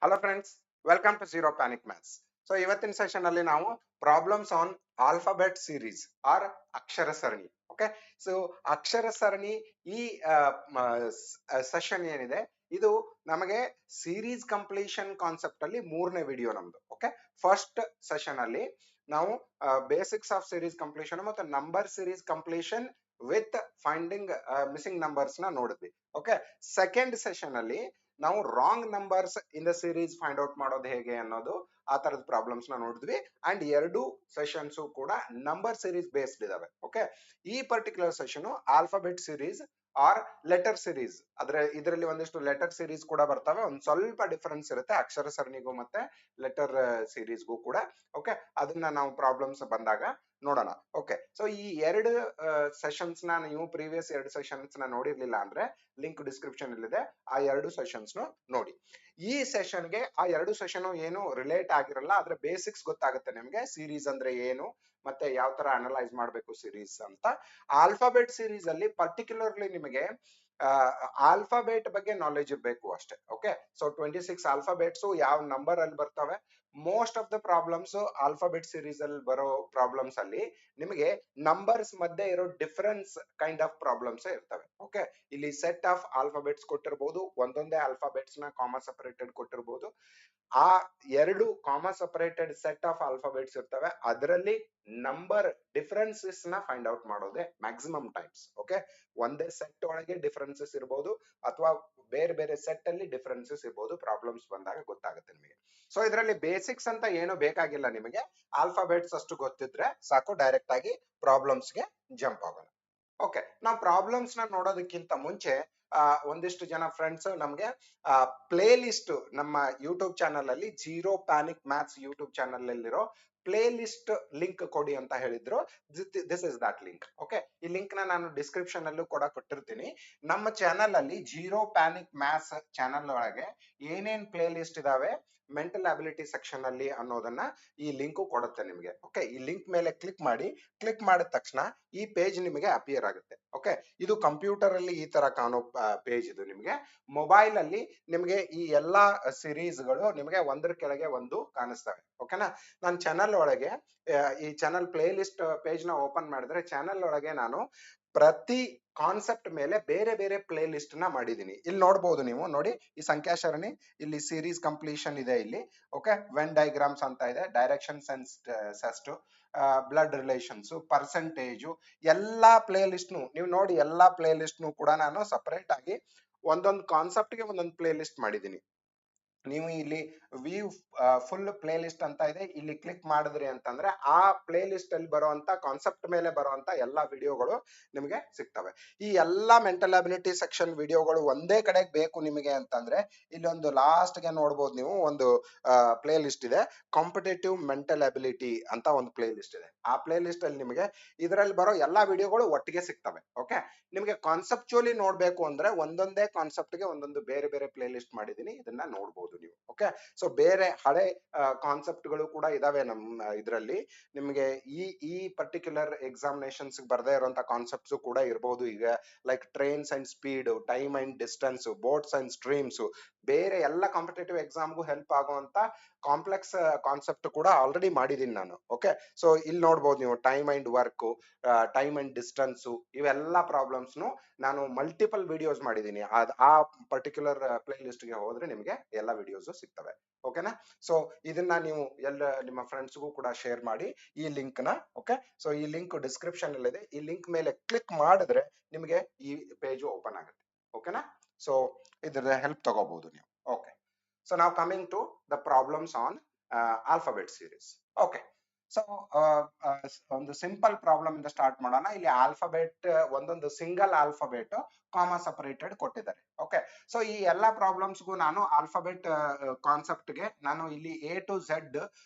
Hello friends, welcome to Zero Panic Maths. So ಇವತ್ತಿನ session ಅಲ್ಲಿ ನಾವು problems on alphabet series or ಅಕ್ಷರ ಸರಣಿ. ಓಕೆ, ಸೊ ಅಕ್ಷರ ಸರಣಿ ಈ ಸೆಷನ್ ಏನಿದೆ ಇದು ನಮಗೆ ಸೀರೀಸ್ ಕಂಪ್ಲೀಷನ್ ಕಾನ್ಸೆಪ್ಟ್ ಅಲ್ಲಿ ಮೂರನೇ ವಿಡಿಯೋ ನಮ್ದು. ಓಕೆ, ಫಸ್ಟ್ ಸೆಷನ್ ಅಲ್ಲಿ ನಾವು ಬೇಸಿಕ್ಸ್ ಆಫ್ ಸೀರೀಸ್ ಕಂಪ್ಲೀಷನ್ ಮತ್ತೆ number series completion with finding missing numbers ನ ನೋಡಿದ್ವಿ. ಓಕೆ, ಸೆಕೆಂಡ್ ಸೆಷನ್ ಅಲ್ಲಿ ನಾವು wrong numbers in the series find out ಮಾಡೋದು ಹೇಗೆ ಅನ್ನೋದು ಆ ತರದ ಪ್ರಾಬ್ಲಮ್ಸ್ ನ ನೋಡಿದ್ವಿ. ಅಂಡ್ ಎರಡು ಸೆಷನ್ಸ್ ಕೂಡ ನಂಬರ್ ಸೀರೀಸ್ ಬೇಸ್ಡ್ ಇದಾವೆ. ಓಕೆ, ಈ particular session alphabet series or letter series, ಇದರಲ್ಲಿ ಒಂದಿಷ್ಟು ಲೆಟರ್ ಸೀರೀಸ್ ಕೂಡ ಬರ್ತವೆ. ಒಂದ್ ಸ್ವಲ್ಪ ಡಿಫರೆನ್ಸ್ ಇರುತ್ತೆ ಅಕ್ಷರ ಸರಣಿಗೂ ಮತ್ತೆ ಲೆಟರ್ ಸೀರೀಸ್ಗೂ ಕೂಡ. ಓಕೆ, ಅದನ್ನ ನಾವು ಪ್ರಾಬ್ಲಮ್ಸ್ ಬಂದಾಗ ನೋಡೋಣ. ಓಕೆ, ಸೊ ಈ ಎರಡು ಸೆಷನ್ಸ್ ನ ನೀವು ಪ್ರೀವಿಯಸ್ ಎರಡು ಸೆಷನ್ಸ್ ನ ನೋಡಿರ್ಲಿಲ್ಲ ಅಂದ್ರೆ ಲಿಂಕ್ ಡಿಸ್ಕ್ರಿಪ್ಷನ್ ಇದೆ, ಆ ಎರಡು ಸೆಷನ್ಸ್ ನೋಡಿ. ಈ ಸೆಷನ್ಗೆ ಆ ಎರಡು ಸೆಷನ್ ಏನು ರಿಲೇಟ್ ಆಗಿರಲ್ಲ, ಆದ್ರೆ ಬೇಸಿಕ್ಸ್ ಗೊತ್ತಾಗುತ್ತೆ ನಿಮ್ಗೆ. ಸೀರೀಸ್ ಅಂದ್ರೆ ಏನು ಮತ್ತೆ ಯಾವ ತರ ಅನಲೈಸ್ ಮಾಡಬೇಕು ಸೀರೀಸ್ ಅಂತ. ಆಲ್ಫಾಬೆಟ್ ಸೀರೀಸ್ ಅಲ್ಲಿ ಪರ್ಟಿಕ್ಯುಲರ್ಲಿ ನಿಮಗೆ ಆಲ್ಫಾಬೆಟ್ ಬಗ್ಗೆ ನಾಲೆಜ್ ಇರಬೇಕು ಅಷ್ಟೇ. ಓಕೆ, ಸೊ 26 ಆಲ್ಫಾಬೆಟ್ಸ್ ಯಾವ ನಂಬರ್ ಅಲ್ಲಿ ಬರ್ತವೆ. Most of the problems alphabet series ಅಲ್ಲಿ ಬರೋ ಪ್ರಾಬ್ಲಮ್ಸ್ ಅಲ್ಲಿ ನಿಮಗೆ ನಂಬರ್ಸ್ ಮಧ್ಯೆ ಇರೋ ಡಿಫರೆನ್ಸ್ ಕೈಂಡ್ ಆಫ್ ಪ್ರಾಬ್ಲಮ್ಸ್ ಇರ್ತವೆ. ಓಕೆ, ಇಲ್ಲಿ ಸೆಟ್ ಆಫ್ ಆಲ್ಫಾಬೆಟ್ಸ್ ಕೊಟ್ಟಿರಬಹುದು, ಒಂದೊಂದೇ ಆಲ್ಫಾಬೆಟ್ಸ್ ನ ಕಾಮಾ ಸಪರೇಟೆಡ್ ಕೊಟ್ಟಿರಬಹುದು. ಆ ಎರಡು comma separated set of alphabets ಇರ್ತವೆ, ಅದರಲ್ಲಿ ನಂಬರ್ ಡಿಫರೆನ್ಸಸ್ ನ ಫೈಂಡ್ ಔಟ್ ಮಾಡೋದೇ ಮ್ಯಾಕ್ಸಿಮಮ್ ಟೈಮ್ಸ್. ಓಕೆ, ಒಂದೇ ಸೆಟ್ ಒಳಗೆ ಡಿಫರೆನ್ಸಸ್ ಇರಬಹುದು ಅಥವಾ ಬೇರೆ ಬೇರೆ ಸೆಟ್ ಅಲ್ಲಿ ಡಿಫರೆನ್ಸಸ್ ಇರಬಹುದು. ಪ್ರಾಬ್ಲಮ್ಸ್ ಬಂದಾಗ ಗೊತ್ತಾಗುತ್ತೆ ನಿಮಗೆ. ಸೊ ಇದರಲ್ಲಿ ಬೇಸಿಕ್ಸ್ ಅಂತ ಏನು ಬೇಕಾಗಿಲ್ಲ ನಿಮಗೆ, ಆಲ್ಫಾಬೆಟ್ಸ್ ಅಷ್ಟು ಗೊತ್ತಿದ್ರೆ ಸಾಕು, ಡೈರೆಕ್ಟ್ ಆಗಿ ಪ್ರಾಬ್ಲಮ್ಸ್ ಗೆ ಜಂಪ್ ಆಗೋಣ. ಓಕೆ, ನಾವು ಪ್ರಾಬ್ಲಮ್ಸ್ ನ ನೋಡೋದಕ್ಕಿಂತ ಮುಂಚೆ ಒಂದಿಷ್ಟು ಜನ ಫ್ರೆಂಡ್ಸ್ ನಮ್ಗೆ ಪ್ಲೇ ಲಿಸ್ಟ್ ನಮ್ಮ ಯೂಟ್ಯೂಬ್ ಚಾನಲ್ ಅಲ್ಲಿ zero panic maths YouTube channel ಅಲ್ಲಿರೋ ಪ್ಲೇ ಲಿಸ್ಟ್ ಲಿಂಕ್ ಕೊಡಿ ಅಂತ ಹೇಳಿದ್ರು. This is that link. Okay, ಈ ಲಿಂಕ್ ನ ನಾನು ಡಿಸ್ಕ್ರಿಪ್ಷನ್ ಅಲ್ಲೂ ಕೂಡ ಕೊಟ್ಟಿರ್ತೀನಿ. ನಮ್ಮ ಚಾನಲ್ ಅಲ್ಲಿ ಜೀರೋ ಪ್ಯಾನಿಕ್ ಮ್ಯಾಥ್ಸ್ ಚಾನಲ್ ಒಳಗೆ ಏನೇನ್ ಪ್ಲೇ ಲಿಸ್ಟ್ ಇದಾವೆ ಮೆಂಟಲ್ ಅಬಿಲಿಟಿ ಸೆಕ್ಷನ್ ಅಲ್ಲಿ ಅನ್ನೋದನ್ನ ಈ ಲಿಂಕ್ ಕೊಡುತ್ತೆ ನಿಮಗೆ. ಓಕೆ, ಈ ಲಿಂಕ್ ಮೇಲೆ ಕ್ಲಿಕ್ ಮಾಡಿದ ತಕ್ಷಣ ಈ ಪೇಜ್ ನಿಮಗೆ ಅಪಿಯರ್ ಆಗುತ್ತೆ. ಓಕೆ, ಇದು ಕಂಪ್ಯೂಟರ್ ಅಲ್ಲಿ ಈ ತರ ಕಾಣೋ ಪೇಜ್. ಇದು ನಿಮಗೆ ಮೊಬೈಲ್ ಅಲ್ಲಿ ನಿಮಗೆ ಈ ಎಲ್ಲಾ ಸಿರೀಸ್ ಗಳು ನಿಮಗೆ ಒಂದ್ರ ಕೆಳಗೆ ಒಂದು ಕಾಣಿಸ್ತವೆ. ಓಕೆನಾ, ನಾನು ಚಾನಲ್ ಒಳಗೆ ಈ ಚಾನಲ್ ಪ್ಲೇ ಲಿಸ್ಟ್ ಪೇಜ್ ನ ಓಪನ್ ಮಾಡಿದ್ರೆ ಚಾನಲ್ ಒಳಗೆ ನಾನು ಪ್ರತಿ ಕಾನ್ಸೆಪ್ಟ್ ಮೇಲೆ ಬೇರೆ ಬೇರೆ ಪ್ಲೇ ಲಿಸ್ಟ್ ನ ಮಾಡಿದೀನಿ. ಇಲ್ಲಿ ನೋಡಬಹುದು ನೀವು, ನೋಡಿ ಈ ಸಂಖ್ಯಾ ಸರಣಿ, ಇಲ್ಲಿ ಸೀರೀಸ್ ಕಂಪ್ಲೀಷನ್ ಇದೆ ಇಲ್ಲಿ. ಓಕೆ, ವೆನ್ ಡಯಾಗ್ರಾಮ್ಸ್ ಅಂತ ಇದೆ, ಡೈರೆಕ್ಷನ್ ಸೆಸ್ಟ್, ಬ್ಲಡ್ ರಿಲೇಷನ್ಸ್, ಪರ್ಸೆಂಟೇಜ್, ಎಲ್ಲಾ ಪ್ಲೇ ಲಿಸ್ಟ್ ನೀವು ನೋಡಿ. ಎಲ್ಲಾ ಪ್ಲೇ ಲಿಸ್ಟ್ ಕೂಡ ನಾನು ಸಪರೇಟ್ ಆಗಿ ಒಂದೊಂದು ಕಾನ್ಸೆಪ್ಟ್ ಗೆ ಒಂದೊಂದು ಪ್ಲೇ ಲಿಸ್ಟ್ ಮಾಡಿದೀನಿ. ನೀವು ಇಲ್ಲಿ ವ್ಯೂ ಫುಲ್ ಪ್ಲೇ ಲಿಸ್ಟ್ ಅಂತ ಇದೆ, ಇಲ್ಲಿ ಕ್ಲಿಕ್ ಮಾಡಿದ್ರಿ ಅಂತಂದ್ರೆ ಆ ಪ್ಲೇ ಲಿಸ್ಟ್ ಅಲ್ಲಿ ಬರುವಂತ ಕಾನ್ಸೆಪ್ಟ್ ಮೇಲೆ ಬರುವಂತ ಎಲ್ಲಾ ವಿಡಿಯೋಗಳು ನಿಮಗೆ ಸಿಗ್ತವೆ. ಈ ಎಲ್ಲಾ ಮೆಂಟಲ್ ಅಬಿಲಿಟಿ ಸೆಕ್ಷನ್ ವಿಡಿಯೋಗಳು ಒಂದೇ ಕಡೆ ಬೇಕು ನಿಮಗೆ ಅಂತಂದ್ರೆ ಇಲ್ಲಿ ಒಂದು ಲಾಸ್ಟ್ ಗೆ ನೋಡಬಹುದು ನೀವು, ಒಂದು ಪ್ಲೇ ಲಿಸ್ಟ್ ಇದೆ, ಕಾಂಪಿಟೇಟಿವ್ ಮೆಂಟಲ್ ಅಬಿಲಿಟಿ ಅಂತ ಒಂದು ಪ್ಲೇ ಲಿಸ್ಟ್ ಇದೆ. ಆ ಪ್ಲೇ ಲಿಸ್ಟ್ ಅಲ್ಲಿ ನಿಮಗೆ ಇದರಲ್ಲಿ ಬರೋ ಎಲ್ಲಾ ವಿಡಿಯೋಗಳು ಒಟ್ಟಿಗೆ ಸಿಗ್ತವೆ. ಓಕೆ, ನಿಮಗೆ ಕಾನ್ಸೆಪ್ಚುಲಿ ನೋಡ್ಬೇಕು ಅಂದ್ರೆ ಒಂದೊಂದೇ ಕಾನ್ಸೆಪ್ಟ್ ಗೆ ಒಂದೊಂದು ಬೇರೆ ಬೇರೆ ಪ್ಲೇ ಲಿಸ್ಟ್ ಮಾಡಿದೀನಿ, ಇದನ್ನ ನೋಡಬಹುದು ನೀವು. ಓಕೆ, ಸೊ ಬೇರೆ ಹಳೆ ಕಾನ್ಸೆಪ್ಟ್ ಗಳು ಕೂಡ ಇದಾವೆ ನಮ್ಮ ಇದರಲ್ಲಿ. ನಿಮಗೆ ಈ ಪರ್ಟಿಕ್ಯುಲರ್ ಎಕ್ಸಾಮಿನೇಷನ್ಸ್ ಬರ್ದೇ ಇರುವಂತ ಕಾನ್ಸೆಪ್ಟ್ಸ್ ಕೂಡ ಇರಬಹುದು. ಈಗ like trains and speed, time and distance, boats and streams, ಬೇರೆ ಎಲ್ಲ ಕಾಂಪಿಟೇಟಿವ್ ಎಕ್ಸಾಮ್ಗೂ ಹೆಲ್ಪ್ ಆಗುವಂತ ಕಾಂಪ್ಲೆಕ್ಸ್ ಕಾನ್ಸೆಪ್ಟ್ ಕೂಡ ಆಲ್ರೆಡಿ ಮಾಡಿದೀನಿ ನಾನು. ಓಕೆ, ಸೊ ಇಲ್ಲಿ ನೋಡಬಹುದು ನೀವು, time and work, time and distance, ಇವೆಲ್ಲ ಪ್ರಾಬ್ಲಮ್ಸ್ ನಾನು ಮಲ್ಟಿಪಲ್ ವಿಡಿಯೋಸ್ ಮಾಡಿದೀನಿ. ಆ ಪರ್ಟಿಕ್ಯುಲರ್ ಪ್ಲೇ ಲಿಸ್ಟ್ ಗೆ ಹೋದ್ರೆ ನಿಮಗೆ ಎಲ್ಲ ವಿಡಿಯೋಸ್ ಸಿಗ್ತವೆ. ಓಕೆನಾ, ಸೊ ಇದನ್ನ ನೀವು ಎಲ್ಲ ನಿಮ್ಮ ಫ್ರೆಂಡ್ಸ್ಗೂ ಕೂಡ ಶೇರ್ ಮಾಡಿ ಈ ಲಿಂಕ್ ನ. ಓಕೆ, ಸೊ ಈ ಲಿಂಕ್ ಡಿಸ್ಕ್ರಿಪ್ಷನ್ ಅಲ್ಲಿ ಇದೆ, ಈ ಲಿಂಕ್ ಮೇಲೆ ಕ್ಲಿಕ್ ಮಾಡಿದ್ರೆ ನಿಮಗೆ ಈ ಪೇಜ್ ಓಪನ್ ಆಗುತ್ತೆ. ಓಕೆನಾ, ಸೊ ಇದರ ಹೆಲ್ಪ್ ತಗೋಬಹುದು ನೀವು. ಓಕೆ, ಸೊ ನಾವು coming to the problems on alphabet series. Okay, so ಒಂದು ಸಿಂಪಲ್ ಪ್ರಾಬ್ಲಮ್ ಇಂದ ಸ್ಟಾರ್ಟ್ ಮಾಡೋಣ. ಇಲ್ಲಿ ಆಲ್ಫಾಬೆಟ್ ಒಂದೊಂದು ಸಿಂಗಲ್ ಆಲ್ಫಾಬೆಟ್ ಕಾಮಾ ಸಪರೇಟೆಡ್ ಕೊಟ್ಟಿದ್ದಾರೆ. ಓಕೆ, ಸೊ ಈ ಎಲ್ಲಾ ಪ್ರಾಬ್ಲಮ್ಸ್ಗೂ ನಾನು ಆಲ್ಫಾಬೆಟ್ ಕಾನ್ಸೆಪ್ಟ್ ಗೆ ನಾನು ಇಲ್ಲಿ ಎ ಟು ಝೆಡ್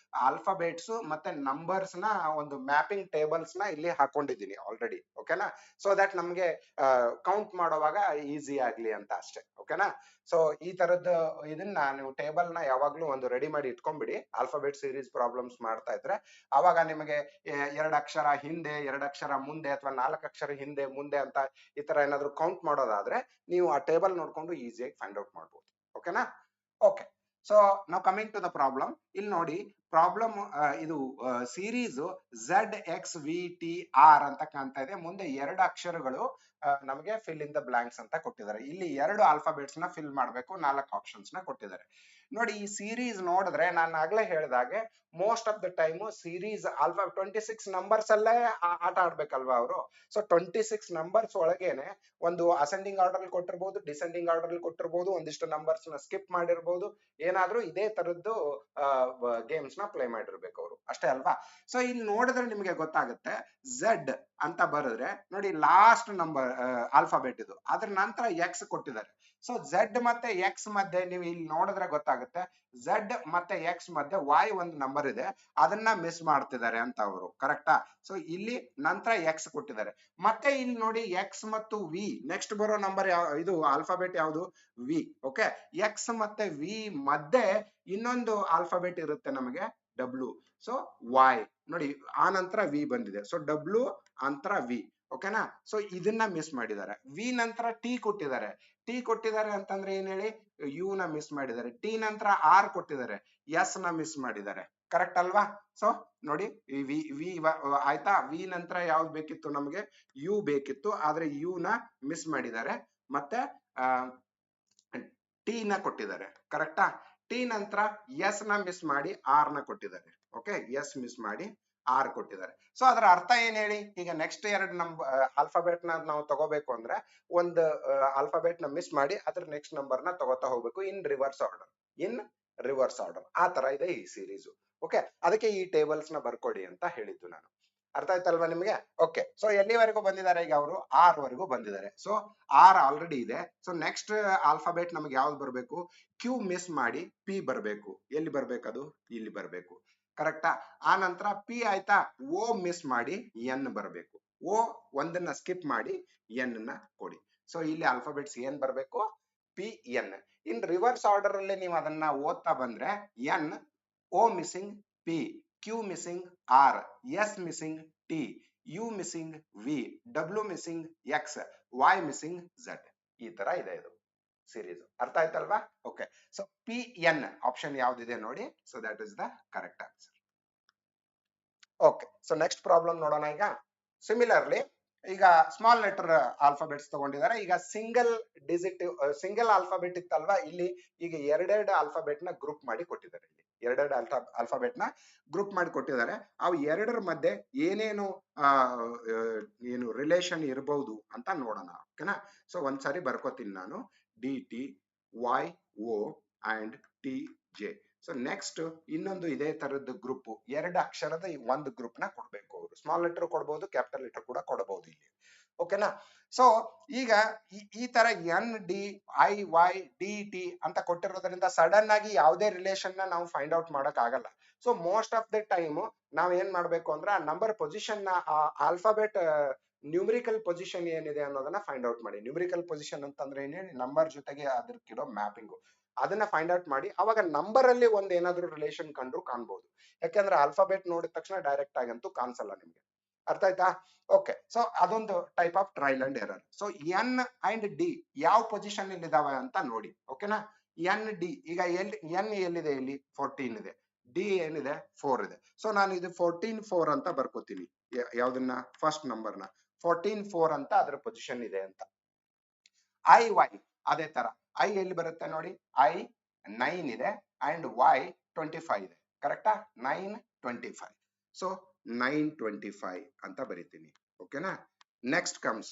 ಆಲ್ಫಾಬೆಟ್ಸ್ ಮತ್ತೆ ನಂಬರ್ಸ್ ನ ಒಂದು ಮ್ಯಾಪಿಂಗ್ ಟೇಬಲ್ಸ್ ನ ಇಲ್ಲಿ ಹಾಕೊಂಡಿದ್ದೀನಿ ಆಲ್ರೆಡಿ. ಓಕೆನಾ, ಸೊ ದಟ್ ನಮ್ಗೆ ಕೌಂಟ್ ಮಾಡುವಾಗ ಈಸಿ ಆಗ್ಲಿ ಅಂತ ಅಷ್ಟೇ. ಓಕೆನಾ, ಸೊ ಈ ತರದ್ದು ಇದನ್ನ ನೀವು ಟೇಬಲ್ ನ ಯಾವಾಗ್ಲೂ ಒಂದು ರೆಡಿ ಮಾಡಿ ಇಟ್ಕೊಂಡ್ಬಿಡಿ. ಆಲ್ಫಾಬೆಟ್ ಸೀರೀಸ್ ಪ್ರಾಬ್ಲಮ್ಸ್ ಮಾಡ್ತಾ ಇದ್ರೆ ಅವಾಗ ನಿಮಗೆ 2 ಅಕ್ಷರ ಹಿಂದೆ, 2 ಅಕ್ಷರ ಮುಂದೆ ಅಥವಾ 4 ಅಕ್ಷರ ಹಿಂದೆ ಮುಂದೆ ಅಂತ ಈ ತರ ಏನಾದ್ರು ಕೌಂಟ್ ಮಾಡೋದಾದ್ರೆ ನೀವು ಆ ಟೇಬಲ್ ನೋಡ್ಕೊಂಡು ಈಸಿಯಾಗಿ ಫೈಂಡ್ ಔಟ್ ಮಾಡ್ಬೋದು. ಓಕೆನಾ, ಓಕೆ. ಸೊ ನಾವು ಕಮಿಂಗ್ ಟು ದ ಪ್ರಾಬ್ಲಮ್. ಇಲ್ಲಿ ನೋಡಿ ಪ್ರಾಬ್ಲಮ್ ಇದು series Z X V T R ಅಂತ ಕಾಣ್ತಾ ಇದೆ. ಮುಂದೆ ಎರಡು ಅಕ್ಷರಗಳು ನಮಗೆ ಫಿಲ್ ಇನ್ ದ ಬ್ಲಾಂಕ್ಸ್ ಅಂತ ಕೊಟ್ಟಿದ್ದಾರೆ. ಇಲ್ಲಿ ಎರಡು ಆಲ್ಫಾಬೆಟ್ಸ್ ನ ಫಿಲ್ ಮಾಡಬೇಕು, 4 ಆಪ್ಷನ್ಸ್ ನ ಕೊಟ್ಟಿದ್ದಾರೆ. ನೋಡಿ ಈ ಸೀರೀಸ್ ನೋಡಿದ್ರೆ ನಾನು ಆಗ್ಲೇ ಹೇಳಿದಾಗೆ most of the time series alpha 26 numbers ಅಲ್ಲೇ ಆಟ ಆಡ್ಬೇಕಲ್ವಾ ಅವರು. ಸೊ 26 ನಂಬರ್ಸ್ ಒಳಗೇನೆ ಒಂದು ಅಸೆಂಡಿಂಗ್ ಆರ್ಡರ್ ಕೊಟ್ಟಿರ್ಬೋದು, ಡಿಸೆಂಡಿಂಗ್ ಆರ್ಡರ್ ಕೊಟ್ಟಿರ್ಬೋದು, ಒಂದಿಷ್ಟು ನಂಬರ್ಸ್ ನ ಸ್ಕಿಪ್ ಮಾಡಿರ್ಬೋದು, ಏನಾದ್ರೂ ಇದೇ ತರದ್ದು ಗೇಮ್ಸ್ ನ ಪ್ಲೇ ಮಾಡಿರ್ಬೇಕು ಅವರು, ಅಷ್ಟೇ ಅಲ್ವಾ. ಸೊ ಇಲ್ಲಿ ನೋಡಿದ್ರೆ ನಿಮಗೆ ಗೊತ್ತಾಗುತ್ತೆ ಝೆಡ್ ಅಂತ ಬರೆದ್ರೆ ನೋಡಿ ಲಾಸ್ಟ್ ನಂಬರ್ ಆಲ್ಫಾಬೆಟ್ ಇದು, ಅದ್ರ ನಂತರ ಎಕ್ಸ್ ಕೊಟ್ಟಿದ್ದಾರೆ. ಸೊ ಝೆಡ್ ಮತ್ತೆ ಎಕ್ಸ್ ಮಧ್ಯೆ ನೀವು ಇಲ್ಲಿ ನೋಡಿದ್ರೆ ಗೊತ್ತಾಗುತ್ತೆ ಝೆಡ್ ಮತ್ತೆ ಎಕ್ಸ್ ಮಧ್ಯೆ ವಾಯ್ ಒಂದು ನಂಬರ್ ಇದೆ, ಅದನ್ನ ಮಿಸ್ ಮಾಡ್ತಿದ್ದಾರೆ ಅಂತ ಅವರು, ಕರೆಕ್ಟಾ. ಸೊ ಇಲ್ಲಿ ನಂತರ ಎಕ್ಸ್ ಕೊಟ್ಟಿದ್ದಾರೆ. ಮತ್ತೆ ಇಲ್ಲಿ ನೋಡಿ ಎಕ್ಸ್ ಮತ್ತು ವಿ ನೆಕ್ಸ್ಟ್ ಬರೋ ನಂಬರ್ ಇದು ಆಲ್ಫಾಬೆಟ್ ಯಾವುದು, ವಿ. ಓಕೆ, ಎಕ್ಸ್ ಮತ್ತೆ ವಿ ಮಧ್ಯೆ ಇನ್ನೊಂದು ಆಲ್ಫಾಬೆಟ್ ಇರುತ್ತೆ ನಮಗೆ ಡಬ್ಲ್ಯೂ. ಸೊ ವಾಯ್ ನೋಡಿ ಆ ನಂತರ ವಿ ಬಂದಿದೆ. ಸೊ ಡಬ್ಲ್ಯೂ ನಂತರ ವಿ. ಓಕೆನಾ. ಸೊ ಇದನ್ನ ಮಿಸ್ ಮಾಡಿದ್ದಾರೆ. ವಿ ನಂತರ ಟಿ ಕೊಟ್ಟಿದ್ದಾರೆ. ಟಿ ಕೊಟ್ಟಿದ್ದಾರೆ ಅಂತಂದ್ರೆ ಏನ್ ಹೇಳಿ, ಯು ನ ಮಿಸ್ ಮಾಡಿದ್ದಾರೆ. ಟಿ ನಂತರ ಆರ್ ಕೊಟ್ಟಿದ್ದಾರೆ, ಎಸ್ ನ ಮಿಸ್ ಮಾಡಿದ್ದಾರೆ. ಕರೆಕ್ಟ್ ಅಲ್ವಾ. ಸೊ ನೋಡಿ ವಿ ವಿ ಆಯ್ತಾ. ವಿ ನಂತರ ಯಾವ್ದು ಬೇಕಿತ್ತು ನಮಗೆ, ಯು ಬೇಕಿತ್ತು, ಆದ್ರೆ ಯು ನ ಮಿಸ್ ಮಾಡಿದ್ದಾರೆ. ಮತ್ತೆ ಟಿ ನ ಕೊಟ್ಟಿದ್ದಾರೆ. ಕರೆಕ್ಟಾ. ಟಿ ನಂತರ ಎಸ್ ನ ಮಿಸ್ ಮಾಡಿ ಆರ್ ನ ಕೊಟ್ಟಿದ್ದಾರೆ. ಓಕೆ, ಎಸ್ ಮಿಸ್ ಮಾಡಿ ಆರ್ ಕೊಟ್ಟಿದ್ದಾರೆ. ಸೊ ಅದರ ಅರ್ಥ ಏನ್ ಹೇಳಿ, ಈಗ ನೆಕ್ಸ್ಟ್ ಎರಡು ಆಲ್ಫಾಬೆಟ್ ನ ನಾವು ತಗೋಬೇಕು ಅಂದ್ರೆ ಒಂದು ಆಲ್ಫಾಬೆಟ್ ನ ಮಿಸ್ ಮಾಡಿ ಅದ್ರ ನೆಕ್ಸ್ಟ್ ನಂಬರ್ ನ ತಗೋತಾ ಹೋಗ್ಬೇಕು ಇನ್ ರಿವರ್ಸ್ ಆರ್ಡರ್. ಆ ತರ ಇದೆ ಈ ಸೀರೀಸ್. ಓಕೆ, ಅದಕ್ಕೆ ಈ ಟೇಬಲ್ಸ್ ನ ಬರ್ಕೊಡಿ ಅಂತ ಹೇಳಿದ್ದು ನಾನು. ಅರ್ಥ ಆಯ್ತಲ್ವಾ ನಿಮಗೆ. ಓಕೆ, ಸೊ ಎಲ್ಲಿವರೆಗೂ ಬಂದಿದ್ದಾರೆ ಈಗ ಅವರು, ಆರ್ ವರೆಗೂ ಬಂದಿದ್ದಾರೆ. ಸೊ ಆರ್ ಆಲ್ರೆಡಿ ಇದೆ. ಸೊ ನೆಕ್ಸ್ಟ್ ಆಲ್ಫಾಬೆಟ್ ನಮಗೆ ಯಾವ್ದು ಬರಬೇಕು, ಕ್ಯೂ ಮಿಸ್ ಮಾಡಿ ಪಿ ಬರಬೇಕು. ಎಲ್ಲಿ ಬರ್ಬೇಕದು, ಇಲ್ಲಿ ಬರಬೇಕು. ಕರೆಕ್ಟಾ. ಆ ನಂತರ ಪಿ ಆಯ್ತಾ, ಓ ಮಿಸ್ ಮಾಡಿ ಎನ್ ಬರಬೇಕು. ಓ ಒಂದನ್ನ ಸ್ಕಿಪ್ ಮಾಡಿ ಎನ್ ನ ಕೊಡಿ. ಸೊ ಇಲ್ಲಿ ಆಲ್ಫಾಬೆಟ್ಸ್ ಏನ್ ಬರಬೇಕು, P N. In reverse order ಅಲ್ಲಿ ನೀವು ಅದನ್ನ ಓದ್ತಾ ಬಂದ್ರೆ N, O missing P, Q missing R, S missing T, U missing V, W missing X, Y missing Z. ಈ ತರ ಇದೆ ಇದು ಸೀರೀಸ್. ಅರ್ಥ ಆಯ್ತಲ್ವಾ. Okay, so P N option ಯಾವ್ದಿದೆ ನೋಡಿ. So that is the correct answer. Okay, so next problem ನೋಡೋಣ ಈಗ. ಸಿಮಿಲರ್ಲಿ ಈಗ ಸ್ಮಾಲ್ ಲೆಟರ್ ಆಲ್ಫಾಬೆಟ್ಸ್ ತಗೊಂಡಿದ್ದಾರೆ. ಈಗ ಸಿಂಗಲ್ ಆಲ್ಫಾಬೆಟ್ ಇತ್ತಲ್ವಾ, ಇಲ್ಲಿ ಈಗ ಎರಡೆರಡು ಆಲ್ಫಾಬೆಟ್ ನ ಗ್ರೂಪ್ ಮಾಡಿ ಕೊಟ್ಟಿದ್ದಾರೆ. ಇಲ್ಲಿ ಎರಡೆರಡು ಆಲ್ಫಾಬೆಟ್ ನ ಗ್ರೂಪ್ ಮಾಡಿ ಕೊಟ್ಟಿದ್ದಾರೆ. ಅವು ಎರಡರ ಮಧ್ಯೆ ಏನೇನು ಏನು ರಿಲೇಷನ್ ಇರಬಹುದು ಅಂತ ನೋಡೋಣ. ಓಕೆನಾ. ಸೊ ಒಂದ್ಸಾರಿ ಬರ್ಕೋತೀನಿ ನಾನು, D T Y O and T J. So next ಇನ್ನೊಂದು ಇದೇ ತರದ್ದು ಗ್ರೂಪ್, ಎರಡು ಅಕ್ಷರದ ಒಂದು ಗ್ರೂಪ್ ನ ಕೊಡ್ಬೇಕು ಅವರು. ಸ್ಮಾಲ್ ಲೆಟರ್ ಕೊಡಬಹುದು, ಕ್ಯಾಪಿಟಲ್ ಲೆಟರ್ ಕೂಡ ಕೊಡಬಹುದು ಇಲ್ಲಿ. ಓಕೆನಾ. ಸೊ ಈಗ ಈ ತರ N D I Y D T ಅಂತ ಕೊಟ್ಟಿರೋದ್ರಿಂದ ಸಡನ್ ಆಗಿ ಯಾವುದೇ ರಿಲೇಷನ್ ನ ನಾವು ಫೈಂಡ್ ಔಟ್ ಮಾಡಕ್ ಆಗಲ್ಲ. So most of the time ನಾವ್ ಏನ್ ಮಾಡ್ಬೇಕು ಅಂದ್ರೆ ಆ ನಂಬರ್ ಪೊಸಿಷನ್ ನ ಆಲ್ಫಾಬೆಟ್ ನ್ಯೂಮರಿಕಲ್ ಪೊಸಿಷನ್ ಏನಿದೆ ಅನ್ನೋದನ್ನ ಫೈಂಡ್ ಔಟ್ ಮಾಡಿ. ನ್ಯೂಮರಿಕಲ್ ಪೊಸಿಷನ್ ಅಂತಂದ್ರೆ ಏನೇನು, ನಂಬರ್ ಜೊತೆಗೆ ಅದಕ್ಕಿರೋ ಮ್ಯಾಪಿಂಗ್, ಅದನ್ನ ಫೈಂಡ್ ಔಟ್ ಮಾಡಿ ಅವಾಗ ನಂಬರ್ ಅಲ್ಲಿ ಒಂದ್ ಏನಾದ್ರು ರಿಲೇಷನ್ ಕಂಡ್ರು ಕಾಣ್ಬಹುದು. ಯಾಕಂದ್ರೆ ಆಲ್ಫಾಬೆಟ್ ನೋಡಿದ ತಕ್ಷಣ ಡೈರೆಕ್ಟ್ ಆಗಂತೂ ಕಾಣಿಸಲ್ಲ ನಿಮ್ಗೆ. ಅರ್ಥ ಆಯ್ತಾ. ಓಕೆ, ಸೊ ಅದೊಂದು type of trial and error. So N and D ಯಾವ ಪೊಸಿಷನ್ ಇಲ್ಲಿ ಇದಾವೆ ಅಂತ ನೋಡಿ. ಓಕೆನಾ. ಎನ್ ಡಿ ಈಗ ಎನ್ ಎಲ್ಲಿದೆ, ಇಲ್ಲಿ 14 ಇದೆ, ಡಿ ಏನಿದೆ 4 ಇದೆ. ಸೊ ನಾನು ಇದು 14 4 ಅಂತ ಬರ್ಕೋತೀನಿ. ಯಾವ್ದನ್ನ, ಫಸ್ಟ್ ನಂಬರ್ ನ 14 4 ಅಂತ ಅದರ ಪೊಸಿಷನ್ ಇದೆ ಅಂತ. ಐ ವೈ ಅದೇ ತರ, ಐ ಎಲ್ಲಿ ಬರುತ್ತೆ ನೋಡಿ, ಐ 9 ಇದೆ ಅಂಡ್ ವೈ 25 ಇದೆ. ಕರೆಕ್ಟಾ. 9 25. ಸೊ 9 25 ಅಂತ ಬರೀತೀನಿ. ಓಕೆನಾ. Next comes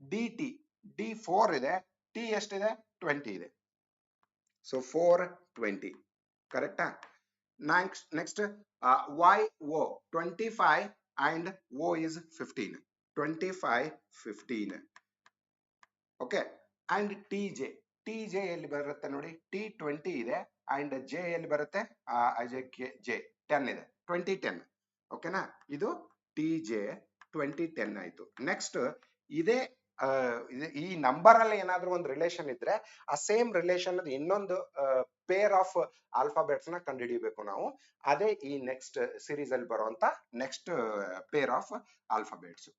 D T, D 4 ಇದೆ, ಟಿ ಎಷ್ಟಿದೆ 20 ಇದೆ. ಸೊ 4 20. ಕರೆಕ್ಟಾ. Next Y O 25 and O is 15. 25 15. Okay. And T J, T J ಎಲ್ಲಿ ಬರುತ್ತೆ ನೋಡಿ, ಟಿ 20 ಇದೆ ಅಂಡ್ ಜೆ ಎಲ್ಲಿ ಬರುತ್ತೆ, ಜೆ 10 ಇದೆ, 20 10. ಓಕೆನಾ. ಇದು ಟಿ ಜೆ 20 10 ಆಯ್ತು. ನೆಕ್ಸ್ಟ್ ಇದೇ ಈ ನಂಬರ್ ಅಲ್ಲಿ ಏನಾದ್ರೂ ಒಂದು ರಿಲೇಷನ್ ಇದ್ರೆ ಆ ಸೇಮ್ ರಿಲೇಷನ್ ಇನ್ನೊಂದು ಪೇರ್ ಆಫ್ ಆಲ್ಫಾಬೆಟ್ಸ್ ನ ಕಂಡುಹಿಡಿಯಬೇಕು ನಾವು. ಅದೇ ಈ ನೆಕ್ಸ್ಟ್ ಸೀರೀಸ್ ಅಲ್ಲಿ ಬರುವಂತ ನೆಕ್ಸ್ಟ್ ಪೇರ್ ಆಫ್ ಆಲ್ಫಾಬೆಟ್ಸ್.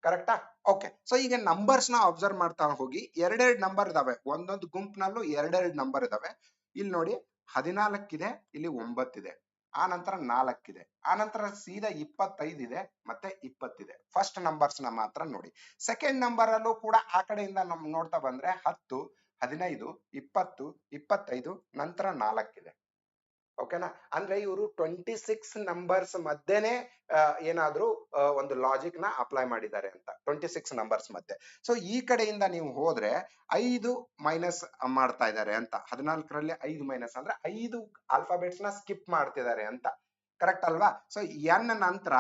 ಕರೆಕ್ಟಾ. ಓಕೆ, ಸೊ ಈಗ ನಂಬರ್ಸ್ ನ ಅಬ್ಸರ್ವ್ ಮಾಡ್ತಾ ಹೋಗಿ. ಎರಡೆರಡು ನಂಬರ್ ಇದಾವೆ, ಒಂದೊಂದು ಗುಂಪಿನಲ್ಲೂ ಎರಡೆರಡು ನಂಬರ್ ಇದಾವೆ. ಇಲ್ಲಿ ನೋಡಿ 14 ಇದೆ, ಇಲ್ಲಿ 9 ಇದೆ, ಆ ನಂತರ 4 ಇದೆ, ಆ ನಂತರ ಸೀದಾ 25 ಇದೆ, ಮತ್ತೆ 20 ಇದೆ. ಫಸ್ಟ್ ನಂಬರ್ಸ್ ನ ಮಾತ್ರ ನೋಡಿ. ಸೆಕೆಂಡ್ ನಂಬರ್ ಅಲ್ಲೂ ಕೂಡ ಆ ಕಡೆಯಿಂದ ನಮ್ ನೋಡ್ತಾ ಬಂದ್ರೆ 10, 15, 20, 25 ನಂತರ 4 ಇದೆ. ಓಕೆನಾ? ಅಂದ್ರೆ ಇವರು 26 ನಂಬರ್ಸ್ ಮಧ್ಯೆನೆ ಏನಾದ್ರೂ ಒಂದು ಲಾಜಿಕ್ ನ ಅಪ್ಲೈ ಮಾಡಿದ್ದಾರೆ ಅಂತ, 26 ನಂಬರ್ಸ್ ಮಧ್ಯೆ. ಸೊ ಈ ಕಡೆಯಿಂದ ನೀವು ಹೋದ್ರೆ 5 ಮೈನಸ್ ಮಾಡ್ತಾ ಇದ್ದಾರೆ ಅಂತ, 14ರಲ್ಲಿ 5 ಮೈನಸ್ ಅಂದ್ರೆ 5 ಆಲ್ಫಾಬೆಟ್ಸ್ ನ ಸ್ಕಿಪ್ ಮಾಡ್ತಿದ್ದಾರೆ ಅಂತ. ಕರೆಕ್ಟ್ ಅಲ್ವಾ? ಸೊ ಎನ್ ನಂತರ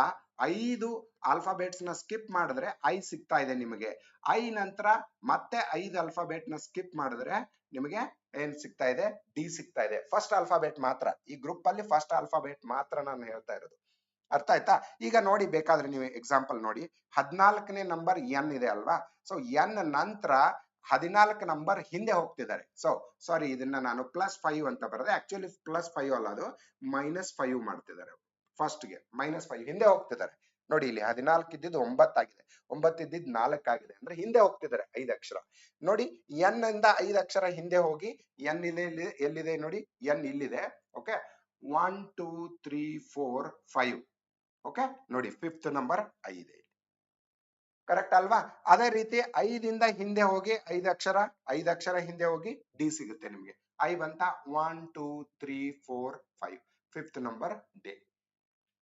5 ಆಲ್ಫಾಬೆಟ್ಸ್ ನ ಸ್ಕಿಪ್ ಮಾಡಿದ್ರೆ ಐ ಸಿಗ್ತಾ ಇದೆ ನಿಮಗೆ. ಐ ನಂತರ ಮತ್ತೆ 5 ಆಲ್ಫಾಬೆಟ್ ನ ಸ್ಕಿಪ್ ಮಾಡಿದ್ರೆ ನಿಮಗೆ ಏನ್ ಸಿಗ್ತಾ ಇದೆ? ಡಿ ಸಿಗ್ತಾ ಇದೆ. ಫಸ್ಟ್ ಆಲ್ಫಾಬೆಟ್ ಮಾತ್ರ, ಈ ಗ್ರೂಪ್ ಅಲ್ಲಿ ಫಸ್ಟ್ ಆಲ್ಫಾಬೆಟ್ ಮಾತ್ರ ನಾನು ಹೇಳ್ತಾ ಇರೋದು. ಅರ್ಥ ಆಯ್ತಾ? ಈಗ ನೋಡಿ, ಬೇಕಾದ್ರೆ ನೀವು ಎಕ್ಸಾಂಪಲ್ ನೋಡಿ. 14ನೇ ನಂಬರ್ ಎನ್ ಇದೆ ಅಲ್ವಾ? ಸೊ ಎನ್ ನಂತರ 14 ನಂಬರ್ ಹಿಂದೆ ಹೋಗ್ತಿದ್ದಾರೆ. ಸೊ ಸಾರಿ, ಇದನ್ನ ನಾನು +5 ಅಂತ ಬರೆದೆ. ಆಕ್ಚುಲಿ +5 ಅಲ್ಲ, ಅದು -5 ಮಾಡ್ತಿದ್ದಾರೆ. ಫಸ್ಟ್ ಗೆ -5 ಹಿಂದೆ ಹೋಗ್ತಿದ್ದಾರೆ. ನೋಡಿ, ಇಲ್ಲಿ 14 ಇದ್ದಿದ್ದು 9 ಆಗಿದೆ, 9 ಇದ್ದಿದ್ದು 4 ಆಗಿದೆ, ಅಂದ್ರೆ ಹಿಂದೆ ಹೋಗ್ತಿದ್ದಾರೆ 5 ಅಕ್ಷರ. ನೋಡಿ, ಎನ್ ಇಂದ 5 ಅಕ್ಷರ ಹಿಂದೆ ಹೋಗಿ ಎನ್ ಎಲ್ಲಿದೆ ನೋಡಿ, ಎನ್ ಇಲ್ಲಿದೆ. ಓಕೆ, 1 2 3 4 5. ಓಕೆ, ನೋಡಿ, 5th ನಂಬರ್ 5. ಕರೆಕ್ಟ್ ಅಲ್ವಾ? ಅದೇ ರೀತಿ 5 ಹಿಂದೆ ಹೋಗಿ 5 ಅಕ್ಷರ ಹಿಂದೆ ಹೋಗಿ ಡಿ ಸಿಗುತ್ತೆ ನಿಮ್ಗೆ. ಐ ಬಂತ 1 2 3 4 5, 5th ನಂಬರ್ ಡಿ.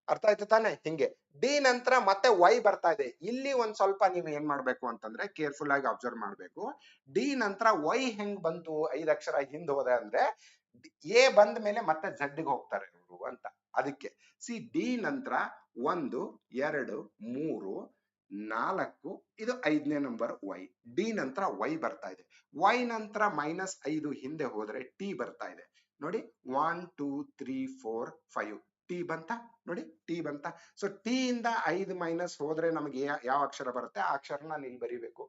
ಅರ್ಥ ಆಯ್ತು ತಾನೆ? ಹಿಂಗೆ ಡಿ ನಂತರ ಮತ್ತೆ ವೈ ಬರ್ತಾ ಇದೆ. ಇಲ್ಲಿ ಒಂದ್ ಸ್ವಲ್ಪ ನೀವು ಏನ್ ಮಾಡ್ಬೇಕು ಅಂತಂದ್ರೆ ಕೇರ್ಫುಲ್ ಆಗಿ ಅಬ್ಸರ್ವ್ ಮಾಡ್ಬೇಕು. ಡಿ ನಂತರ ವೈ ಹೆಂಗ್ ಬಂತು 5 ಅಕ್ಷರ ಹಿಂದೆ ಹೋದೆ ಅಂದ್ರೆ, ಎ ಬಂದ ಮೇಲೆ ಮತ್ತೆ ಝಡ್ ಗೆ ಹೋಗ್ತಾರೆ ಇವರು ಅಂತ. ಅದಕ್ಕೆ ಸಿ, ಡಿ ನಂತರ 1 2 3 4, ಇದು 5ನೇ ನಂಬರ್ ವೈ. ಡಿ ನಂತರ ವೈ ಬರ್ತಾ ಇದೆ. ವೈ ನಂತರ -5 ಹಿಂದೆ ಹೋದ್ರೆ ಟಿ ಬರ್ತಾ ಇದೆ. ನೋಡಿ, 1 2 3 4 5, ಟಿ ಬಂತ. ನೋಡಿ, ಟಿ ಬಂತ. ಸೊ ಟಿ ಇಂದ 5 ಮೈನಸ್ ಹೋದ್ರೆ ನಮಗೆ ಯಾವ ಅಕ್ಷರ ಬರುತ್ತೆ ಆ ಅಕ್ಷರನ ನೀವು ಬರಿಬೇಕು.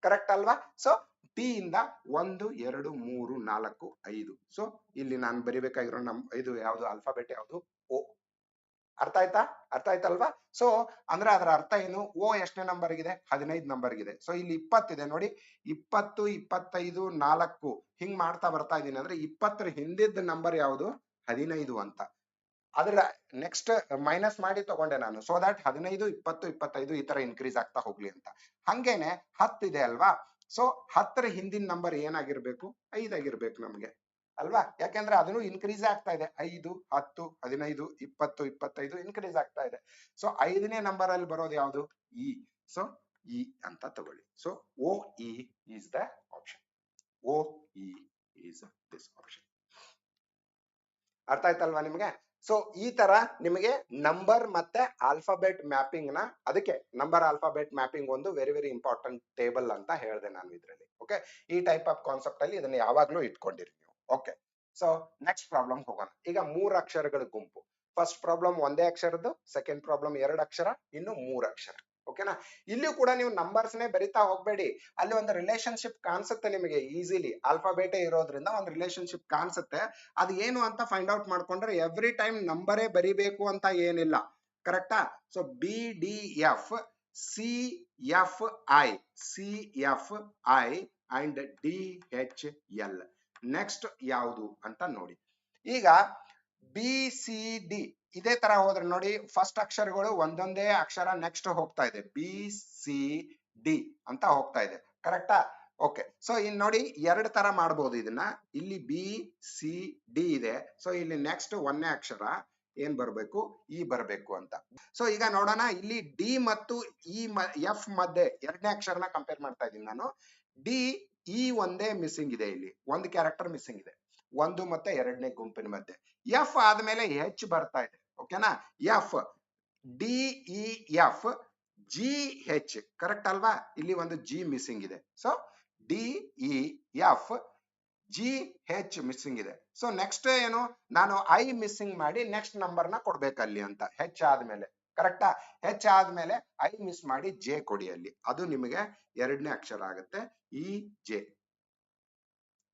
ಕರೆಕ್ಟ್ ಅಲ್ವಾ? ಸೊ ಟಿ ಇಂದ 1 2 3 4 5. ಸೊ ಇಲ್ಲಿ ನಾನು ಬರಿಬೇಕಾಗಿರೋ ಇದು ಯಾವ್ದು ಆಲ್ಫಾಬೆಟ್ ಯಾವ್ದು? ಓ. ಅರ್ಥ ಆಯ್ತಾ? ಅರ್ಥ ಆಯ್ತಲ್ವಾ? ಸೊ ಅಂದ್ರೆ ಅದರ ಅರ್ಥ ಏನು? ಓ ಎಷ್ಟನೇ ನಂಬರ್ ಗಿದೆ? 15 ನಂಬರ್ ಗಿದೆ. ಸೊ ಇಲ್ಲಿ 20 ಇದೆ ನೋಡಿ, 20 25 4 ಹಿಂಗ್ ಮಾಡ್ತಾ ಬರ್ತಾ ಇದೀನಿ ಅಂದ್ರೆ 20ರ ಹಿಂದಿದ್ದ ನಂಬರ್ ಯಾವುದು? 15 ಅಂತ. ಅದ್ರ ನೆಕ್ಸ್ಟ್ ಮೈನಸ್ ಮಾಡಿ ತಗೊಂಡೆ ನಾನು, ಸೊ ದಟ್ 15 20 25 ಈ ತರ ಇನ್ಕ್ರೀಸ್ ಆಗ್ತಾ ಹೋಗ್ಲಿ ಅಂತ. ಹಂಗೇನೆ 10 ಇದೆ ಅಲ್ವಾ? ಸೊ 10ರ ಹಿಂದಿನ ನಂಬರ್ ಏನಾಗಿರ್ಬೇಕು? 5 ಆಗಿರ್ಬೇಕು ನಮ್ಗೆ ಅಲ್ವಾ? ಯಾಕೆಂದ್ರೆ ಅದನ್ನು ಇನ್ಕ್ರೀಸ್ ಆಗ್ತಾ ಇದೆ. 5 10 15 20 25 ಇನ್ಕ್ರೀಸ್ ಆಗ್ತಾ ಇದೆ. ಸೊ 5ನೇ ನಂಬರ್ ಅಲ್ಲಿ ಬರೋದು ಯಾವುದು? ಇ. ಸೊ ಇ ಅಂತ ತಗೊಳ್ಳಿ. So O E is the option. O E is this option. ಅರ್ಥ ಆಯ್ತಲ್ವಾ ನಿಮ್ಗೆ? ಸೊ ಈ ತರ ನಿಮಗೆ ನಂಬರ್ ಮತ್ತೆ ಆಲ್ಫಾಬೆಟ್ ಮ್ಯಾಪಿಂಗ್ ನ, ಅದಕ್ಕೆ ನಂಬರ್ ಆಲ್ಫಾಬೆಟ್ ಮ್ಯಾಪಿಂಗ್ ಒಂದು ವೆರಿ ವೆರಿ ಇಂಪಾರ್ಟೆಂಟ್ ಟೇಬಲ್ ಅಂತ ಹೇಳಿದೆ ನಾನು ಇದ್ರಲ್ಲಿ. ಓಕೆ, ಈ ಟೈಪ್ ಆಫ್ ಕಾನ್ಸೆಪ್ಟ್ ಅಲ್ಲಿ ಇದನ್ನ ಯಾವಾಗ್ಲೂ ಇಟ್ಕೊಂಡಿರಿ ನೀವು. ಓಕೆ, ಸೊ ನೆಕ್ಸ್ಟ್ ಪ್ರಾಬ್ಲಮ್ ಹೋಗೋಣ. ಈಗ 3 ಅಕ್ಷರಗಳ ಗುಂಪು. ಫಸ್ಟ್ ಪ್ರಾಬ್ಲಮ್ ಒಂದೇ ಅಕ್ಷರದ್ದು, ಸೆಕೆಂಡ್ ಪ್ರಾಬ್ಲಮ್ 2 ಅಕ್ಷರ, ಇನ್ನು 3 ಅಕ್ಷರ. ಓಕೆನಾ? ಇಲ್ಲಿ ಕೂಡ ನೀವು ನಂಬರ್ಸ್ ನೇ ಬರಿತಾ ಹೋಗ್ಬೇಡಿ. ಅಲ್ಲಿ ಒಂದು ರಿಲೇಶನ್ಶಿಪ್ ಕಾಣಿಸುತ್ತೆ ನಿಮಗೆ ಈಸಿಲಿ. ಆಲ್ಫಾಬೇಟೇ ಇರೋದ್ರಿಂದ ಒಂದು ರಿಲೇಶನ್ಶಿಪ್ ಕಾಣಿಸುತ್ತೆ. ಅದು ಏನು ಅಂತ ಫೈಂಡ್ ಔಟ್ ಮಾಡ್ಕೊಂಡ್ರೆ ಎವ್ರಿ ಟೈಮ್ ನಂಬರೇ ಬರಿಬೇಕು ಅಂತ ಏನಿಲ್ಲ. ಕರೆಕ್ಟಾ? So B D F C F I and D H L. Next ಯಾವುದು ಅಂತ ನೋಡಿ. ಈಗ ಬಿ ಸಿ ಡಿ ಇದೇ ತರ ಹೋದ್ರೆ ನೋಡಿ, ಫಸ್ಟ್ ಅಕ್ಷರಗಳು ಒಂದೊಂದೇ ಅಕ್ಷರ ನೆಕ್ಸ್ಟ್ ಹೋಗ್ತಾ ಇದೆ. ಬಿ ಸಿ ಡಿ ಅಂತ ಹೋಗ್ತಾ ಇದೆ. ಕರೆಕ್ಟಾ? ಓಕೆ, ಸೊ ಇಲ್ಲಿ ನೋಡಿ 2 ತರ ಮಾಡಬಹುದು ಇದನ್ನ. ಇಲ್ಲಿ ಬಿ ಸಿ ಡಿ ಇದೆ. ಸೊ ಇಲ್ಲಿ ನೆಕ್ಸ್ಟ್ 1ನೇ ಅಕ್ಷರ ಏನ್ ಬರ್ಬೇಕು? ಇ ಬರ್ಬೇಕು ಅಂತ. ಸೊ ಈಗ ನೋಡೋಣ, ಇಲ್ಲಿ ಡಿ ಮತ್ತು ಇ ಎಫ್ ಮಧ್ಯೆ 2ನೇ ಅಕ್ಷರನ ಕಂಪೇರ್ ಮಾಡ್ತಾ ಇದ್ದೀನಿ ನಾನು. ಡಿ ಇ ಒಂದೇ ಮಿಸ್ಸಿಂಗ್ ಇದೆ, ಇಲ್ಲಿ ಒಂದು ಕ್ಯಾರೆಕ್ಟರ್ ಮಿಸ್ಸಿಂಗ್ ಇದೆ, 1 ಮತ್ತೆ 2ನೇ ಗುಂಪಿನ ಮಧ್ಯೆ. ಎಫ್ ಆದ್ಮೇಲೆ ಹೆಚ್ ಬರ್ತಾ ಇದೆ. ಓಕೆನಾ? F D E F G ಹೆಚ್. ಕರೆಕ್ಟ್ ಅಲ್ವಾ? ಇಲ್ಲಿ ಒಂದು ಜಿ ಮಿಸ್ಸಿಂಗ್ ಇದೆ. So D E F G ಹೆಚ್ ಮಿಸ್ಸಿಂಗ್ ಇದೆ. ಸೊ ನೆಕ್ಸ್ಟ್ ಏನು? ನಾನು ಐ ಮಿಸ್ಸಿಂಗ್ ಮಾಡಿ ನೆಕ್ಸ್ಟ್ ನಂಬರ್ ನ ಕೊಡ್ಬೇಕಲ್ಲಿ ಅಂತ. ಹೆಚ್ ಆದ್ಮೇಲೆ. ಕರೆಕ್ಟಾ? ಹೆಚ್ ಆದ್ಮೇಲೆ ಐ ಮಿಸ್ ಮಾಡಿ ಜೆ ಕೊಡಿ ಅಲ್ಲಿ. ಅದು ನಿಮಗೆ 2ನೇ ಅಕ್ಷರ ಆಗುತ್ತೆ, ಇ ಜೆ.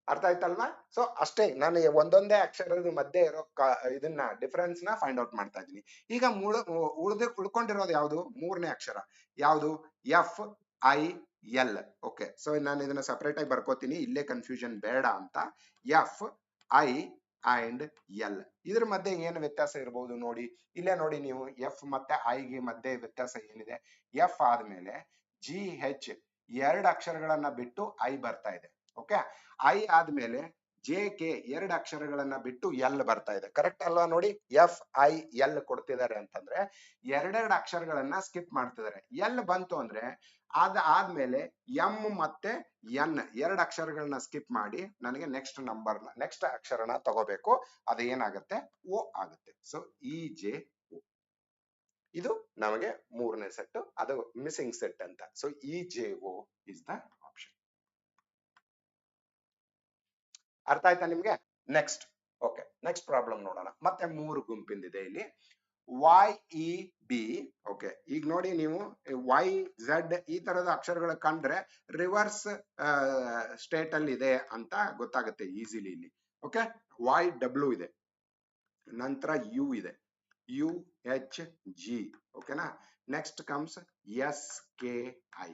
ಅರ್ಥ ಆಯ್ತಲ್ವಾ? ಸೊ ಅಷ್ಟೇ, ನಾನು ಒಂದೊಂದೇ ಅಕ್ಷರದ ಮಧ್ಯೆ ಇರೋ ಇದನ್ನ ಡಿಫರೆನ್ಸ್ ನ ಫೈಂಡ್ ಔಟ್ ಮಾಡ್ತಾ ಇದ್ದೀನಿ. ಈಗ ಉಳ್ಕೊಂಡಿರೋದು ಯಾವುದು? 3ನೇ ಅಕ್ಷರ ಯಾವುದು? F I L. Okay, so ನಾನು ಇದನ್ನ ಸಪರೇಟ್ ಆಗಿ ಬರ್ಕೋತೀನಿ, ಇಲ್ಲೇ ಕನ್ಫ್ಯೂಷನ್ ಬೇಡ ಅಂತ. F I and L. ಇದ್ರ ಮಧ್ಯೆ ಏನು ವ್ಯತ್ಯಾಸ ಇರಬಹುದು ನೋಡಿ, ಇಲ್ಲೇ ನೋಡಿ ನೀವು ಎಫ್ ಮತ್ತೆ ಐ ಗೆ ಮಧ್ಯೆ ವ್ಯತ್ಯಾಸ ಏನಿದೆ. ಎಫ್ ಆದ್ಮೇಲೆ ಜಿ ಹೆಚ್ ಎರಡು ಅಕ್ಷರಗಳನ್ನ ಬಿಟ್ಟು ಐ ಬರ್ತಾ ಇದೆ. ಓಕೆ, ಐ ಆದ್ಮೇಲೆ ಜೆ ಕೆ ಎರಡು ಅಕ್ಷರಗಳನ್ನ ಬಿಟ್ಟು ಎಲ್ ಬರ್ತಾ ಇದೆ. ಕರೆಕ್ಟ್ ಅಲ್ವಾ ನೋಡಿ, ಎಫ್ ಐ ಎಲ್ ಕೊಡ್ತಿದ್ದಾರೆ ಅಂತಂದ್ರೆ ಎರಡೆರಡು ಅಕ್ಷರಗಳನ್ನ ಸ್ಕಿಪ್ ಮಾಡ್ತಿದ್ದಾರೆ. ಎಲ್ ಬಂತು ಅಂದ್ರೆ ಆದ್ಮೇಲೆ ಎಂ ಮತ್ತೆ ಎನ್ ಎರಡು ಅಕ್ಷರಗಳನ್ನ ಸ್ಕಿಪ್ ಮಾಡಿ ನನಗೆ ನೆಕ್ಸ್ಟ್ ಅಕ್ಷರನ ತಗೋಬೇಕು. ಅದು ಏನಾಗುತ್ತೆ, ಓ ಆಗುತ್ತೆ. ಸೊ ಇ ಜೆ ಓ, ಇದು ನಮಗೆ ಮೂರನೇ ಸೆಟ್, ಅದು ಮಿಸ್ಸಿಂಗ್ ಸೆಟ್ ಅಂತ. So E J O is the option. ಅರ್ಥ ಆಯ್ತಾ ನಿಮ್ಗೆ? ನೆಕ್ಸ್ಟ್, ಓಕೆ, ನೆಕ್ಸ್ಟ್ ಪ್ರಾಬ್ಲಮ್ ನೋಡೋಣ. ಮತ್ತೆ ಮೂರು ಗುಂಪಿಂದಿದೆ ಇಲ್ಲಿ. Y E B. ಓಕೆ, ಈಗ ನೋಡಿ ನೀವು ವೈ ಝೆಡ್ ಈ ತರದ ಅಕ್ಷರಗಳು ಕಂಡ್ರೆ ರಿವರ್ಸ್ ಸ್ಟೇಟ್ ಅಲ್ಲಿ ಇದೆ ಅಂತ ಗೊತ್ತಾಗುತ್ತೆ ಈಸಿಲಿ ಇಲ್ಲಿ. ಓಕೆ, ವೈ ಡಬ್ಲ್ಯೂ ಇದೆ, ನಂತರ ಯು ಇದೆ, ಯು ಎಚ್ ಜಿ. ಓಕೆನಾ, next comes S K I.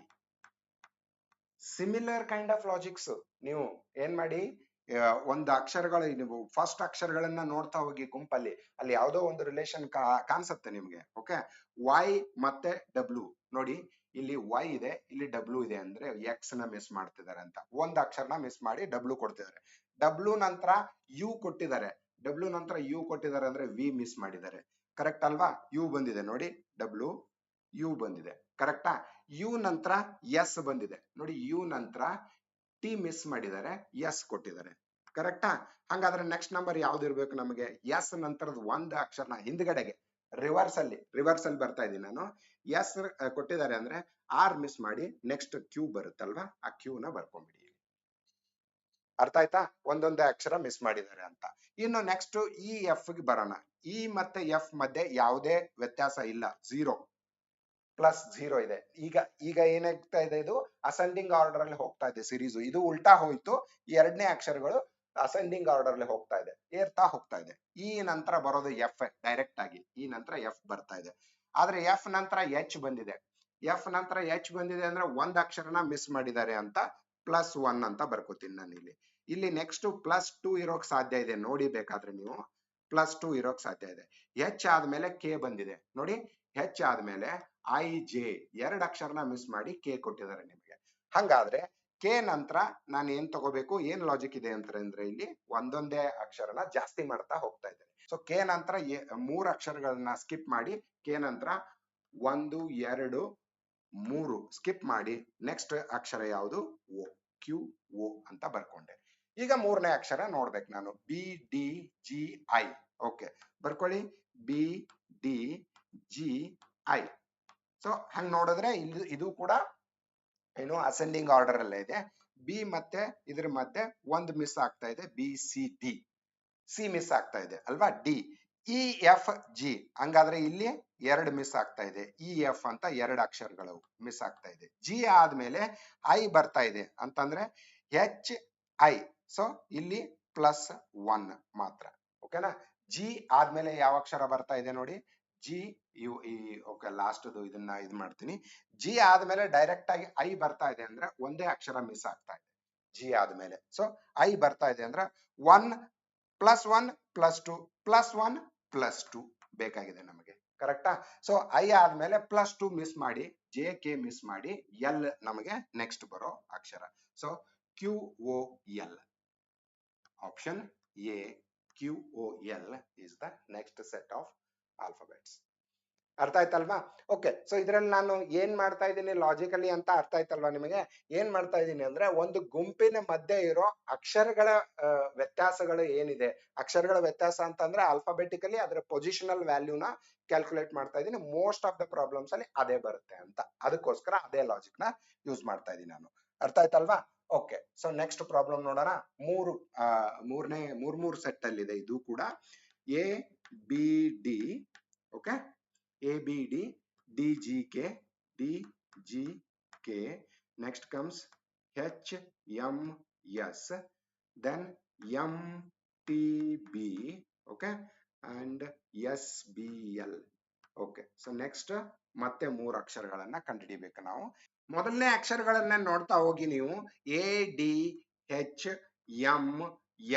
Similar kind of logics. ನೀವು ಏನ್ ಮಾಡಿ, ಒಂದು ಅಕ್ಷರಗಳು, ನೀವು ಫಸ್ಟ್ ಅಕ್ಷರಗಳನ್ನ ನೋಡ್ತಾ ಹೋಗಿ ಗುಂಪಲ್ಲಿ, ಅಲ್ಲಿ ಯಾವುದೋ ಒಂದು ರಿಲೇಷನ್ ಕಾಣಿಸುತ್ತೆ ನಿಮ್ಗೆ. ಓಕೆ, ವೈ ಮತ್ತೆ ಡಬ್ಲ್ಯೂ ನೋಡಿ, ಇಲ್ಲಿ ವೈ ಇದೆ, ಇಲ್ಲಿ ಡಬ್ಲ್ಯೂ ಇದೆ ಅಂದ್ರೆ ಎಕ್ಸ್ ನ ಮಿಸ್ ಮಾಡ್ತಿದ್ದಾರೆ ಅಂತ. ಒಂದ್ ಅಕ್ಷರನ ಮಿಸ್ ಮಾಡಿ ಡಬ್ಲ್ಯೂ ಕೊಡ್ತಿದ್ದಾರೆ. ಡಬ್ಲ್ಯೂ ನಂತರ ಯು ಕೊಟ್ಟಿದ್ದಾರೆ, ಡಬ್ಲ್ಯೂ ನಂತರ ಯು ಕೊಟ್ಟಿದ್ದಾರೆ ಅಂದ್ರೆ ವಿ ಮಿಸ್ ಮಾಡಿದ್ದಾರೆ. ಕರೆಕ್ಟ್ ಅಲ್ವಾ? ಯು ಬಂದಿದೆ ನೋಡಿ, ಡಬ್ಲ್ಯೂ ಯು ಬಂದಿದೆ. ಕರೆಕ್ಟಾ? ಯು ನಂತರ ಎಸ್ ಬಂದಿದೆ ನೋಡಿ, ಯು ನಂತರ ಟಿ ಮಿಸ್ ಮಾಡಿದ್ದಾರೆ, ಎಸ್ ಕೊಟ್ಟಿದ್ದಾರೆ. ಕರೆಕ್ಟಾ? ಹಂಗಾದ್ರೆ ನೆಕ್ಸ್ಟ್ ನಂಬರ್ ಯಾವ್ದು ಇರ್ಬೇಕು ನಮಗೆ? ಎಸ್ ನಂತರದ ಒಂದು ಅಕ್ಷರನ ಹಿಂದ್ಗಡೆಗೆ ರಿವರ್ಸ್ ಅಲ್ಲಿ ಬರ್ತಾ ಇದ್ದೀನಿ ನಾನು. ಎಸ್ ಕೊಟ್ಟಿದ್ದಾರೆ ಅಂದ್ರೆ ಆರ್ ಮಿಸ್ ಮಾಡಿ ನೆಕ್ಸ್ಟ್ ಕ್ಯೂ ಬರುತ್ತಲ್ವಾ, ಆ ಕ್ಯೂ ನ ಬರ್ಕೊಂಡ್ಬಿಡಿ. ಅರ್ಥ ಆಯ್ತಾ? ಒಂದೊಂದೇ ಅಕ್ಷರ ಮಿಸ್ ಮಾಡಿದ್ದಾರೆ ಅಂತ. ಇನ್ನು ನೆಕ್ಸ್ಟ್ ಇ ಎಫ್ ಗೆ ಬರೋಣ. ಇ ಮತ್ತೆ ಎಫ್ ಮಧ್ಯೆ ಯಾವುದೇ ವ್ಯತ್ಯಾಸ ಇಲ್ಲ, ಝೀರೋ ಪ್ಲಸ್ ಝೀರೋ ಇದೆ. ಈಗ ಏನಾಗ್ತಾ ಇದೆ, ಇದು ಅಸೆಂಡಿಂಗ್ ಆರ್ಡರ್ ಅಲ್ಲಿ ಹೋಗ್ತಾ ಇದೆ ಸಿರೀಸ್. ಇದು ಉಲ್ಟಾ ಹೋಯ್ತು, ಎರಡನೇ ಅಕ್ಷರಗಳು ಅಸೆಂಡಿಂಗ್ ಆರ್ಡರ್ ಅಲ್ಲಿ ಹೋಗ್ತಾ ಇದೆ, ಏರ್ತಾ ಹೋಗ್ತಾ ಇದೆ. ಈ ನಂತರ ಬರೋದು ಎಫ್ ಡೈರೆಕ್ಟ್ ಆಗಿ, ಈ ನಂತರ ಎಫ್ ಬರ್ತಾ ಇದೆ. ಆದ್ರೆ ಎಫ್ ನಂತರ ಎಚ್ ಬಂದಿದೆ. ಎಫ್ ನಂತರ ಎಚ್ ಬಂದಿದೆ ಅಂದ್ರೆ ಒಂದ್ ಅಕ್ಷರನ ಮಿಸ್ ಮಾಡಿದ್ದಾರೆ ಅಂತ ಪ್ಲಸ್ ಒನ್ ಅಂತ ಬರ್ಕೋತೀನಿ ನಾನು ಇಲ್ಲಿ. ಇಲ್ಲಿ ನೆಕ್ಸ್ಟ್ ಪ್ಲಸ್ ಟೂ ಇರೋಕ್ ಸಾಧ್ಯ ಇದೆ ನೋಡಿ, ಬೇಕಾದ್ರೆ ನೀವು ಪ್ಲಸ್ ಟೂ ಇರೋಕ್ ಸಾಧ್ಯ ಇದೆ. ಎಚ್ ಆದ್ಮೇಲೆ ಕೆ ಬಂದಿದೆ ನೋಡಿ, ಹೆಚ್ ಆದ್ಮೇಲೆ ಐ ಜೆ ಎರಡು ಅಕ್ಷರನ ಮಿಸ್ ಮಾಡಿ ಕೆ ಕೊಟ್ಟಿದ್ದಾರೆ ನಿಮಗೆ. ಹಂಗಾದ್ರೆ ಕೆ ನಂತರ ನಾನು ಏನ್ ತಗೋಬೇಕು, ಏನ್ ಲಾಜಿಕ್ ಇದೆ ಅಂತಂದ್ರೆ ಇಲ್ಲಿ ಒಂದೊಂದೇ ಅಕ್ಷರನ ಜಾಸ್ತಿ ಮಾಡ್ತಾ ಹೋಗ್ತಾ ಇದ್ದೇನೆ. ಸೊ ಕೆ ನಂತರ ಮೂರು ಅಕ್ಷರಗಳನ್ನ ಸ್ಕಿಪ್ ಮಾಡಿ, ಕೆ ನಂತರ 1 2 3 ಸ್ಕಿಪ್ ಮಾಡಿ ನೆಕ್ಸ್ಟ್ ಅಕ್ಷರ ಯಾವುದು, ಓ, ಕ್ಯೂ ಓ ಅಂತ ಬರ್ಕೊಂಡೆ. ಈಗ ಮೂರನೇ ಅಕ್ಷರ ನೋಡ್ಬೇಕು ನಾನು, B D G I. Okay, ಬರ್ಕೊಳ್ಳಿ, B D G I. So ಹಂಗ್ ನೋಡಿದ್ರೆ ಇದು ಕೂಡ ಏನು ಅಸೆಂಡಿಂಗ್ ಆರ್ಡರ್ ಅಲ್ಲೇ ಇದೆ. ಬಿ ಮತ್ತೆ ಇದ್ರ ಮಧ್ಯೆ ಒಂದು ಮಿಸ್ ಆಗ್ತಾ ಇದೆ, B C D. C miss ಆಗ್ತಾ ಇದೆ ಅಲ್ವಾ, ಡಿ. ಇ ಎಫ್ ಜಿ, ಹಂಗಾದ್ರೆ ಇಲ್ಲಿ ಎರಡು ಮಿಸ್ ಆಗ್ತಾ ಇದೆ, ಇ ಎಫ್ ಅಂತ ಎರಡು ಅಕ್ಷರಗಳು ಮಿಸ್ ಆಗ್ತಾ ಇದೆ. ಜಿ ಆದ್ಮೇಲೆ ಐ ಬರ್ತಾ ಇದೆ ಅಂತಂದ್ರೆ ಎಚ್ ಐ. ಸೊ ಇಲ್ಲಿ ಪ್ಲಸ್ ಒನ್ ಮಾತ್ರ. ಓಕೆನಾ? ಜಿ ಆದ್ಮೇಲೆ ಯಾವ ಅಕ್ಷರ ಬರ್ತಾ ಇದೆ ನೋಡಿ, G U E. Okay, last ಇದನ್ನ ಇದು ಮಾಡ್ತೀನಿ. ಜಿ ಆದ್ಮೇಲೆ ಡೈರೆಕ್ಟ್ ಆಗಿ ಐ ಬರ್ತಾ ಇದೆ ಅಂದ್ರೆ ಒಂದೇ ಅಕ್ಷರ ಮಿಸ್ ಆಗ್ತಾ ಇದೆ ಜಿ ಆದ್ಮೇಲೆ. ಸೊ ಐ ಬರ್ತಾ ಇದೆ ಅಂದ್ರೆ 1 ಪ್ಲಸ್ 1 ಪ್ಲಸ್ 2 ಪ್ಲಸ್ 1 ಪ್ಲಸ್ 2 ಬೇಕಾಗಿದೆ ನಮಗೆ. ಕರೆಕ್ಟಾ? ಸೊ ಐ ಆದ್ಮೇಲೆ ಪ್ಲಸ್ 2 ಮಿಸ್ ಮಾಡಿ, ಜೆ ಕೆ ಮಿಸ್ ಮಾಡಿ, ಎಲ್ ನಮಗೆ ನೆಕ್ಸ್ಟ್ ಬರೋ ಅಕ್ಷರ. So Q O L. Option A, Q O L is the next set of alphabets. ಅರ್ಥ ಆಯ್ತಲ್ವಾ? ಓಕೆ, ಸೊ ಇದ್ರಲ್ಲಿ ನಾನು ಏನ್ ಮಾಡ್ತಾ ಇದ್ದೀನಿ ಲಾಜಿಕಲಿ ಅಂತ ಅರ್ಥ ಆಯ್ತಲ್ವಾ ನಿಮಗೆ? ಏನ್ ಮಾಡ್ತಾ ಇದ್ದೀನಿ ಅಂದ್ರೆ ಒಂದು ಗುಂಪಿನ ಮಧ್ಯೆ ಇರೋ ಅಕ್ಷರಗಳ ವ್ಯತ್ಯಾಸಗಳು ಏನಿದೆ, ಅಕ್ಷರಗಳ ವ್ಯತ್ಯಾಸ ಅಂತಂದ್ರೆ ಆಲ್ಫಾಬೆಟಿಕಲಿ ಅದರ ಪೊಸಿಷನಲ್ ವ್ಯಾಲ್ಯೂನ ಕ್ಯಾಲ್ಕುಲೇಟ್ ಮಾಡ್ತಾ ಇದ್ದೀನಿ. ಮೋಸ್ಟ್ ಆಫ್ ದ ಪ್ರಾಬ್ಲಮ್ಸ್ ಅಲ್ಲಿ ಅದೇ ಬರುತ್ತೆ ಅಂತ, ಅದಕ್ಕೋಸ್ಕರ ಅದೇ ಲಾಜಿಕ್ ನ ಯೂಸ್ ಮಾಡ್ತಾ ಇದ್ದೀನಿ ನಾನು. ಅರ್ಥ ಆಯ್ತಲ್ವಾ? ಓಕೆ, ಸೊ ನೆಕ್ಸ್ಟ್ ಪ್ರಾಬ್ಲಮ್ ನೋಡೋಣ. ಮೂರು ಸೆಟ್ ಅಲ್ಲಿ ಇದೆ ಇದು ಕೂಡ. A B D. Okay, A B D D G K D G K. Next comes H M S, then M T B. Okay, and S B L. Okay, so next ಮತ್ತೆ ಮೂರು ಅಕ್ಷರಗಳನ್ನ ಕಂಡುಹಿಡಿಬೇಕು ನಾವು. ಮೊದಲನೇ ಅಕ್ಷರಗಳನ್ನ ನೋಡ್ತಾ ಹೋಗಿ ನೀವು, A D H M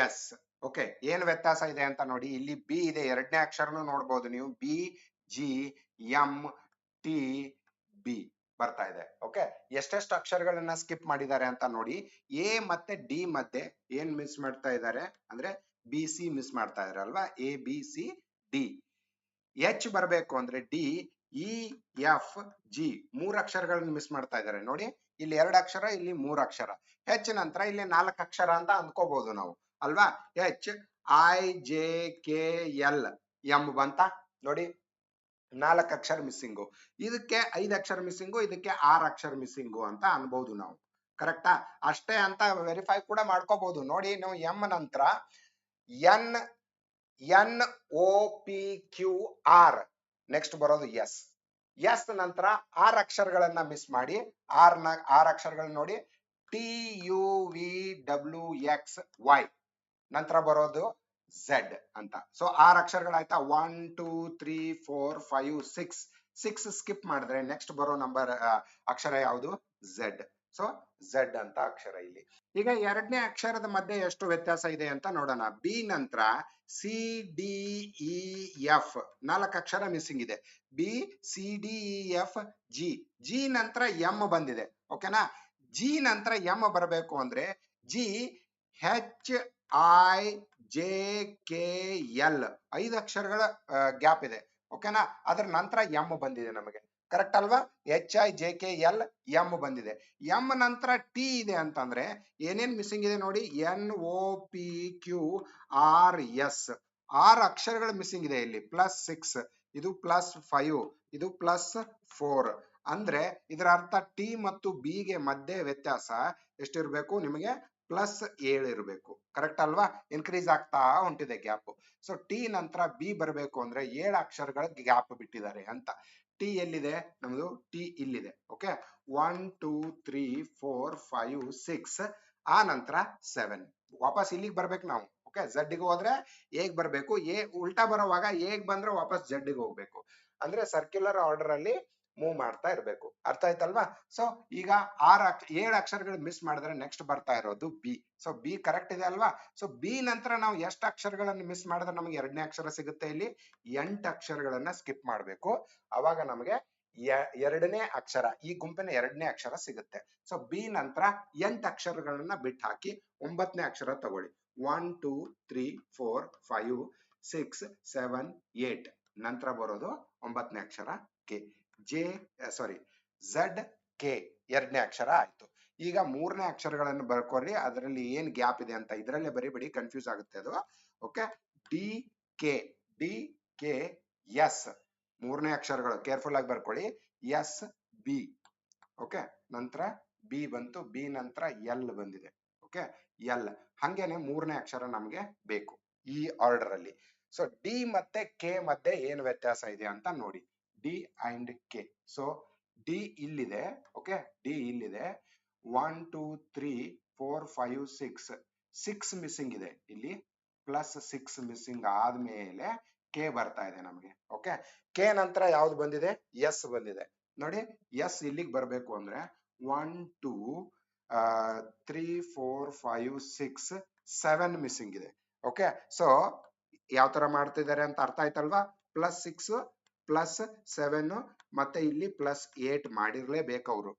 S. Okay, ಏನ್ ವ್ಯತ್ಯಾಸ ಇದೆ ಅಂತ ನೋಡಿ. ಇಲ್ಲಿ ಬಿ ಇದೆ, ಎರಡನೇ ಅಕ್ಷರನು ನೋಡ್ಬೋದು ನೀವು, B G M T B ಬರ್ತಾ ಇದೆ. ಓಕೆ, ಎಷ್ಟೆಷ್ಟು ಅಕ್ಷರಗಳನ್ನ ಸ್ಕಿಪ್ ಮಾಡಿದ್ದಾರೆ ಅಂತ ನೋಡಿ. ಎ ಮತ್ತೆ ಡಿ ಮಧ್ಯೆ ಏನ್ ಮಿಸ್ ಮಾಡ್ತಾ ಇದ್ದಾರೆ ಅಂದ್ರೆ ಬಿ ಸಿ ಮಿಸ್ ಮಾಡ್ತಾ ಇದಾರೆ ಅಲ್ವಾ, A B C D. H ಬರಬೇಕು ಅಂದ್ರೆ ಡಿ ಇ ಎಫ್ ಜಿ, ಮೂರ್ ಅಕ್ಷರಗಳನ್ನ ಮಿಸ್ ಮಾಡ್ತಾ ಇದ್ದಾರೆ ನೋಡಿ. ಇಲ್ಲಿ ಎರಡು ಅಕ್ಷರ, ಇಲ್ಲಿ ಮೂರ್ ಅಕ್ಷರ. ಹೆಚ್ ನಂತರ ಇಲ್ಲಿ ನಾಲ್ಕು ಅಕ್ಷರ ಅಂತ ಅಂದ್ಕೋಬಹುದು ನಾವು ಅಲ್ವಾ. H I J K L M ಬಂತ ನೋಡಿ, ನಾಲ್ಕು ಅಕ್ಷರ ಮಿಸ್ಸಿಂಗು. ಇದಕ್ಕೆ 5 ಅಕ್ಷರ ಮಿಸ್ಸಿಂಗು, ಇದಕ್ಕೆ 6 ಅಕ್ಷರ ಮಿಸ್ಸಿಂಗು ಅಂತ ಅನ್ಬಹುದು ನಾವು. ಕರೆಕ್ಟಾ? ಅಷ್ಟೇ ಅಂತ ವೆರಿಫೈ ಕೂಡ ಮಾಡ್ಕೋಬಹುದು ನೋಡಿ. ನಾವು ಎಂ ನಂತರ N N O P Q R, next ಬರೋದು ಎಸ್. ಎಸ್ ನಂತರ 6 ಅಕ್ಷರಗಳನ್ನ ಮಿಸ್ ಮಾಡಿ, ಆರ್ ಅಕ್ಷರಗಳನ್ನ ನೋಡಿ, T U V W X Y, ನಂತರ ಬರೋದು ಝೆಡ್ ಅಂತ. ಸೊ 6 ಅಕ್ಷರಗಳಾಯ್ತಾ, 1 2 3 4 5 6. 6 ಸ್ಕಿಪ್ ಮಾಡಿದ್ರೆ ನೆಕ್ಸ್ಟ್ ಬರೋ ನಂಬರ್ ಅಕ್ಷರ ಯಾವುದು? ಝೆಡ್. ಸೊ ಝೆಡ್ ಅಂತ ಅಕ್ಷರ ಇಲ್ಲಿ. ಈಗ ಎರಡನೇ ಅಕ್ಷರದ ಮಧ್ಯೆ ಎಷ್ಟು ವ್ಯತ್ಯಾಸ ಇದೆ ಅಂತ ನೋಡೋಣ. ಬಿ ನಂತರ ಸಿ ಡಿ ಇ ಎಫ್, 4 ಅಕ್ಷರ ಮಿಸ್ಸಿಂಗ್ ಇದೆ. B C D E F G, G ನಂತರ ಎಂ ಬಂದಿದೆ. ಓಕೆನಾ? ಜಿ ನಂತರ ಎಂ ಬರಬೇಕು ಅಂದ್ರೆ G H I J K L, 5 ಅಕ್ಷರಗಳ ಗ್ಯಾಪ್ ಇದೆ. ಓಕೆನಾ? ಅದರ ನಂತರ ಎಂ ಬಂದಿದೆ ನಮಗೆ. ಕರೆಕ್ಟ್ ಅಲ್ವಾ? H I J K L M ಬಂದಿದೆ. ಎಂ ನಂತರ ಟಿ ಇದೆ ಅಂತಂದ್ರೆ ಏನೇನ್ ಮಿಸ್ಸಿಂಗ್ ಇದೆ ನೋಡಿ, N O P Q R S, 6 ಅಕ್ಷರಗಳು ಮಿಸ್ಸಿಂಗ್ ಇದೆ ಇಲ್ಲಿ. +6, ಇದು +5, ಇದು +4. ಅಂದ್ರೆ ಇದರ ಅರ್ಥ ಟಿ ಮತ್ತು ಬಿ ಗೆ ಮಧ್ಯೆ ವ್ಯತ್ಯಾಸ ಎಷ್ಟಿರ್ಬೇಕು ನಿಮಗೆ? +7 ಇರಬೇಕು. ಕರೆಕ್ಟ್ ಅಲ್ವಾ? ಇನ್ಕ್ರೀಸ್ ಆಗ್ತಾ ಹೊಂಟಿದೆ ಗ್ಯಾಪ್. ಸೊ ಟಿ ನಂತರ ಬಿ ಬರಬೇಕು ಅಂದ್ರೆ 7 ಅಕ್ಷರಗಳ ಗ್ಯಾಪ್ ಬಿಟ್ಟಿದ್ದಾರೆ ಅಂತ. ಟಿ ಎಲ್ಲಿದೆ ನಮ್ದು? ಟಿ ಇಲ್ಲಿದೆ. ಓಕೆ, 1 2 3 4 5 6, ಆ ನಂತರ 7. ವಾಪಸ್ ಇಲ್ಲಿಗೆ ಬರ್ಬೇಕು ನಾವು. ಓಕೆ, ಝೆಡ್ ಗೆ ಹೋದ್ರೆ ಎಗ್ ಬರ್ಬೇಕು. ಎ ಉಲ್ಟಾ ಬರೋವಾಗ ಎಗ್ ಬಂದ್ರೆ ವಾಪಸ್ ಝೆಡ್ ಗೆ ಹೋಗ್ಬೇಕು. ಅಂದ್ರೆ ಸರ್ಕ್ಯುಲರ್ ಆರ್ಡರ್ ಅಲ್ಲಿ ಮೂವ್ ಮಾಡ್ತಾ ಇರ್ಬೇಕು. ಅರ್ಥ ಆಯ್ತಲ್ವಾ? ಸೊ ಈಗ 7 ಅಕ್ಷರಗಳು ಮಿಸ್ ಮಾಡಿದ್ರೆ ನೆಕ್ಸ್ಟ್ ಬರ್ತಾ ಇರೋದು ಬಿ. ಸೊ ಬಿ ಕರೆಕ್ಟ್ ಇದೆ ಅಲ್ವಾ? ಸೊ ಬಿ ನಂತರ ನಾವು ಎಷ್ಟು ಅಕ್ಷರಗಳನ್ನು ಮಿಸ್ ಮಾಡಿದ್ರೆ ನಮಗೆ ಎರಡನೇ ಅಕ್ಷರ ಸಿಗುತ್ತೆ? ಇಲ್ಲಿ 8 ಅಕ್ಷರಗಳನ್ನ ಸ್ಕಿಪ್ ಮಾಡಬೇಕು. ಅವಾಗ ನಮಗೆ ಎರಡನೇ ಅಕ್ಷರ, ಈ ಗುಂಪಿನ ಎರಡನೇ ಅಕ್ಷರ ಸಿಗುತ್ತೆ. ಸೊ ಬಿ ನಂತರ 8 ಅಕ್ಷರಗಳನ್ನ ಬಿಟ್ಟು ಹಾಕಿ 9ನೇ ಅಕ್ಷರ ತಗೊಳ್ಳಿ. 1 2 3 4 5 6 7 8, ನಂತರ ಬರೋದು 9ನೇ ಅಕ್ಷರ ಕೆ. ಝೆಡ್ ಕೆ ಎರಡನೇ ಅಕ್ಷರ ಆಯ್ತು. ಈಗ ಮೂರನೇ ಅಕ್ಷರಗಳನ್ನು ಬರ್ಕೊಳ್ಳಿ, ಅದರಲ್ಲಿ ಏನ್ ಗ್ಯಾಪ್ ಇದೆ ಅಂತ ಇದರಲ್ಲೇ ಬರೀಬೇಡಿ, ಕನ್ಫ್ಯೂಸ್ ಆಗುತ್ತೆ ಅದು. ಓಕೆ, ಡಿ ಕೆ ಎಸ್, ಮೂರನೇ ಅಕ್ಷರಗಳು ಕೇರ್ಫುಲ್ ಆಗಿ ಬರ್ಕೊಳ್ಳಿ. S B. ಓಕೆ, ನಂತರ ಬಿ ಬಂತು, ಬಿ ನಂತರ ಎಲ್ ಬಂದಿದೆ. Okay, L. ಹಂಗೇನೆ ಮೂರನೇ ಅಕ್ಷರ ನಮ್ಗೆ ಬೇಕು ಈ ಆರ್ಡರ್ ಅಲ್ಲಿ. ಸೊ ಡಿ ಮತ್ತೆ ಕೆ ಮಧ್ಯೆ ಏನ್ ವ್ಯತ್ಯಾಸ ಇದೆ ಅಂತ ನೋಡಿ. D and K. So D ಇಲ್ಲಿದೆ. ಓಕೆ, ಡಿ ಇಲ್ಲಿದೆ. 1 2 3 4 5 6, 6 ಮಿಸ್ಸಿಂಗ್ ಇದೆ ಇಲ್ಲಿ. +6 ಮಿಸ್ಸಿಂಗ್ ಆದ್ಮೇಲೆ ಕೆ ಬರ್ತಾ ಇದೆ ನಮಗೆ. ಓಕೆ, ಕೆ ನಂತರ ಯಾವ್ದು ಬಂದಿದೆ? ಎಸ್ ಬಂದಿದೆ ನೋಡಿ. ಎಸ್ ಇಲ್ಲಿಗೆ ಬರ್ಬೇಕು ಅಂದ್ರೆ 1 2 3 4 5 6 7 ಮಿಸ್ಸಿಂಗ್ ಇದೆ. ಓಕೆ, ಸೊ ಯಾವ ತರ ಮಾಡ್ತಿದ್ದಾರೆ ಅಂತ ಅರ್ಥ ಆಯ್ತಲ್ವಾ? +6 +7 ಮತ್ತೆ ಇಲ್ಲಿ +8 ಮಾಡಿರ್ಲೇಬೇಕು ಅವರು.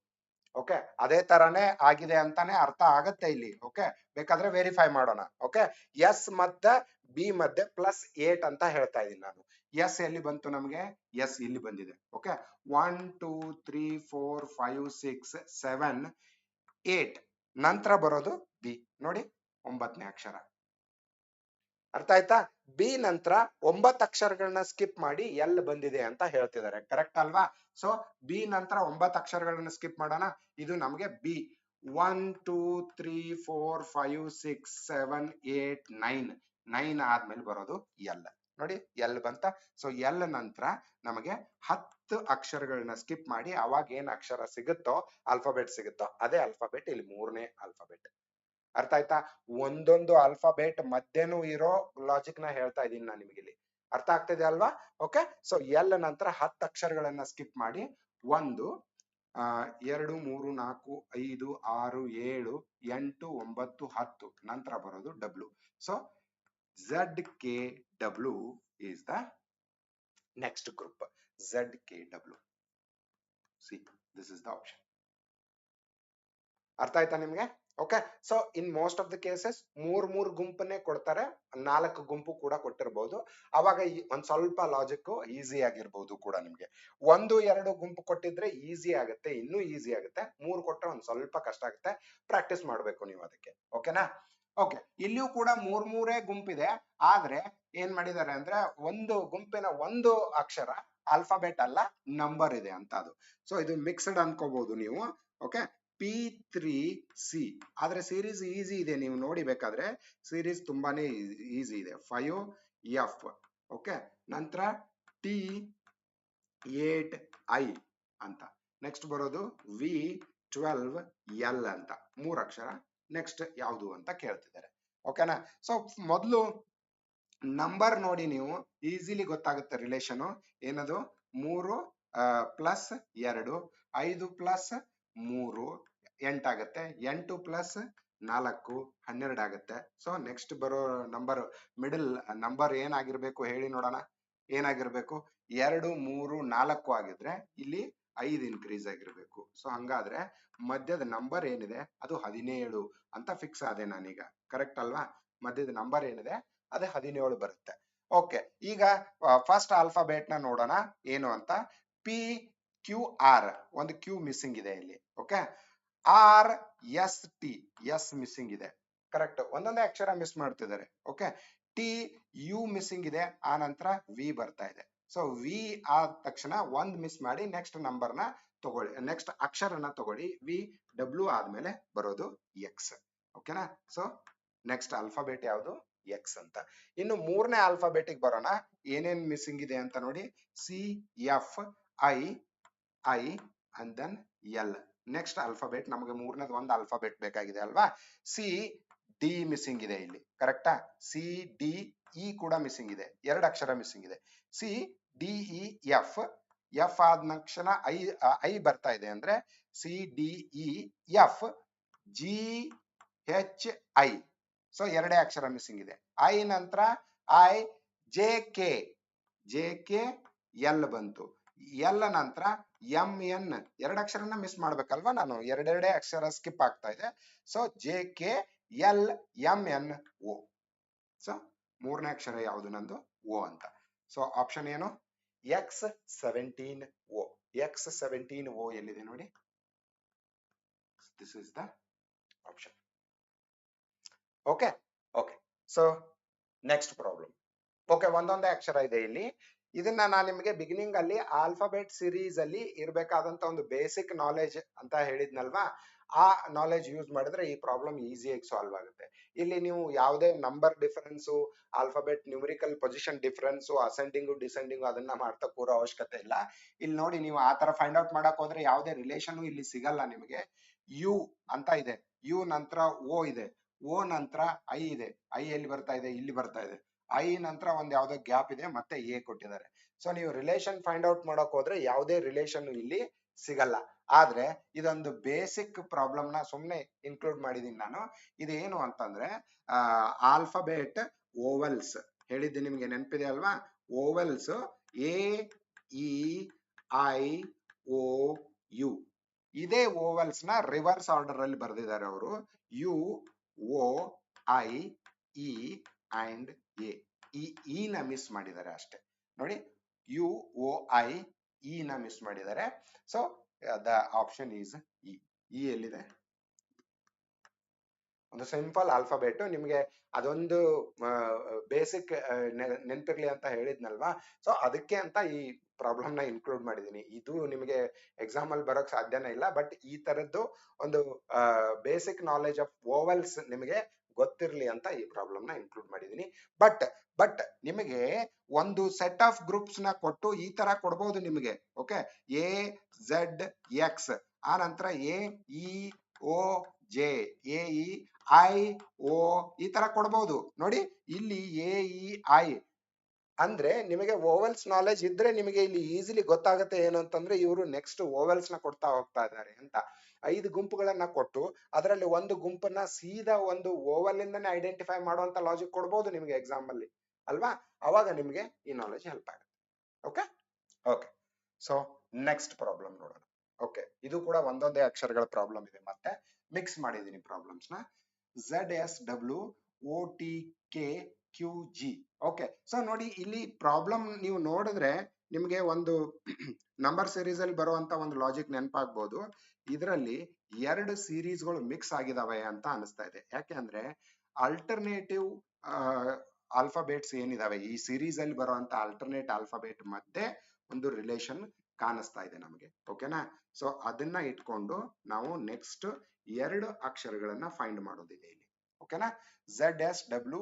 ಓಕೆ, ಅದೇ ತರಾನೇ ಆಗಿದೆ ಅಂತಾನೆ ಅರ್ಥ ಆಗತ್ತೆ ಇಲ್ಲಿ. ಓಕೆ, ಬೇಕಾದ್ರೆ ವೆರಿಫೈ ಮಾಡೋಣ. ಓಕೆ, ಎಸ್ ಮತ್ತೆ ಬಿ ಮಧ್ಯೆ +8 ಅಂತ ಹೇಳ್ತಾ ಇದೀನಿ ನಾನು. ಎಸ್ ಎಲ್ಲಿ ಬಂತು ನಮಗೆ? ಎಸ್ ಇಲ್ಲಿ ಬಂದಿದೆ. ಓಕೆ, 1 2 3 4 5 6 7 8, ನಂತರ ಬರೋದು ಬಿ ನೋಡಿ, 9ನೇ ಅಕ್ಷರ. ಅರ್ಥ ಆಯ್ತಾ? ಬಿ ನಂತರ 9 ಅಕ್ಷರಗಳನ್ನ ಸ್ಕಿಪ್ ಮಾಡಿ ಎಲ್ ಬಂದಿದೆ ಅಂತ ಹೇಳ್ತಿದ್ದಾರೆ. ಕರೆಕ್ಟ್ ಅಲ್ವಾ? ಸೊ ಬಿ ನಂತರ 9 ಅಕ್ಷರಗಳನ್ನ ಸ್ಕಿಪ್ ಮಾಡೋಣ. ಇದು ನಮ್ಗೆ ಬಿ. 1 2 3 4 5 6 7 8 9, 9 ಆದ್ಮೇಲೆ ಬರೋದು ಎಲ್ ನೋಡಿ. ಎಲ್ ಬಂತ. ಸೊ ಎಲ್ ನಂತರ ನಮಗೆ 10 ಅಕ್ಷರಗಳನ್ನ ಸ್ಕಿಪ್ ಮಾಡಿ ಅವಾಗ ಏನ್ ಅಕ್ಷರ ಸಿಗುತ್ತೋ, ಆಲ್ಫಾಬೆಟ್ ಸಿಗುತ್ತೋ, ಅದೇ ಆಲ್ಫಾಬೆಟ್ ಇಲ್ಲಿ ಮೂರನೇ ಆಲ್ಫಾಬೆಟ್. ಅರ್ಥ ಆಯ್ತಾ? ಒಂದೊಂದು ಆಲ್ಫಾಬೆಟ್ ಮಧ್ಯನೂ ಇರೋ ಲಾಜಿಕ್ ನ ಹೇಳ್ತಾ ಇದ್ದೀನಿ ನಾನು ನಿಮಗೆ ಇಲ್ಲಿ. ಅರ್ಥ ಆಗ್ತಿದೆ ಅಲ್ವಾ? ಓಕೆ, ಸೊ ಎಲ್ ನಂತರ 10 ಅಕ್ಷರಗಳನ್ನ ಸ್ಕಿಪ್ ಮಾಡಿ 1 2 3 4 5 6 7 8 9 10, ನಂತರ ಬರೋದು W. So ZKW is the next group. ZKW. See, this is the option. ಅರ್ಥ ಆಯ್ತಾ ನಿಮ್ಗೆ? Okay, so in most of the cases ಮೂರ್ ಗುಂಪನ್ನೇ ಕೊಡ್ತಾರೆ, 4 ಗುಂಪು ಕೂಡ ಕೊಟ್ಟಿರ್ಬೋದು. ಅವಾಗ ಒಂದ್ ಸ್ವಲ್ಪ ಲಾಜಿಕ್ ಈಸಿ ಆಗಿರ್ಬೋದು ಕೂಡ ನಿಮ್ಗೆ. 1-2 ಗುಂಪು ಕೊಟ್ಟಿದ್ರೆ ಈಸಿ ಆಗುತ್ತೆ, ಇನ್ನೂ ಈಸಿ ಆಗುತ್ತೆ. 3 ಕೊಟ್ರೆ ಒಂದ್ ಸ್ವಲ್ಪ ಕಷ್ಟ ಆಗುತ್ತೆ, ಪ್ರಾಕ್ಟೀಸ್ ಮಾಡ್ಬೇಕು ನೀವು ಅದಕ್ಕೆ. ಓಕೆನಾ? ಓಕೆ, ಇಲ್ಲಿಯೂ ಕೂಡ ಮೂರೇ ಗುಂಪಿದೆ. ಆದ್ರೆ ಏನ್ ಮಾಡಿದ್ದಾರೆ ಅಂದ್ರೆ ಒಂದು ಗುಂಪಿನ ಒಂದು ಅಕ್ಷರ ಆಲ್ಫಾಬೆಟ್ ಅಲ್ಲ, ನಂಬರ್ ಇದೆ ಅಂತ ಅದು. ಸೊ ಇದು ಮಿಕ್ಸ್ಡ್ ಅನ್ಕೋಬಹುದು ನೀವು. Okay, P3C. ಆದ್ರೆ ಸೀರೀಸ್ ಈಸಿ ಇದೆ, ನೀವು ನೋಡಿ ಬೇಕಾದ್ರೆ ಸೀರೀಸ್ ತುಂಬಾನೇ ಈಸಿ ಇದೆ. 5F. ಓಕೆ, ನಂತರ T8I ಅಂತ. ನೆಕ್ಸ್ಟ್ ಬರೋದು V12L ಅಂತ, 3 ಅಕ್ಷರ. ನೆಕ್ಸ್ಟ್ ಯಾವುದು ಅಂತ ಕೇಳ್ತಿದ್ದಾರೆ. ಓಕೆನಾ? ಸೊ ಮೊದಲು ನಂಬರ್ ನೋಡಿ, ನೀವು ಈಸಿಲಿ ಗೊತ್ತಾಗುತ್ತೆ ರಿಲೇಷನ್ ಏನದು. 3 ಪ್ಲಸ್ 2, 5 ಪ್ಲಸ್ 3 8 ಆಗುತ್ತೆ. 8 ಪ್ಲಸ್ 4 12 ಆಗುತ್ತೆ. ಸೊ ನೆಕ್ಸ್ಟ್ ಬರೋ ನಂಬರ್, ಮಿಡಲ್ ನಂಬರ್ ಏನಾಗಿರ್ಬೇಕು ಹೇಳಿ ನೋಡೋಣ. ಏನಾಗಿರ್ಬೇಕು? 2, 3, 4 ಆಗಿದ್ರೆ ಇಲ್ಲಿ 5 ಇನ್ಕ್ರೀಸ್ ಆಗಿರ್ಬೇಕು. ಸೊ ಹಂಗಾದ್ರೆ ಮಧ್ಯದ ನಂಬರ್ ಏನಿದೆ ಅದು 17 ಅಂತ ಫಿಕ್ಸ್ ಆದೆ ನಾನೀಗ. ಕರೆಕ್ಟ್ ಅಲ್ವಾ? ಮಧ್ಯದ ನಂಬರ್ ಏನಿದೆ ಅದು 17 ಬರುತ್ತೆ. ಓಕೆ, ಈಗ ಫಸ್ಟ್ ಆಲ್ಫಾಬೆಟ್ ನ ನೋಡೋಣ ಏನು ಅಂತ. PQR, ಒಂದು ಕ್ಯೂ ಮಿಸ್ಸಿಂಗ್ ಇದೆ ಇಲ್ಲಿ. ಓಕೆ, RST, ಎಸ್ ಮಿಸ್ಸಿಂಗ್ ಇದೆ. ಕರೆಕ್ಟ್, ಒಂದೊಂದೇ ಅಕ್ಷರ ಮಿಸ್ ಮಾಡ್ತಿದ್ದಾರೆ. ಓಕೆ, TU ಮಿಸ್ಸಿಂಗ್ ಇದೆ, ಆ ನಂತರ V ಬರ್ತಾ ಇದೆ. ಸೊ V ಆದ ತಕ್ಷಣ ಒಂದ್ ಮಿಸ್ ಮಾಡಿ ನೆಕ್ಸ್ಟ್ ನಂಬರ್ ನ ತಗೊಳ್ಳಿ, ನೆಕ್ಸ್ಟ್ ಅಕ್ಷರನ ತಗೊಳ್ಳಿ. VW ಆದ್ಮೇಲೆ ಬರೋದು X. ಓಕೆನಾ? ಸೊ ನೆಕ್ಸ್ಟ್ ಆಲ್ಫಾಬೆಟ್ ಯಾವುದು? X ಅಂತ. ಇನ್ನು ಮೂರನೇ ಆಲ್ಫಾಬೆಟಿಗೆ ಬರೋಣ. ಏನೇನ್ ಮಿಸ್ಸಿಂಗ್ ಇದೆ ಅಂತ ನೋಡಿ. CFI and then L. Next alphabet ನಮಗೆ ಮೂರನೇದು ಒಂದು ಆಲ್ಫಾಬೆಟ್ ಬೇಕಾಗಿದೆ ಅಲ್ವಾ. CD ಮಿಸ್ಸಿಂಗ್ ಇದೆ ಇಲ್ಲಿ. ಕರೆಕ್ಟಾ? CDE ಕೂಡ ಮಿಸ್ಸಿಂಗ್ ಇದೆ, 2 ಅಕ್ಷರ ಮಿಸ್ಸಿಂಗ್ ಇದೆ. CDEF, ಎಫ್ ಆದ ತಕ್ಷಣ ಐ ಬರ್ತಾ ಇದೆ ಅಂದ್ರೆ CDEF. GHI, ಸೊ 2 ಅಕ್ಷರ ಮಿಸ್ಸಿಂಗ್ ಇದೆ. ಐ ನಂತರ JKL ಬಂತು. ಎಲ್ ನಂತರ MN, 2 ಅಕ್ಷರನ ಮಿಸ್ ಮಾಡ್ಬೇಕಲ್ವಾ ನಾನು, 2 ಅಕ್ಷರ ಸ್ಕಿಪ್ ಆಗ್ತಾ ಇದೆ. So JKLMNO. ಸೊ ಮೂರನೇ ಅಕ್ಷರ ಯಾವುದು ನಂದು? O ಅಂತ. ಸೊ ಆಪ್ಷನ್ ಏನು? X17O. X17O ಎಲ್ಲಿದೆ ನೋಡಿ. This is the option. Okay okay, so next problem. Okay, ಒಂದೊಂದೇ ಅಕ್ಷರ ಇದೆ ಇಲ್ಲಿ. ಇದನ್ನ ನಾನು ನಿಮಗೆ ಬಿಗಿನಿಂಗ್ ಅಲ್ಲಿ ಆಲ್ಫಾಬೆಟ್ ಸಿರೀಸ್ ಅಲ್ಲಿ ಇರಬೇಕಾದಂತ ಒಂದು ಬೇಸಿಕ್ ನಾಲೆಜ್ ಅಂತ ಹೇಳಿದ್ನಲ್ವಾ, ಆ ನಾಲೆಜ್ ಯೂಸ್ ಮಾಡಿದ್ರೆ ಈ ಪ್ರಾಬ್ಲಮ್ ಈಸಿಯಾಗಿ ಸಾಲ್ವ್ ಆಗುತ್ತೆ. ಇಲ್ಲಿ ನೀವು ಯಾವುದೇ number difference, alphabet numerical position difference, ascending descending ಅದನ್ನ ಮಾಡ್ತಾ ಕೂರೋ ಅವಶ್ಯಕತೆ ಇಲ್ಲ. ಇಲ್ಲಿ ನೋಡಿ, ನೀವು ಆ ತರ ಫೈಂಡ್ ಔಟ್ ಮಾಡಕ್ ಹೋದ್ರೆ ಯಾವುದೇ ರಿಲೇಷನ್ ಇಲ್ಲಿ ಸಿಗಲ್ಲ ನಿಮಗೆ. ಯು ಅಂತ ಇದೆ, ಯು ನಂತರ ಓ ಇದೆ, ಓ ನಂತರ ಐ ಇದೆ, ಐ ಎಲ್ಲಿ ಬರ್ತಾ ಇದೆ? ಇಲ್ಲಿ ಬರ್ತಾ ಇದೆ. ಐ ನಂತರ ಒಂದ್ ಯಾವ್ದೋ ಗ್ಯಾಪ್ ಇದೆ, ಮತ್ತೆ ಎ ಕೊಟ್ಟಿದ್ದಾರೆ. ಸೊ ನೀವು ರಿಲೇಷನ್ ಫೈಂಡ್ ಔಟ್ ಮಾಡಕ್ ಹೋದ್ರೆ ಯಾವುದೇ ರಿಲೇಷನ್ ಇಲ್ಲಿ ಸಿಗಲ್ಲ. ಆದ್ರೆ ಇದೊಂದು ಬೇಸಿಕ್ ಪ್ರಾಬ್ಲಮ್ ನ ಸುಮ್ನೆ ಇನ್ಕ್ಲೂಡ್ ಮಾಡಿದೀನಿ ನಾನು. ಇದೇನು ಅಂತಂದ್ರೆ ಆಲ್ಫಾಬೆಟ್ ಓವಲ್ಸ್ ಹೇಳಿದ್ದೆ ನಿಮ್ಗೆ ನೆನಪಿದೆ ಅಲ್ವಾ. ಓವಲ್ಸ್ AEIOU, ಇದೇ ಓವಲ್ಸ್ ನ ರಿವರ್ಸ್ ಆರ್ಡರ್ ಅಲ್ಲಿ ಬರೆದಿದ್ದಾರೆ ಅವರು. UOIE and A. ಈ ನ ಮಿಸ್ ಮಾಡಿದ್ದಾರೆ ಅಷ್ಟೇ ನೋಡಿ. UOIE ನ ಮಿಸ್ ಮಾಡಿದ್ದಾರೆ. So the option is E. ಎಲ್ಲಿದೆ? ಒಂದು ಸಿಂಪಲ್ ಆಲ್ಫಾಬೆಟ್ ನಿಮ್ಗೆ ಅದೊಂದು ಬೇಸಿಕ್ ನೆನಪಿರ್ಲಿ ಅಂತ ಹೇಳಿದ್ನಲ್ವಾ. ಸೊ ಅದಕ್ಕೆ ಅಂತ ಈ ಪ್ರಾಬ್ಲಮ್ ನ ಇನ್ಕ್ಲೂಡ್ ಮಾಡಿದೀನಿ. ಇದು ನಿಮಗೆ ಎಕ್ಸಾಮ್ ಅಲ್ಲಿ ಬರೋಕ್ ಸಾಧ್ಯನೇ ಇಲ್ಲ, ಬಟ್ ಈ ತರದ್ದು ಒಂದು ಬೇಸಿಕ್ ನಾಲೆಜ್ ಆಫ್ ಓವಲ್ಸ್ ನಿಮಗೆ ಗೊತ್ತಿರ್ಲಿ ಅಂತ ಈ ಪ್ರಾಬ್ಲಮ್ ನ ಇನ್ಕ್ಲೂಡ್ ಮಾಡಿದೀನಿ. ಬಟ್ ನಿಮಗೆ ಒಂದು ಸೆಟ್ ಆಫ್ ಗ್ರೂಪ್ಸ್ ನ ಕೊಟ್ಟು ಈ ತರ ಕೊಡ್ಬೋದು ನಿಮಗೆ. ಓಕೆ, AZX, ಆ ನಂತರ AEOJ, AEIO ಈ ತರ ಕೊಡ್ಬೋದು ನೋಡಿ. ಇಲ್ಲಿ AEI ಅಂದ್ರೆ ನಿಮಗೆ ಓವಲ್ಸ್ ನಾಲೆಜ್ ಇದ್ರೆ ನಿಮಗೆ ಇಲ್ಲಿ ಈಸಿಲಿ ಗೊತ್ತಾಗುತ್ತೆ ಏನು ಅಂತಂದ್ರೆ ಇವರು ನೆಕ್ಸ್ಟ್ ಓವಲ್ಸ್ ನ ಕೊಡ್ತಾ ಹೋಗ್ತಾ ಇದ್ದಾರೆ ಅಂತ. 5 ಗುಂಪುಗಳನ್ನ ಕೊಟ್ಟು ಅದರಲ್ಲಿ ಒಂದು ಗುಂಪನ್ನ ಸೀದಾ ಒಂದು ಓವಲ್ ಇಂದಾನೆ ಐಡೆಂಟಿಫೈ ಮಾಡುವಂತ ಲಾಜಿಕ್ ಕೊಡ್ಬೋದು ನಿಮಗೆ ಎಕ್ಸಾಮ್ ಅಲ್ಲಿ ಅಲ್ವಾ, ಅವಾಗ ನಿಮಗೆ ಈ ನಾಲೆಜ್ ಹೆಲ್ಪ್ ಆಗುತ್ತೆ. Okay okay so next problem ನೋಡೋಣ. ಓಕೆ ಇದು ಕೂಡ ಒಂದೊಂದೇ ಅಕ್ಷರಗಳ ಪ್ರಾಬ್ಲಮ್ ಇದೆ, ಮತ್ತೆ ಮಿಕ್ಸ್ ಮಾಡಿದೀನಿ ಪ್ರಾಬ್ಲಮ್ಸ್ ನ. ZSWOTKQG. ಓಕೆ ಸೊ ನೋಡಿ ಇಲ್ಲಿ ಪ್ರಾಬ್ಲಮ್ ನೀವು ನೋಡಿದ್ರೆ ನಿಮಗೆ ಒಂದು ನಂಬರ್ ಸೀರೀಸ್ ಅಲ್ಲಿ ಬರುವಂತ ಒಂದು ಲಾಜಿಕ್ ನೆನಪಾಗ್ಬೋದು. ಇದರಲ್ಲಿ 2 ಸೀರೀಸ್ಗಳು ಮಿಕ್ಸ್ ಆಗಿದಾವೆ ಅಂತ ಅನಿಸ್ತಾ ಇದೆ. ಯಾಕೆಂದ್ರೆ ಆಲ್ಟರ್ನೇಟಿವ್ ಆಲ್ಫಾಬೇಟ್ಸ್ ಏನಿದಾವೆ ಈ ಸೀರೀಸ್ ಅಲ್ಲಿ ಬರುವಂತ ಆಲ್ಟರ್ನೇಟ್ ಆಲ್ಫಾಬೇಟ್ ಮತ್ತೆ ಒಂದು ರಿಲೇಷನ್ ಕಾಣಿಸ್ತಾ ಇದೆ ನಮಗೆ. ಓಕೆನಾ, ಸೊ ಅದನ್ನ ಇಟ್ಕೊಂಡು ನಾವು ನೆಕ್ಸ್ಟ್ 2 ಅಕ್ಷರಗಳನ್ನ ಫೈಂಡ್ ಮಾಡೋದಿದೆ ಇಲ್ಲಿ. ಓಕೆನಾ, ZSWOTKQG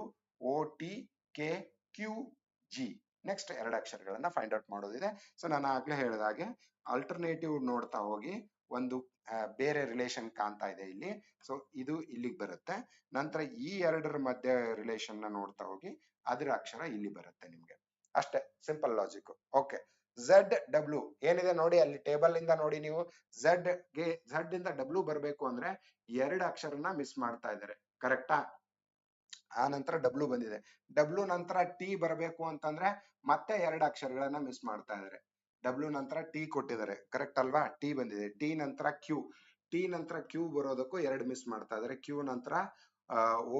ನೆಕ್ಸ್ಟ್ 2 ಅಕ್ಷರಗಳನ್ನ ಫೈಂಡ್ ಔಟ್ ಮಾಡೋದಿದೆ. ಸೊ ನಾನು ಆಗ್ಲೇ ಹೇಳಿದ ಹಾಗೆ ಆಲ್ಟರ್ನೇಟಿವ್ ನೋಡ್ತಾ ಹೋಗಿ ಒಂದು ಬೇರೆ ರಿಲೇಷನ್ ಕಾಣ್ತಾ ಇದೆ ಇಲ್ಲಿ. ಸೊ ಇದು ಇಲ್ಲಿಗೆ ಬರುತ್ತೆ. ನಂತರ ಈ 2ರ ಮಧ್ಯೆ ರಿಲೇಷನ್ ನ ನೋಡ್ತಾ ಹೋಗಿ ಅದರ ಅಕ್ಷರ ಇಲ್ಲಿ ಬರುತ್ತೆ ನಿಮ್ಗೆ. ಅಷ್ಟೇ, ಸಿಂಪಲ್ ಲಾಜಿಕ್. ಓಕೆ, ZW ಏನಿದೆ ನೋಡಿ ಅಲ್ಲಿ ಟೇಬಲ್ ಇಂದ ನೋಡಿ ನೀವು Z ಇಂದ W ಬರಬೇಕು ಅಂದ್ರೆ 2 ಅಕ್ಷರನ ಮಿಸ್ ಮಾಡ್ತಾ ಇದ್ದಾರೆ. ಕರೆಕ್ಟಾ? ಆ ನಂತರ W ಬಂದಿದೆ. W ನಂತರ T ಬರಬೇಕು ಅಂತಂದ್ರೆ ಮತ್ತೆ 2 ಅಕ್ಷರಗಳನ್ನ ಮಿಸ್ ಮಾಡ್ತಾ ಇದ್ದಾರೆ. W ನಂತರ T ಕೊಟ್ಟಿದ್ದಾರೆ, ಕರೆಕ್ಟ್ ಅಲ್ವಾ? T ಬಂದಿದೆ. T ನಂತರ ನಂತರ Q ಬರೋದಕ್ಕೂ 2 ಮಿಸ್ ಮಾಡ್ತಾ ಇದ್ದಾರೆ. Q ನಂತರ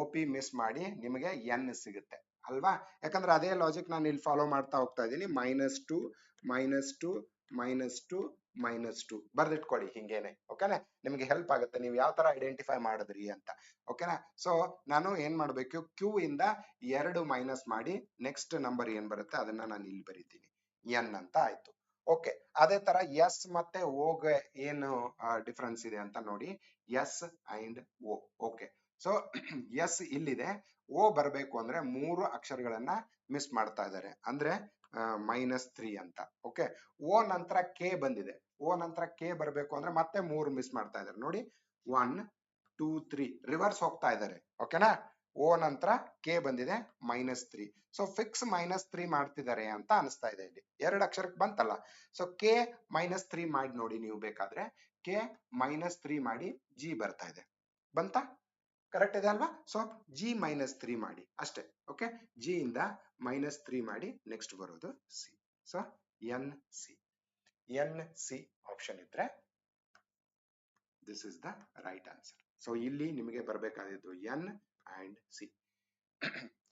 OP ಮಿಸ್ ಮಾಡಿ ನಿಮಗೆ N ಸಿಗುತ್ತೆ ಅಲ್ವಾ? ಯಾಕಂದ್ರೆ ಅದೇ ಲಾಜಿಕ್ ನಾನು ಇಲ್ಲಿ ಫಾಲೋ ಮಾಡ್ತಾ ಹೋಗ್ತಾ ಇದ್ದೀನಿ. -2 -2 -2 -2 ಬರ್ದಿಟ್ಕೊಳ್ಳಿ ಹಿಂಗೇನೆ. ಓಕೆನಾ, ನಿಮಗೆ ಹೆಲ್ಪ್ ಆಗುತ್ತೆ ನೀವು ಯಾವ ತರ ಐಡೆಂಟಿಫೈ ಮಾಡಿದ್ರಿ ಅಂತ. ಓಕೆನಾ, ಸೊ ನಾನು ಏನ್ ಮಾಡ್ಬೇಕು, Q ಇಂದ 2 ಮೈನಸ್ ಮಾಡಿ ನೆಕ್ಸ್ಟ್ ನಂಬರ್ ಏನ್ ಬರುತ್ತೆ ಅದನ್ನ ನಾನು ಇಲ್ಲಿ ಬರೀತೀನಿ, N ಅಂತ ಆಯ್ತು. ಓಕೆ, ಅದೇ ತರ S ಮತ್ತೆ O ಗೆ ಏನು ಡಿಫರೆನ್ಸ್ ಇದೆ ಅಂತ ನೋಡಿ, S and O. Okay, so S ಇಲ್ಲಿದೆ, O ಬರಬೇಕು ಅಂದ್ರೆ 3 ಅಕ್ಷರಗಳನ್ನ ಮಿಸ್ ಮಾಡ್ತಾ ಇದ್ದಾರೆ, ಅಂದ್ರೆ -3 ಅಂತ. ಓಕೆ, O ನಂತರ K ಬಂದಿದೆ. O ನಂತರ K ಬರಬೇಕು ಅಂದ್ರೆ ಮತ್ತೆ 3 ಮಿಸ್ ಮಾಡ್ತಾ ಇದ್ದಾರೆ ನೋಡಿ, 1 2 3 ರಿವರ್ಸ್ ಹೋಗ್ತಾ ಇದ್ದಾರೆ. ಓಕೆನಾ, O ನಂತರ K ಬಂದಿದೆ -3. ಸೊ ಫಿಕ್ಸ್ -3 ಮಾಡ್ತಿದ್ದಾರೆ ಅಂತ ಅನಿಸ್ತಾ ಇದೆ ಇಲ್ಲಿ. 2 ಅಕ್ಷರಕ್ಕೆ ಬಂತಲ್ಲ. ಸೊ K -3 ಮಾಡಿ ನೋಡಿ ನೀವು ಬೇಕಾದ್ರೆ. K -3 ಮಾಡಿ G ಬರ್ತಾ ಇದೆ. ಬಂತಾ? ಕರೆಕ್ಟ್ ಇದೆ ಅಲ್ವಾ? ಸೊ G -3 ಮಾಡಿ ಅಷ್ಟೇ. ಓಕೆ, G ಇಂದ -3 ಮಾಡಿ ನೆಕ್ಸ್ಟ್ ಬರೋದು C. ಸೊ NC ಆಪ್ಷನ್ ಇದ್ರೆ this is the right answer. So ಇಲ್ಲಿ ನಿಮಗೆ ಬರಬೇಕಾಗಿದ್ದು N and C.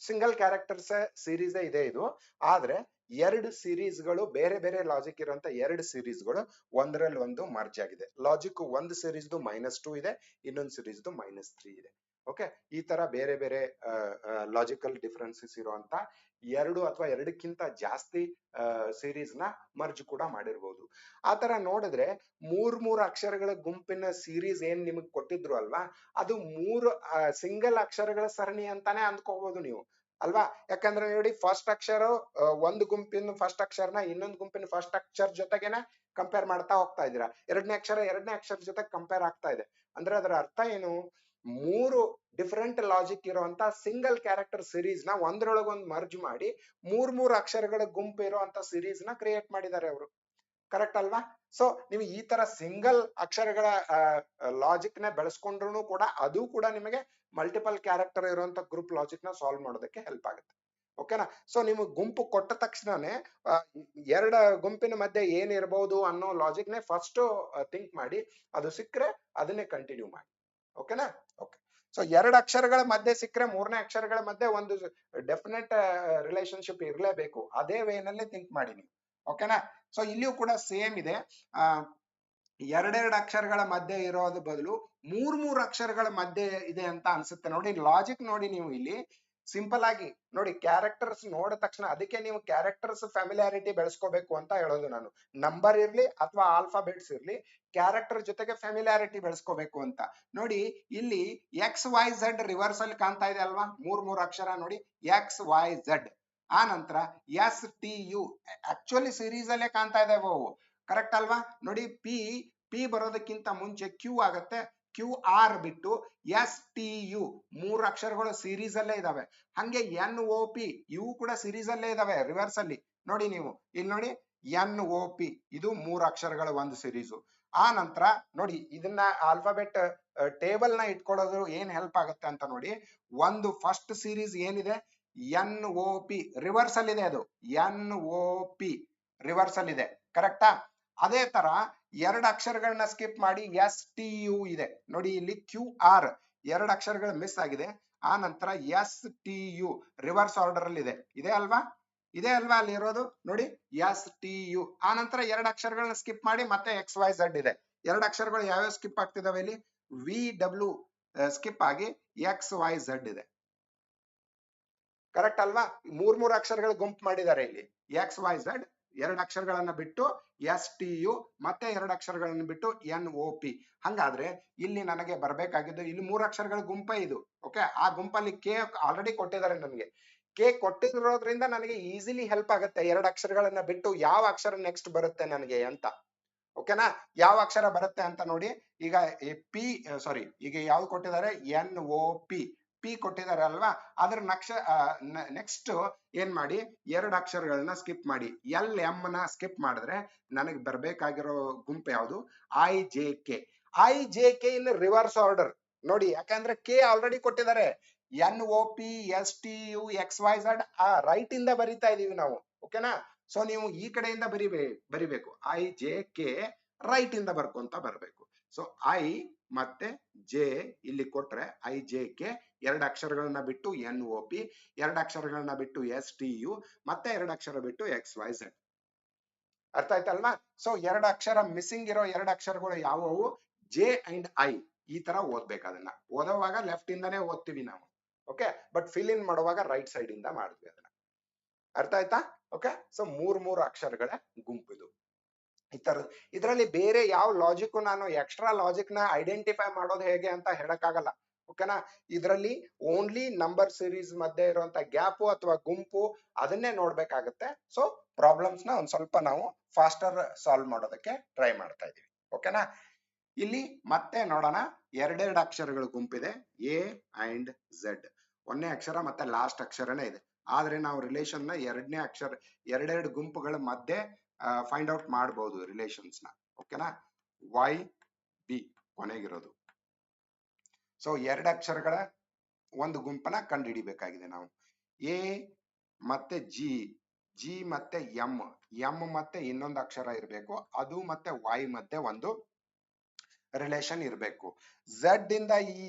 Single characters series ಇದೆ ಇದು, ಆದ್ರೆ 2 ಸೀರೀಸ್ಗಳು ಬೇರೆ ಬೇರೆ ಲಾಜಿಕ್ ಇರುವಂತ 2 ಸೀರೀಸ್ಗಳು ಒಂದರಲ್ಲಿ ಒಂದು ಮರ್ಜ್ ಆಗಿದೆ. ಲಾಜಿಕ್ ಒಂದು ಸೀರೀಸ್ದು -2 ಇದೆ, ಇನ್ನೊಂದು ಸೀರೀಸ್ದು -3 ಇದೆ. ಓಕೆ, ಈ ತರ ಬೇರೆ ಬೇರೆ ಲಾಜಿಕಲ್ ಡಿಫರೆನ್ಸಸ್ ಇರುವಂತ 2 ಅಥವಾ 2ಕ್ಕಿಂತ ಜಾಸ್ತಿ ಸೀರೀಸ್ ನ ಮರ್ಜ್ ಕೂಡ ಮಾಡಿರ್ಬೋದು. ಆ ತರ ನೋಡಿದ್ರೆ 3 ಅಕ್ಷರಗಳ ಗುಂಪಿನ ಸೀರೀಸ್ ಏನ್ ನಿಮಗ್ ಕೊಟ್ಟಿದ್ರು ಅಲ್ವಾ, ಅದು 3 ಸಿಂಗಲ್ ಅಕ್ಷರಗಳ ಸರಣಿ ಅಂತಾನೆ ಅಂದ್ಕೋಬಹುದು ನೀವು ಅಲ್ವಾ. ಯಾಕಂದ್ರೆ ನೋಡಿ, ಫಸ್ಟ್ ಅಕ್ಷರ ಒಂದು ಗುಂಪಿನ ಫಸ್ಟ್ ಅಕ್ಷರನ ಇನ್ನೊಂದು ಗುಂಪಿನ ಫಸ್ಟ್ ಅಕ್ಷರ ಜೊತೆಗೇನೆ ಕಂಪೇರ್ ಮಾಡ್ತಾ ಹೋಗ್ತಾ ಇದ್ದೀರಾ. ಎರಡನೇ ಅಕ್ಷರ ಜೊತೆ ಕಂಪೇರ್ ಆಗ್ತಾ ಇದೆ ಅಂದ್ರೆ ಅದರ ಅರ್ಥ ಏನು, 3 ಡಿಫರೆಂಟ್ ಲಾಜಿಕ್ ಇರುವಂತ ಸಿಂಗಲ್ ಕ್ಯಾರೆಕ್ಟರ್ ಸೀರೀಸ್ ನ ಒಂದ್ರೊಳಗೊಂದು ಮರ್ಜ್ ಮಾಡಿ 3 ಅಕ್ಷರಗಳ ಗುಂಪು ಇರುವಂತ ಸೀರೀಸ್ ನ ಕ್ರಿಯೇಟ್ ಮಾಡಿದ್ದಾರೆ ಅವರು. ಕರೆಕ್ಟ್ ಅಲ್ವಾ? ಸೊ ನೀವು ಈ ತರ ಸಿಂಗಲ್ ಅಕ್ಷರಗಳ ಲಾಜಿಕ್ ನ ಬೆಳೆಸ್ಕೊಂಡ್ರು ಕೂಡ ಅದು ಕೂಡ ನಿಮಗೆ ಮಲ್ಟಿಪಲ್ ಕ್ಯಾರೆಕ್ಟರ್ ಇರುವಂತ ಗ್ರೂಪ್ ಲಾಜಿಕ್ ನ ಸಾಲ್ವ್ ಮಾಡೋದಕ್ಕೆ ಹೆಲ್ಪ್ ಆಗುತ್ತೆ. ಓಕೆನಾ, ಸೊ ನಿಮಗೆ ಗುಂಪು ಕೊಟ್ಟ ತಕ್ಷಣನೇ 2 ಗುಂಪಿನ ಮಧ್ಯೆ ಏನಿರಬಹುದು ಅನ್ನೋ ಲಾಜಿಕ್ ನೇ ಫಸ್ಟ್ ಥಿಂಕ್ ಮಾಡಿ, ಅದು ಸಿಕ್ಕರೆ ಅದನ್ನೇ ಕಂಟಿನ್ಯೂ ಮಾಡಿ. ಓಕೆನಾ? ಓಕೆ, ಸೊ 2 ಅಕ್ಷರಗಳ ಮಧ್ಯೆ ಸಿಕ್ಕರೆ 3ನೇ ಅಕ್ಷರಗಳ ಮಧ್ಯೆ ಒಂದು ಡೆಫಿನೆಟ್ ರಿಲೇಶನ್ಶಿಪ್ ಇರಲೇಬೇಕು. ಅದೇ ವೇನಲ್ಲಿ ಥಿಂಕ್ ಮಾಡಿ ನೀವು. ಓಕೆನಾ, ಸೊ ಇಲ್ಲಿಯೂ ಕೂಡ ಸೇಮ್ ಇದೆ. 2 ಅಕ್ಷರಗಳ ಮಧ್ಯೆ ಇರೋದು ಬದಲು 3 ಅಕ್ಷರಗಳ ಮಧ್ಯೆ ಇದೆ ಅಂತ ಅನ್ಸುತ್ತೆ ನೋಡಿ. ಲಾಜಿಕ್ ನೋಡಿ ನೀವು ಇಲ್ಲಿ ಸಿಂಪಲ್ ಆಗಿ ನೋಡಿ, ಕ್ಯಾರೆಕ್ಟರ್ಸ್ ನೋಡಿದ ತಕ್ಷಣ ಅದಕ್ಕೆ ನೀವು ಕ್ಯಾರೆಕ್ಟರ್ಸ್ ಫ್ಯಾಮಿಲಿಯಾರಿಟಿ ಬೆಳೆಸ್ಕೋಬೇಕು ಅಂತ ಹೇಳೋದು ನಾನು. ನಂಬರ್ ಇರ್ಲಿ ಅಥವಾ ಆಲ್ಫಾಬೆಟ್ಸ್ ಇರ್ಲಿ, ಕ್ಯಾರೆಕ್ಟರ್ ಜೊತೆಗೆ ಫ್ಯಾಮಿಲಿಯಾರಿಟಿ ಬೆಳೆಸ್ಕೋಬೇಕು ಅಂತ. ನೋಡಿ ಇಲ್ಲಿ XYZ ರಿವರ್ಸ್ ಅಲ್ಲಿ ಕಾಣ್ತಾ ಇದೆ ಅಲ್ವಾ, 3 ಅಕ್ಷರ ನೋಡಿ, XYZ. ಆ ನಂತರ STU ಆಕ್ಚುಲಿ ಸೀರೀಸ್ ಅಲ್ಲೇ ಕಾಣ್ತಾ ಇದಾವೆ ಅವು. ಕರೆಕ್ಟ್ ಅಲ್ವಾ? ನೋಡಿ, P ಬರೋದಕ್ಕಿಂತ ಮುಂಚೆ Q ಆಗತ್ತೆ, QR ಬಿಟ್ಟು STU 3 ಅಕ್ಷರಗಳು ಸೀರೀಸ್ ಅಲ್ಲೇ ಇದಾವೆ. ಹಂಗೆ NOP ಇವು ಕೂಡ ಸೀರೀಸ್ ಅಲ್ಲೇ ಇದಾವೆ ರಿವರ್ಸ್ ಅಲ್ಲಿ. ನೋಡಿ ನೀವು ಇಲ್ಲಿ ನೋಡಿ, NOP ಇದು 3 ಅಕ್ಷರಗಳ ಒಂದು ಸೀರೀಸು. ಆ ನಂತರ ನೋಡಿ ಇದನ್ನ ಆಲ್ಫಾಬೆಟ್ ಟೇಬಲ್ ನ ಇಟ್ಕೊಳ್ಳೋದು ಏನ್ ಹೆಲ್ಪ್ ಆಗುತ್ತೆ ಅಂತ ನೋಡಿ. ಒಂದು ಫಸ್ಟ್ ಸೀರೀಸ್ ಏನಿದೆ NOP ರಿವರ್ಸ್ ಅಲ್ಲಿ ಇದೆ, ಅದು NOP ರಿವರ್ಸ್ ಅಲ್ಲಿ ಇದೆ, ಕರೆಕ್ಟಾ? ಅದೇ ತರ ಎರಡು ಅಕ್ಷರಗಳನ್ನ ಸ್ಕಿಪ್ ಮಾಡಿ STU ಇದೆ ನೋಡಿ, ಇಲ್ಲಿ QR ಎರಡು ಅಕ್ಷರಗಳು ಮಿಸ್ ಆಗಿದೆ. ಆ ನಂತರ STU ರಿವರ್ಸ್ ಆರ್ಡರ್ ಅಲ್ಲಿ ಇದೆ, ಇದೆ ಅಲ್ವಾ? ಇದೆ ಅಲ್ವಾ ಅಲ್ಲಿ ಇರೋದು ನೋಡಿ, STU. ಆ ನಂತರ ಎರಡು ಅಕ್ಷರಗಳನ್ನ ಸ್ಕಿಪ್ ಮಾಡಿ ಮತ್ತೆ XYZ ಇದೆ. ಎರಡು ಅಕ್ಷರಗಳು ಯಾವ್ಯಾವ ಸ್ಕಿಪ್ ಆಗ್ತಿದಾವೆ ಇಲ್ಲಿ? VW ಸ್ಕಿಪ್ ಆಗಿ XYZ ಇದೆ, ಕರೆಕ್ಟ್ ಅಲ್ವಾ? ಮೂರ್ ಅಕ್ಷರಗಳು ಗುಂಪು ಮಾಡಿದ್ದಾರೆ ಇಲ್ಲಿ. XYZ ಎರಡು ಅಕ್ಷರಗಳನ್ನ ಬಿಟ್ಟು STU ಮತ್ತೆ ಎರಡು ಅಕ್ಷರಗಳನ್ನು ಬಿಟ್ಟು NOP. ಹಂಗಾದ್ರೆ ಇಲ್ಲಿ ನನಗೆ ಬರ್ಬೇಕಾಗಿದ್ದು ಇಲ್ಲಿ ಮೂರು ಅಕ್ಷರಗಳ ಗುಂಪೇ ಇದು. ಓಕೆ, ಆ ಗುಂಪಲ್ಲಿ K ಆಲ್ರೆಡಿ ಕೊಟ್ಟಿದ್ದಾರೆ ನನಗೆ. K ಕೊಟ್ಟಿರೋದ್ರಿಂದ ನನಗೆ ಈಸಿಲಿ ಹೆಲ್ಪ್ ಆಗುತ್ತೆ ಎರಡು ಅಕ್ಷರಗಳನ್ನ ಬಿಟ್ಟು ಯಾವ ಅಕ್ಷರ ನೆಕ್ಸ್ಟ್ ಬರುತ್ತೆ ನನಗೆ ಅಂತ. ಓಕೆನಾ? ಯಾವ ಅಕ್ಷರ ಬರುತ್ತೆ ಅಂತ ನೋಡಿ. ಈಗ ಈಗ ಯಾವ್ದು ಕೊಟ್ಟಿದ್ದಾರೆ? NOP P ಕೊಟ್ಟಿದ್ದಾರೆ ಅಲ್ವಾ? ಅದ್ರ ನೆಕ್ಸ್ಟ್ ಏನ್ ಮಾಡಿ, ಎರಡು ಅಕ್ಷರಗಳನ್ನ ಸ್ಕಿಪ್ ಮಾಡಿ. LM ನ ಸ್ಕಿಪ್ ಮಾಡಿದ್ರೆ ನನಗೆ ಬರ್ಬೇಕಾಗಿರೋ ಗುಂಪು ಯಾವುದು? IJK. IJK in reverse order ನೋಡಿ, ಯಾಕಂದ್ರೆ K ಆಲ್ರೆಡಿ ಕೊಟ್ಟಿದ್ದಾರೆ. NOP STU XYZ ರೈಟ್ ಇಂದ ಬರಿತಾ ಇದೀವಿ ನಾವು. ಓಕೆನಾ? ಸೊ ನೀವು ಈ ಕಡೆಯಿಂದ ಬರಿಬೇಕು. IJK ರೈಟ್ ಇಂದ ಬರ್ಕೊಂತ ಬರ್ಬೇಕು. ಸೊ I ಮತ್ತೆ J ಇಲ್ಲಿ ಕೊಟ್ರೆ IJK ಎರಡು ಅಕ್ಷರಗಳನ್ನ ಬಿಟ್ಟು NOP, ಎರಡು ಅಕ್ಷರಗಳನ್ನ ಬಿಟ್ಟು STU, ಮತ್ತೆ ಎರಡು ಅಕ್ಷರ ಬಿಟ್ಟು XYZ. ಅರ್ಥ ಆಯ್ತಲ್ವಾ? ಸೊ ಎರಡು ಅಕ್ಷರ ಮಿಸ್ಸಿಂಗ್ ಇರೋ ಎರಡು ಅಕ್ಷರಗಳು ಯಾವುವು? J and I. ಈ ತರ ಓದ್ಬೇಕು. ಅದನ್ನ ಓದುವಾಗ ಲೆಫ್ಟ್ ಇಂದಾನೇ ಓದ್ತೀವಿ ನಾವು. ಓಕೆ, ಬಟ್ ಫಿಲ್ ಇನ್ ಮಾಡುವಾಗ ರೈಟ್ ಸೈಡ್ ಇಂದ ಮಾಡಿದ್ವಿ ಅದನ್ನ. ಅರ್ಥ ಆಯ್ತಾ? ಓಕೆ, ಸೊ ಮೂರು ಅಕ್ಷರಗಳ ಗುಂಪಿದು. ಇದರಲ್ಲಿ ಬೇರೆ ಯಾವ ಲಾಜಿಕ್, ನಾನು ಎಕ್ಸ್ಟ್ರಾ ಲಾಜಿಕ್ ನ ಐಡೆಂಟಿಫೈ ಮಾಡೋದು ಹೇಗೆ ಅಂತ ಹೇಳಕ್ಕಾಗಲ್ಲ. ಓಕೆನಾ? ಇದರಲ್ಲಿ ಓನ್ಲಿ ನಂಬರ್ ಸೀರೀಸ್ ಮಧ್ಯೆ ಇರುವಂತ ಗ್ಯಾಪ್ ಅಥವಾ ಗುಂಪು ಅದನ್ನೇ ನೋಡ್ಬೇಕಾಗತ್ತೆ. ಸೊ ಪ್ರಾಬ್ಲಮ್ಸ್ ನ ಒಂದ್ ಸ್ವಲ್ಪ ನಾವು ಫಾಸ್ಟರ್ ಸಾಲ್ವ್ ಮಾಡೋದಕ್ಕೆ ಟ್ರೈ ಮಾಡ್ತಾ ಇದೀವಿ. ಓಕೆನಾ? ಇಲ್ಲಿ ಮತ್ತೆ ನೋಡೋಣ, ಎರಡೆರಡು ಅಕ್ಷರಗಳ ಗುಂಪಿದೆ A ಅಂಡ್ Z. ಒಂದನೇ ಅಕ್ಷರ ಮತ್ತೆ ಲಾಸ್ಟ್ ಅಕ್ಷರನೇ ಇದೆ. ಆದ್ರೆ ನಾವು ರಿಲೇಷನ್ ನ ಎರಡನೇ ಅಕ್ಷರ ಎರಡೆರಡು ಗುಂಪುಗಳ ಮಧ್ಯೆ ಫೈಂಡ್ ಔಟ್ ಮಾಡಬಹುದು ರಿಲೇಷನ್ಸ್ ನ. ಓಕೆನಾ? YB ಕೊನೆಗಿರೋದು. ಸೊ ಎರಡು ಅಕ್ಷರಗಳ ಒಂದು ಗುಂಪನ್ನ ಕಂಡು ಹಿಡಿಬೇಕಾಗಿದೆ ನಾವು. A ಮತ್ತೆ G ಮತ್ತೆ M ಮತ್ತೆ ಇನ್ನೊಂದು ಅಕ್ಷರ ಇರಬೇಕು. ಅದು ಮತ್ತೆ Y ಮಧ್ಯೆ ಒಂದು ರಿಲೇಷನ್ ಇರಬೇಕು. Z ಇಂದ ಈ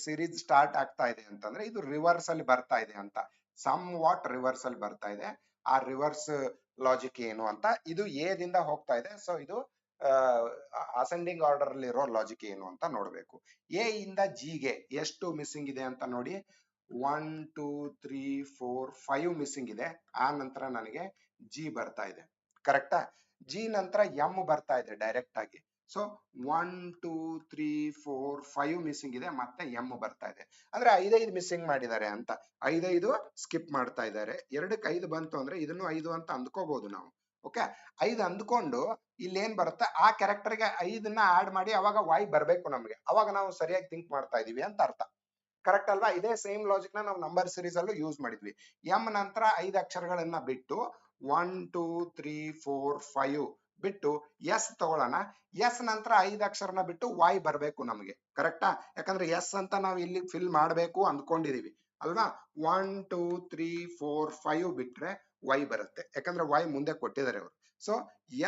ಸೀರೀಸ್ ಸ್ಟಾರ್ಟ್ ಆಗ್ತಾ ಇದೆ ಅಂತಂದ್ರೆ ಇದು ರಿವರ್ಸ್ ಅಲ್ಲಿ ಬರ್ತಾ ಇದೆ ಅಂತ, ಸಮ್ ವಾಟ್ ರಿವರ್ಸ್ ಅಲ್ಲಿ ಬರ್ತಾ ಇದೆ. ಆ ರಿವರ್ಸ್ ಲಾಜಿಕ್ ಏನು ಅಂತ, ಇದು A ದಿಂದ ಹೋಗ್ತಾ ಇದೆ. ಸೊ ಇದು ಅಸೆಂಡಿಂಗ್ ಆರ್ಡರ್ ಅಲ್ಲಿ ಇರೋ ಲಾಜಿಕ್ ಏನು ಅಂತ ನೋಡ್ಬೇಕು. A ಇಂದ G ಗೆ ಎಷ್ಟು ಮಿಸ್ಸಿಂಗ್ ಇದೆ ಅಂತ ನೋಡಿ. 1 2 3 4 5 ಮಿಸ್ಸಿಂಗ್ ಇದೆ. ಆ ನಂತರ ನನಗೆ G ಬರ್ತಾ ಇದೆ, ಕರೆಕ್ಟಾ? G ನಂತರ M ಬರ್ತಾ ಇದೆ ಡೈರೆಕ್ಟ್ ಆಗಿ. ಸೊ 1 2 3 4 5 ಮಿಸ್ಸಿಂಗ್ ಇದೆ, ಮತ್ತೆ M ಬರ್ತಾ ಇದೆ. ಅಂದ್ರೆ 5 ಮಿಸ್ಸಿಂಗ್ ಮಾಡಿದ್ದಾರೆ ಅಂತ, 5 ಸ್ಕಿಪ್ ಮಾಡ್ತಾ ಇದ್ದಾರೆ. ಎರಡಕ್ಕೆ 5 ಬಂತು ಅಂದ್ರೆ ಇದನ್ನು 5 ಅಂತ ಅಂದ್ಕೋಬಹುದು ನಾವು. ಓಕೆ, 5 ಅಂದ್ಕೊಂಡು ಇಲ್ಲಿ ಏನ್ ಬರುತ್ತೆ, ಆ ಕ್ಯಾರೆಕ್ಟರ್ ಗೆ 5ನ್ನ ಆಡ್ ಮಾಡಿ ಅವಾಗ Y ಬರ್ಬೇಕು ನಮ್ಗೆ. ಅವಾಗ ನಾವು ಸರಿಯಾಗಿ ಥಿಂಕ್ ಮಾಡ್ತಾ ಇದೀವಿ ಅಂತ ಅರ್ಥ. ಕರೆಕ್ಟ್ ಅಲ್ವಾ? ಇದೇ ಸೇಮ್ ಲಾಜಿಕ್ ನ ನಾವು ನಂಬರ್ ಸೀರೀಸ್ ಅಲ್ಲೂ ಯೂಸ್ ಮಾಡಿದ್ವಿ. M ನಂತರ 5 ಅಕ್ಷರಗಳನ್ನ ಬಿಟ್ಟು 1 2 3 4 5 ಬಿಟ್ಟು S ತಗೊಳ್ಳೋಣ. S ನಂತರ 5 ಅಕ್ಷರನ ಬಿಟ್ಟು Y ಬರ್ಬೇಕು ನಮಗೆ, ಕರೆಕ್ಟಾ? ಯಾಕಂದ್ರೆ S ಅಂತ ನಾವು ಇಲ್ಲಿ ಫಿಲ್ ಮಾಡ್ಬೇಕು ಅಂದ್ಕೊಂಡಿದೀವಿ ಅಲ್ವಾ? 1 2 3 4 5 ಬಿಟ್ರೆ Y ಬರುತ್ತೆ, ಯಾಕಂದ್ರೆ Y ಮುಂದೆ ಕೊಟ್ಟಿದ್ದಾರೆ ಅವರು. So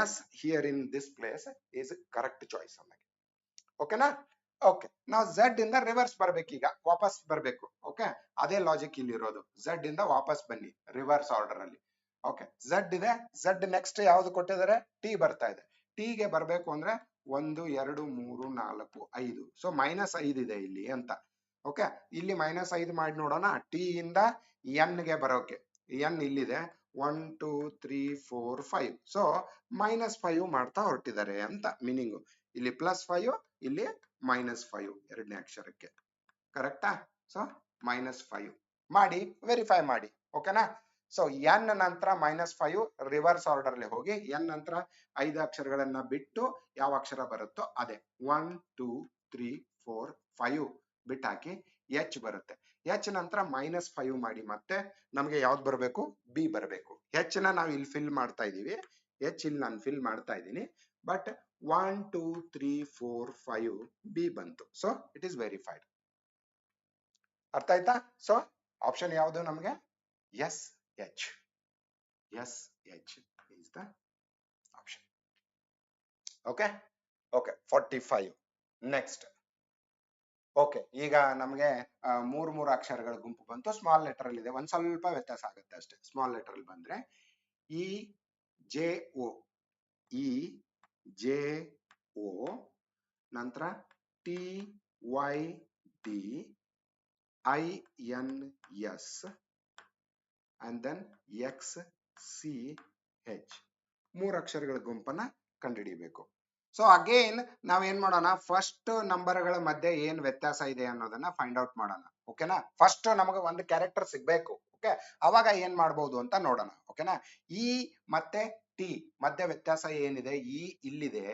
S here in this place is correct choice ನಮಗೆ. ಓಕೆನಾ? ಓಕೆ, ನಾವು Z ಇಂದ ರಿವರ್ಸ್ ಬರ್ಬೇಕು, ಈಗ ವಾಪಸ್ ಬರ್ಬೇಕು. ಓಕೆ, ಅದೇ ಲಾಜಿಕ್ ಇಲ್ಲಿ ಇರೋದು. Z ಇಂದ ವಾಪಸ್ ಬನ್ನಿ ರಿವರ್ಸ್ ಆರ್ಡರ್ ಅಲ್ಲಿ. ಓಕೆ, Z ಇದೆ. Z ನೆಕ್ಸ್ಟ್ ಯಾವ್ದು ಕೊಟ್ಟಿದ್ದಾರೆ? T ಬರ್ತಾ ಇದೆ. T ಗೆ ಬರ್ಬೇಕು ಅಂದ್ರೆ 1 2 3 4 5. ಸೊ -5 ಇದೆ ಇಲ್ಲಿ ಅಂತ. ಓಕೆ, ಇಲ್ಲಿ -5 ಮಾಡಿ ನೋಡೋಣ. T ಇಂದ N ಗೆ ಬರೋಕೆ, N ಇಲ್ಲಿದೆ. 1 2 3 4 5. ಸೊ -5 ಮಾಡ್ತಾ ಹೊರಟಿದ್ದಾರೆ ಅಂತ ಮೀನಿಂಗು. ಇಲ್ಲಿ +5, ಇಲ್ಲಿ -5 ಎರಡನೇ ಅಕ್ಷರಕ್ಕೆ, ಕರೆಕ್ಟಾ? ಸೊ -5 ಮಾಡಿ ವೆರಿಫೈ ಮಾಡಿ. ಓಕೆನಾ? ಸೊ N ನಂತರ -5 ರಿವರ್ಸ್ ಆರ್ಡರ್ ಅಲ್ಲಿ ಹೋಗಿ N ನಂತರ 5 ಅಕ್ಷರಗಳನ್ನ ಬಿಟ್ಟು ಯಾವ ಅಕ್ಷರ ಬರುತ್ತೋ ಅದೇ 1 2 3 4 5 ಬಿಟ್ಟು ಹಾಕಿ H ಬರುತ್ತೆ. H ನಂತರ -5 ಮಾಡಿ ಮತ್ತೆ ನಮ್ಗೆ ಯಾವ್ದು ಬರಬೇಕು? B ಬರಬೇಕು. H ನ ನಾವು ಇಲ್ಲಿ ಫಿಲ್ ಮಾಡ್ತಾ ಇದೀವಿ. H ಇಲ್ಲಿ ನಾನು ಫಿಲ್ ಮಾಡ್ತಾ ಇದ್ದೀನಿ. ಬಟ್ 1 2 3 4 5 ಬಿ ಬಂತು. So it is verified. ಅರ್ಥ ಆಯ್ತಾ? ಸೊ ಆಪ್ಷನ್ ಯಾವುದು ನಮಗೆ? S H. S H is the option. Okay okay 45. Next. Okay, ಈಗ ನಮಗೆ ಮೂರು ಅಕ್ಷರಗಳ ಗುಂಪು ಬಂತು. ಸ್ಮಾಲ್ ಲೆಟರ್ ಅಲ್ಲಿ ಇದೆ, ಒಂದ್ ಸ್ವಲ್ಪ ವ್ಯತ್ಯಾಸ ಆಗುತ್ತೆ ಅಷ್ಟೇ. ಸ್ಮಾಲ್ ಲೆಟರ್ ಅಲ್ಲಿ ಬಂದ್ರೆ E J O, E J O, ನಂತರ T Y D I N S and then X C H. ಮೂರು ಅಕ್ಷರಗಳ ಗುಂಪನ್ನ ಕಂಡುಹಿಡಿಯಬೇಕು. ಸೊ ಅಗೇನ್ ನಾವೇನ್ ಮಾಡೋಣ, ಫಸ್ಟ್ ನಂಬರ್ಗಳ ಮಧ್ಯೆ ಏನ್ ವ್ಯತ್ಯಾಸ ಇದೆ ಅನ್ನೋದನ್ನ ಫೈಂಡ್ ಔಟ್ ಮಾಡೋಣ. ಓಕೆನಾ? ಫಸ್ಟ್ ನಮಗೆ ಒಂದು ಕ್ಯಾರೆಕ್ಟರ್ ಸಿಗ್ಬೇಕು. ಓಕೆ, ಅವಾಗ ಏನ್ ಮಾಡ್ಬೋದು ಅಂತ ನೋಡೋಣ. ಓಕೆನಾ? ಇ ಮತ್ತೆ ಟಿ ಮಧ್ಯೆ ವ್ಯತ್ಯಾಸ ಏನಿದೆ? ಇ ಇಲ್ಲಿದೆ,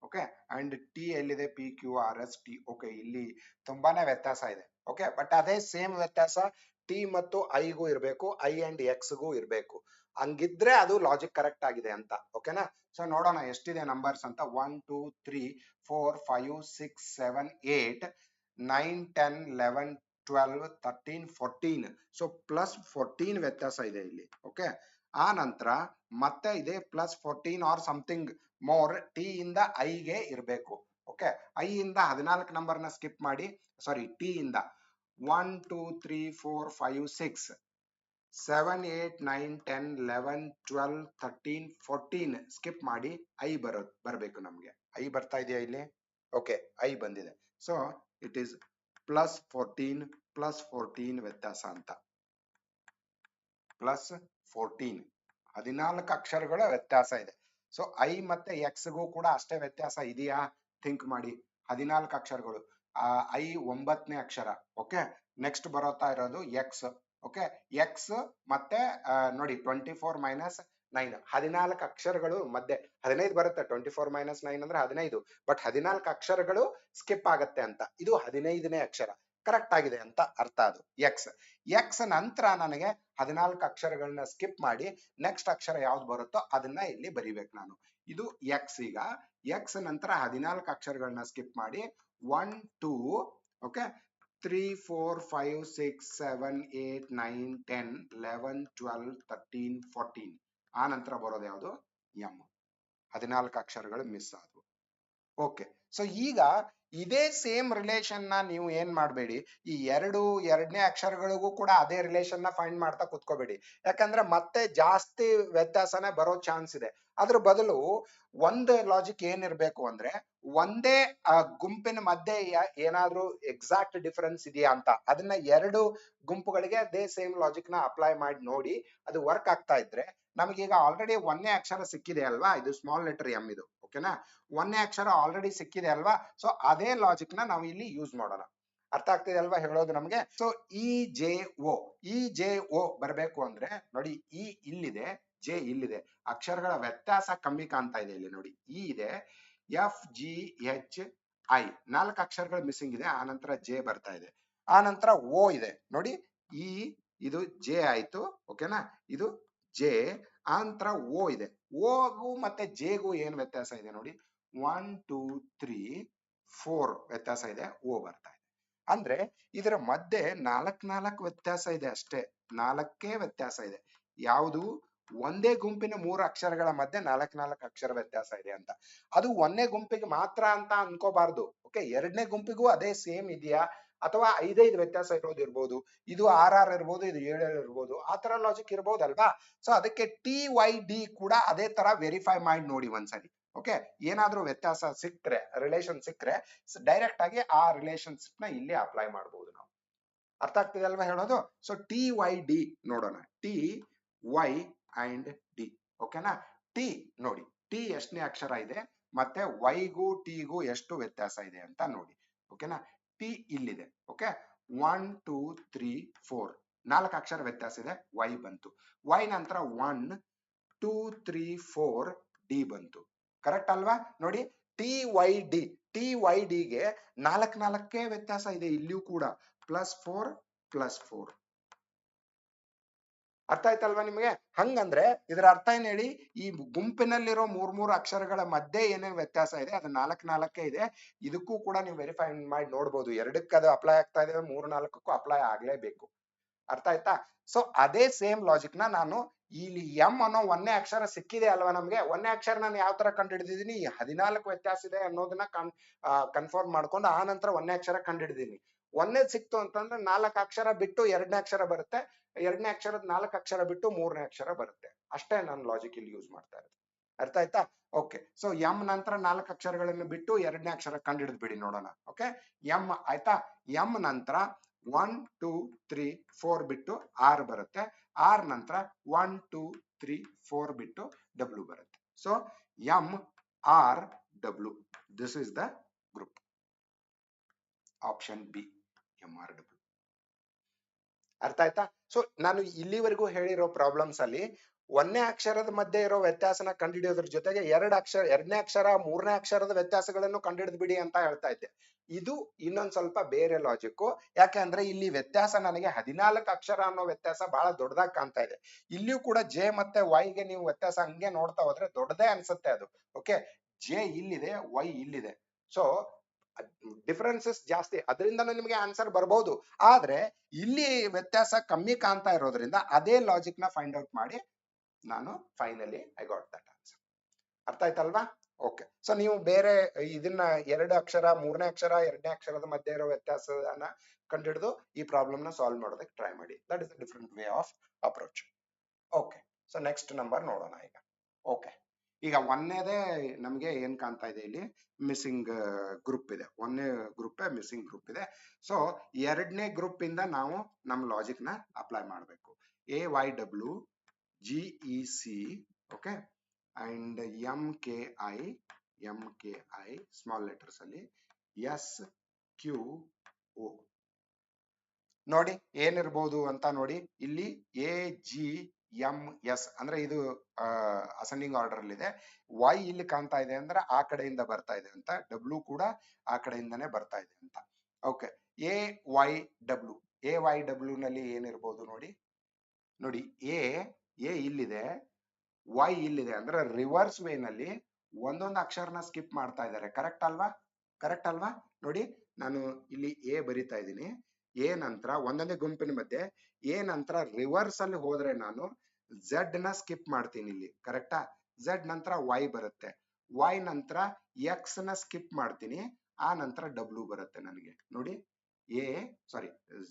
ಓಕೆ, ಅಂಡ್ ಟಿ ಎಲ್ಲಿದೆ? P Q R S T. Okay, ಇಲ್ಲಿ ತುಂಬಾನೇ ವ್ಯತ್ಯಾಸ ಇದೆ. ಓಕೆ, ಬಟ್ ಅದೇ ಸೇಮ್ ವ್ಯತ್ಯಾಸ ಟಿ ಮತ್ತು ಐಗೂ ಇರಬೇಕು, ಐ ಅಂಡ್ ಎಕ್ಸ್ ಗೂ ಇರಬೇಕು. ಹಂಗಿದ್ರೆ ಅದು ಲಾಜಿಕ್ ಕರೆಕ್ಟ್ ಆಗಿದೆ ಅಂತ. ಓಕೆನಾ? ಸೊ ನೋಡೋಣ ಎಷ್ಟಿದೆ ನಂಬರ್ಸ್ ಅಂತ. 1 2 3 4 5 6 7 8 9 10 11 12 13 14. ಸೊ ಪ್ಲಸ್ 14 ವ್ಯತ್ಯಾಸ ಇದೆ ಇಲ್ಲಿ. ಓಕೆ, ಆ ನಂತರ ಮತ್ತೆ ಇದೆ plus 14 or something more T ಇಂದ ಐಗೆ ಇರಬೇಕು. ಓಕೆ, ಐ ಇಂದ 14 ನಂಬರ್ ನ ಸ್ಕಿಪ್ ಮಾಡಿ, ಸಾರಿ ಟಿ ಇಂದ 1 2 3 4 5 6 7 8 9 10 11 12 13 14 ಸ್ಕಿಪ್ ಮಾಡಿ ಐ ಬರಬೇಕು ನಮ್ಗೆ. ಐ ಬರ್ತಾ ಇದೆಯಾ ಇಲ್ಲಿ? ಓಕೆ, ಐ ಬಂದಿದೆ. ಸೊ ಇಟ್ ಈಸ್ ಪ್ಲಸ್ 14 ವ್ಯತ್ಯಾಸ ಅಂತ. ಪ್ಲಸ್ 14 14 ಅಕ್ಷರಗಳ ವ್ಯತ್ಯಾಸ ಇದೆ. ಸೊ ಐ ಮತ್ತೆ ಎಕ್ಸ್ ಗೂ ಕೂಡ ಅಷ್ಟೇ ವ್ಯತ್ಯಾಸ ಇದೆಯಾ? ಥಿಂಕ್ ಮಾಡಿ. 14 ಅಕ್ಷರಗಳು, ಐ 9ನೇ ಅಕ್ಷರ. ಓಕೆ, ನೆಕ್ಸ್ಟ್ ಬರೋತಾ ಇರೋದು ಎಕ್ಸ್. ಓಕೆ, ಎಕ್ಸ್ ಮತ್ತೆ ನೋಡಿ 24 ಮೈನಸ್ 9, 14 ಅಕ್ಷರಗಳು ಮಧ್ಯೆ 15 ಬರುತ್ತೆ. 24 ಮೈನಸ್ 9 ಅಂದ್ರೆ 15, ಬಟ್ 14 ಅಕ್ಷರಗಳು ಸ್ಕಿಪ್ ಆಗತ್ತೆ ಅಂತ. ಇದು 15ನೇ ಅಕ್ಷರ ಕರೆಕ್ಟ್ ಆಗಿದೆ ಅಂತ ಅರ್ಥ. ಅದು ಎಕ್ಸ್. ಎಕ್ಸ್ ನಂತರ ನನಗೆ 14 ಅಕ್ಷರಗಳನ್ನ ಸ್ಕಿಪ್ ಮಾಡಿ ನೆಕ್ಸ್ಟ್ ಅಕ್ಷರ ಯಾವ್ದು ಬರುತ್ತೋ ಅದನ್ನ ಇಲ್ಲಿ ಬರಿಬೇಕು ನಾನು. ಇದು ಎಕ್ಸ್. ಈಗ ಎಕ್ಸ್ ನಂತರ 14 ಅಕ್ಷರಗಳನ್ನ ಸ್ಕಿಪ್ ಮಾಡಿ 1 2 ಓಕೆ 3 4 5 6 7 8 9 10 11 12 13 14. ಆ ನಂತರ ಬರೋದು ಯಾವುದು? ಎಂ. 14 ಅಕ್ಷರಗಳು ಮಿಸ್ ಆದವು. ಓಕೆ, ಸೊ ಈಗ ಇದೇ ಸೇಮ್ ರಿಲೇಷನ್ ನ ನೀವು ಏನ್ ಮಾಡಬೇಡಿ, ಈ ಎರಡನೇ ಅಕ್ಷರಗಳಿಗೂ ಕೂಡ ಅದೇ ರಿಲೇಷನ್ ನ ಫೈಂಡ್ ಮಾಡ್ತಾ ಕುತ್ಕೋಬೇಡಿ. ಯಾಕಂದ್ರೆ ಮತ್ತೆ ಜಾಸ್ತಿ ವ್ಯತ್ಯಾಸನೇ ಬರೋ ಚಾನ್ಸ್ ಇದೆ. ಅದ್ರ ಬದಲು ಒಂದು ಲಾಜಿಕ್ ಏನಿರ್ಬೇಕು ಅಂದ್ರೆ, ಒಂದೇ ಗುಂಪಿನ ಮಧ್ಯೆ ಏನಾದ್ರೂ ಎಕ್ಸಾಕ್ಟ್ ಡಿಫರೆನ್ಸ್ ಇದೆಯಾ ಅಂತ, ಅದನ್ನ ಎರಡು ಗುಂಪುಗಳಿಗೆ ಅದೇ ಸೇಮ್ ಲಾಜಿಕ್ ನ ಅಪ್ಲೈ ಮಾಡಿ ನೋಡಿ. ಅದು ವರ್ಕ್ ಆಗ್ತಾ ಇದ್ರೆ ನಮಗೀಗ ಆಲ್ರೆಡಿ ಒಂದೇ ಅಕ್ಷರ ಸಿಕ್ಕಿದೆ ಅಲ್ವಾ, ಇದು ಸ್ಮಾಲ್ ಲೆಟರ್ ಎಂ ಇದು. ಓಕೆನಾ? ಒಂದೇ ಅಕ್ಷರ ಆಲ್ರೆಡಿ ಸಿಕ್ಕಿದೆ ಅಲ್ವಾ, ಸೊ ಅದೇ ಲಾಜಿಕ್ ನ ನಾವು ಇಲ್ಲಿ ಯೂಸ್ ಮಾಡೋಣ. ಅರ್ಥ ಆಗ್ತಿದೆ ಅಲ್ವಾ ಹೇಳೋದು ನಮ್ಗೆ? ಸೊ ಇ ಜೆ ಒ ಬರಬೇಕು ಅಂದ್ರೆ ನೋಡಿ, ಇ ಇಲ್ಲಿದೆ, ಜೆ ಇಲ್ಲಿದೆ, ಅಕ್ಷರಗಳ ವ್ಯತ್ಯಾಸ ಕಮ್ಮಿ ಕಾಣ್ತಾ ಇದೆ ಇಲ್ಲಿ ನೋಡಿ. ಇ ಇದೆ, ಎಫ್ ಜಿ ಎಚ್ ಐ 4 ಅಕ್ಷರಗಳು ಮಿಸ್ಸಿಂಗ್ ಇದೆ. ಆ ನಂತರ ಜೆ ಬರ್ತಾ ಇದೆ, ಆ ನಂತರ ಓ ಇದೆ ನೋಡಿ. ಇ ಇದು ಜೆ ಆಯ್ತು. ಓಕೆನಾ? ಇದು ಜೆ, ಆ ನಂತರ ಓ ಇದೆ. ಓಗೂ ಮತ್ತೆ ಜೆಗೂ ಏನ್ ವ್ಯತ್ಯಾಸ ಇದೆ ನೋಡಿ, 1 2 3 4 ವ್ಯತ್ಯಾಸ ಇದೆ, ಓ ಬರ್ತಾ ಇದೆ. ಅಂದ್ರೆ ಇದರ ಮಧ್ಯೆ 4 ವ್ಯತ್ಯಾಸ ಇದೆ ಅಷ್ಟೇ. 4 ವ್ಯತ್ಯಾಸ ಇದೆ. ಯಾವುದು? ಒಂದೇ ಗುಂಪಿನ 3 ಅಕ್ಷರಗಳ ಮಧ್ಯೆ 4 ಅಕ್ಷರ ವ್ಯತ್ಯಾಸ ಇದೆ ಅಂತ. ಅದು ಒಂದೇ ಗುಂಪಿಗೆ ಮಾತ್ರ ಅಂತ ಅನ್ಕೋಬಾರ್ದು. ಓಕೆ, ಎರಡನೇ ಗುಂಪಿಗೂ ಅದೇ ಸೇಮ್ ಇದೆಯಾ, ಅಥವಾ 5 ವ್ಯತ್ಯಾಸ ಇರ್ಬೋದು. ಇದು 6 ಇರ್ಬೋದು, ಇದು 7 ಇರ್ಬೋದು. ಆ ತರ ಲಾಜಿಕ್ ಇರ್ಬೋದಲ್ವಾ? ಸೊ ಅದಕ್ಕೆ ಟಿ ವೈ ಡಿ ಕೂಡ ಅದೇ ತರ ವೆರಿಫೈ ಮಾಡಿ ನೋಡಿ ಒಂದ್ಸರಿ. ಓಕೆ, ಏನಾದ್ರೂ ವ್ಯತ್ಯಾಸ ಸಿಕ್ಕ್ರೆ, ರಿಲೇಷನ್ ಸಿಕ್ಕ್ರೆ ಡೈರೆಕ್ಟ್ ಆಗಿ ಆ ರಿಲೇಶನ್ಶಿಪ್ ನ ಇಲ್ಲಿ ಅಪ್ಲೈ ಮಾಡಬಹುದು ನಾವು. ಅರ್ಥ ಆಗ್ತಿದೆ ಅಲ್ವಾ ಹೇಳೋದು? ಸೊ ಟಿ ವೈ ಡಿ ನೋಡೋಣ. T Y and D. ಓಕೆನಾ? ಟಿ ನೋಡಿ, ಟಿ ಎಷ್ಟನೇ ಅಕ್ಷರ ಇದೆ ಮತ್ತೆ ವೈಗೂ ಟಿಗೂ ಎಷ್ಟು ವ್ಯತ್ಯಾಸ ಇದೆ ಅಂತ ನೋಡಿ. ಓಕೆನಾ? ಟಿ ಇಲ್ಲಿದೆ. ಓಕೆ, 1 2 3 4 4 ಅಕ್ಷರ ವ್ಯತ್ಯಾಸ ಇದೆ, ವೈ ಬಂತು. ವೈ ನಂತರ 1 2 3 4 ಡಿ ಬಂತು. ಕರೆಕ್ಟ್ ಅಲ್ವಾ? ನೋಡಿ, ಟಿ ವೈ ಡಿಗೆ 4 ವ್ಯತ್ಯಾಸ ಇದೆ ಇಲ್ಲಿಯೂ ಕೂಡ, +4 +4. ಅರ್ಥ ಆಯ್ತಲ್ವಾ ನಿಮಗೆ? ಹಂಗಂದ್ರೆ ಇದರ ಅರ್ಥ ಏನ್ ಹೇಳಿ, ಈ ಗುಂಪಿನಲ್ಲಿರೋ ಮೂರ್ ಅಕ್ಷರಗಳ ಮಧ್ಯೆ ಏನೇನ್ ವ್ಯತ್ಯಾಸ ಇದೆ ಅದು 4 ಇದೆ. ಇದಕ್ಕೂ ಕೂಡ ನೀವು ವೆರಿಫೈ ಮಾಡಿ ನೋಡ್ಬೋದು, ಎರಡಕ್ಕೆ ಅದು ಅಪ್ಲೈ ಆಗ್ತಾ ಇದೆ, 3-4ಕ್ಕೂ ಅಪ್ಲೈ ಆಗ್ಲೇಬೇಕು. ಅರ್ಥ ಆಯ್ತಾ? ಸೊ ಅದೇ ಸೇಮ್ ಲಾಜಿಕ್ ನ ನಾನು ಇಲ್ಲಿ ಎಂ ಅನ್ನೋ ಒಂದೇ ಅಕ್ಷರ ಸಿಕ್ಕಿದೆ ಅಲ್ವಾ ನಮ್ಗೆ, ಒಂದೇ ಅಕ್ಷರ ನಾನು ಯಾವ ತರ ಕಂಡು ಹಿಡಿದಿದ್ದೀನಿ, 14 ವ್ಯತ್ಯಾಸ ಇದೆ ಅನ್ನೋದನ್ನ ಕನ್ಫರ್ಮ್ ಮಾಡ್ಕೊಂಡು ಆ ನಂತರ ಒಂದೇ ಅಕ್ಷರ ಕಂಡು ಹಿಡಿದೀನಿ. ಒಂದೇದ್ ಸಿಕ್ತು ಅಂತಂದ್ರೆ 4 ಅಕ್ಷರ ಬಿಟ್ಟು ಎರಡನೇ ಅಕ್ಷರ ಬರುತ್ತೆ, ಎರಡನೇ ಅಕ್ಷರದ 4 ಅಕ್ಷರ ಬಿಟ್ಟು ಮೂರನೇ ಅಕ್ಷರ ಬರುತ್ತೆ. ಅಷ್ಟೇ ನಾನು ಲಾಜಿಕ್ ಇಲ್ಲಿ ಯೂಸ್ ಮಾಡ್ತಾ ಇರೋದು. ಅರ್ಥ ಆಯ್ತಾ? ಓಕೆ. ಸೊ ಎಂ ನಂತರ 4 ಅಕ್ಷರಗಳನ್ನು ಬಿಟ್ಟು ಎರಡನೇ ಅಕ್ಷರ ಕಂಡು ಹಿಡಿದು ಬಿಡಿ ನೋಡೋಣ. ಓಕೆ, ಎಂ ಆಯ್ತಾ? ಎಂ ನಂತರ 1 2 3 4 ಬಿಟ್ಟು ಆರ್ ಬರುತ್ತೆ, ಆರ್ ನಂತರ 1 2 3 4 ಬಿಟ್ಟು ಡಬ್ಲ್ಯೂ ಬರುತ್ತೆ. So M R W, this is the group. Option B, M R W. ಅರ್ಥ ಆಯ್ತಾ? ಸೊ ನಾನು ಇಲ್ಲಿವರೆಗೂ ಹೇಳಿರೋ ಪ್ರಾಬ್ಲಮ್ಸ್ ಅಲ್ಲಿ ಒಂದೇ ಅಕ್ಷರದ ಮಧ್ಯೆ ಇರೋ ವ್ಯತ್ಯಾಸನ ಕಂಡುಹಿಡಿಯೋದ್ರ ಜೊತೆಗೆ ಎರಡನೇ ಅಕ್ಷರ ಮೂರನೇ ಅಕ್ಷರದ ವ್ಯತ್ಯಾಸಗಳನ್ನು ಕಂಡುಹಿಡಿದು ಬಿಡಿ ಅಂತ ಹೇಳ್ತಾ ಇದ್ದೆ. ಇದು ಇನ್ನೊಂದ್ ಸ್ವಲ್ಪ ಬೇರೆ ಲಾಜಿಕ್. ಯಾಕಂದ್ರೆ ಇಲ್ಲಿ ವ್ಯತ್ಯಾಸ ನನಗೆ 14 ಅಕ್ಷರ ಅನ್ನೋ ವ್ಯತ್ಯಾಸ ಬಹಳ ದೊಡ್ಡದಾಗಿ ಕಾಣ್ತಾ ಇದೆ. ಇಲ್ಲಿಯೂ ಕೂಡ ಜೆ ಮತ್ತೆ ವೈ ಗೆ ನೀವು ವ್ಯತ್ಯಾಸ ಹಂಗೆ ನೋಡ್ತಾ ಹೋದ್ರೆ ದೊಡ್ಡದೇ ಅನ್ಸುತ್ತೆ ಅದು. ಓಕೆ, ಜೆ ಇಲ್ಲಿದೆ, ವೈ ಇಲ್ಲಿದೆ. ಸೊ ಡಿಫರೆನ್ಸಸ್ ಜಾಸ್ತಿ, ಅದರಿಂದ ನಿಮಗೆ ಆನ್ಸರ್ ಬರಬಹುದು. ಆದ್ರೆ ಇಲ್ಲಿ ವ್ಯತ್ಯಾಸ ಕಮ್ಮಿ ಕಾಣ್ತಾ ಇರೋದ್ರಿಂದ ಅದೇ ಲಾಜಿಕ್ ನ ಫೈಂಡ್ ಔಟ್ ಮಾಡಿ ನಾನು finally I got that answer. ಅರ್ಥ ಆಯ್ತಲ್ವಾ? ಓಕೆ. ಸೊ ನೀವು ಬೇರೆ ಇದನ್ನ ಎರಡು ಅಕ್ಷರ ಮೂರನೇ ಅಕ್ಷರ ಎರಡನೇ ಅಕ್ಷರದ ಮಧ್ಯೆ ಇರೋ ವ್ಯತ್ಯಾಸನ ಕಂಡುಹಿಡಿದು ಈ ಪ್ರಾಬ್ಲಮ್ ನ ಸಾಲ್ವ್ ಮಾಡೋದಕ್ಕೆ ಟ್ರೈ ಮಾಡಿ. That is different way of approach. Okay, so next number ನೋಡೋಣ ಈಗ. ಓಕೆ, ಈಗ ಒಂದೇದೇ ನಮಗೆ ಏನ್ ಕಾಣ್ತಾ ಇದೆ, ಇಲ್ಲಿ ಮಿಸ್ಸಿಂಗ್ ಗ್ರೂಪ್ ಇದೆ. ಒಂದೇ ಗ್ರೂಪ್ ಮಿಸ್ಸಿಂಗ್ ಗ್ರೂಪ್ ಇದೆ. ಸೊ ಎರಡನೇ ಗ್ರೂಪ್ ಇಂದ ನಾವು ನಮ್ಮ ಲಾಜಿಕ್ ನ ಅಪ್ಲೈ ಮಾಡಬೇಕು. A Y W G E C, okay, and M K I small letters ಅಲ್ಲಿ ಎಸ್ ಕ್ಯೂ ಓ. ನೋಡಿ ಏನಿರ್ಬೋದು ಅಂತ ನೋಡಿ, ಇಲ್ಲಿ ಎ ಜಿ ಎಂ ಎಸ್ ಅಂದ್ರೆ ಇದು ಅಸೆಂಡಿಂಗ್ ಆರ್ಡರ್ ಅಲ್ಲಿ ಇದೆ. ವೈ ಇಲ್ಲಿ ಕಾಣ್ತಾ ಇದೆ ಅಂದ್ರೆ ಆ ಕಡೆಯಿಂದ ಬರ್ತಾ ಇದೆ ಅಂತ, ಡಬ್ಲ್ಯೂ ಕೂಡ ಆ ಕಡೆಯಿಂದಾನೇ ಬರ್ತಾ ಇದೆ ಅಂತ. ಓಕೆ, ಎ ವೈ ಡಬ್ಲ್ಯೂ ನಲ್ಲಿ ಏನಿರ್ಬೋದು ನೋಡಿ. ನೋಡಿ ಎ ಇಲ್ಲಿದೆ, ವೈ ಇಲ್ಲಿದೆ, ಅಂದ್ರೆ ರಿವರ್ಸ್ ವೇ ನಲ್ಲಿ ಒಂದೊಂದು ಅಕ್ಷರನ ಸ್ಕಿಪ್ ಮಾಡ್ತಾ ಇದ್ದಾರೆ. ಕರೆಕ್ಟ್ ಅಲ್ವಾ? ನೋಡಿ ನಾನು ಇಲ್ಲಿ ಎ ಬರಿತಾ ಇದ್ದೀನಿ, ಎ ನಂತರ ಒಂದೊಂದೇ ಗುಂಪಿನ ಮಧ್ಯೆ ಎ ನಂತರ ರಿವರ್ಸ್ ಅಲ್ಲಿ ಹೋದ್ರೆ ನಾನು ಝೆಡ್ ನ ಸ್ಕಿಪ್ ಮಾಡ್ತೀನಿ ಇಲ್ಲಿ. ಕರೆಕ್ಟಾ? ಝೆಡ್ ನಂತರ ವೈ ಬರುತ್ತೆ, ವೈ ನಂತರ ಎಕ್ಸ್ ನ ಸ್ಕಿಪ್ ಮಾಡ್ತೀನಿ, ಆ ನಂತರ ಡಬ್ಲ್ಯೂ ಬರುತ್ತೆ ನನಗೆ. ನೋಡಿ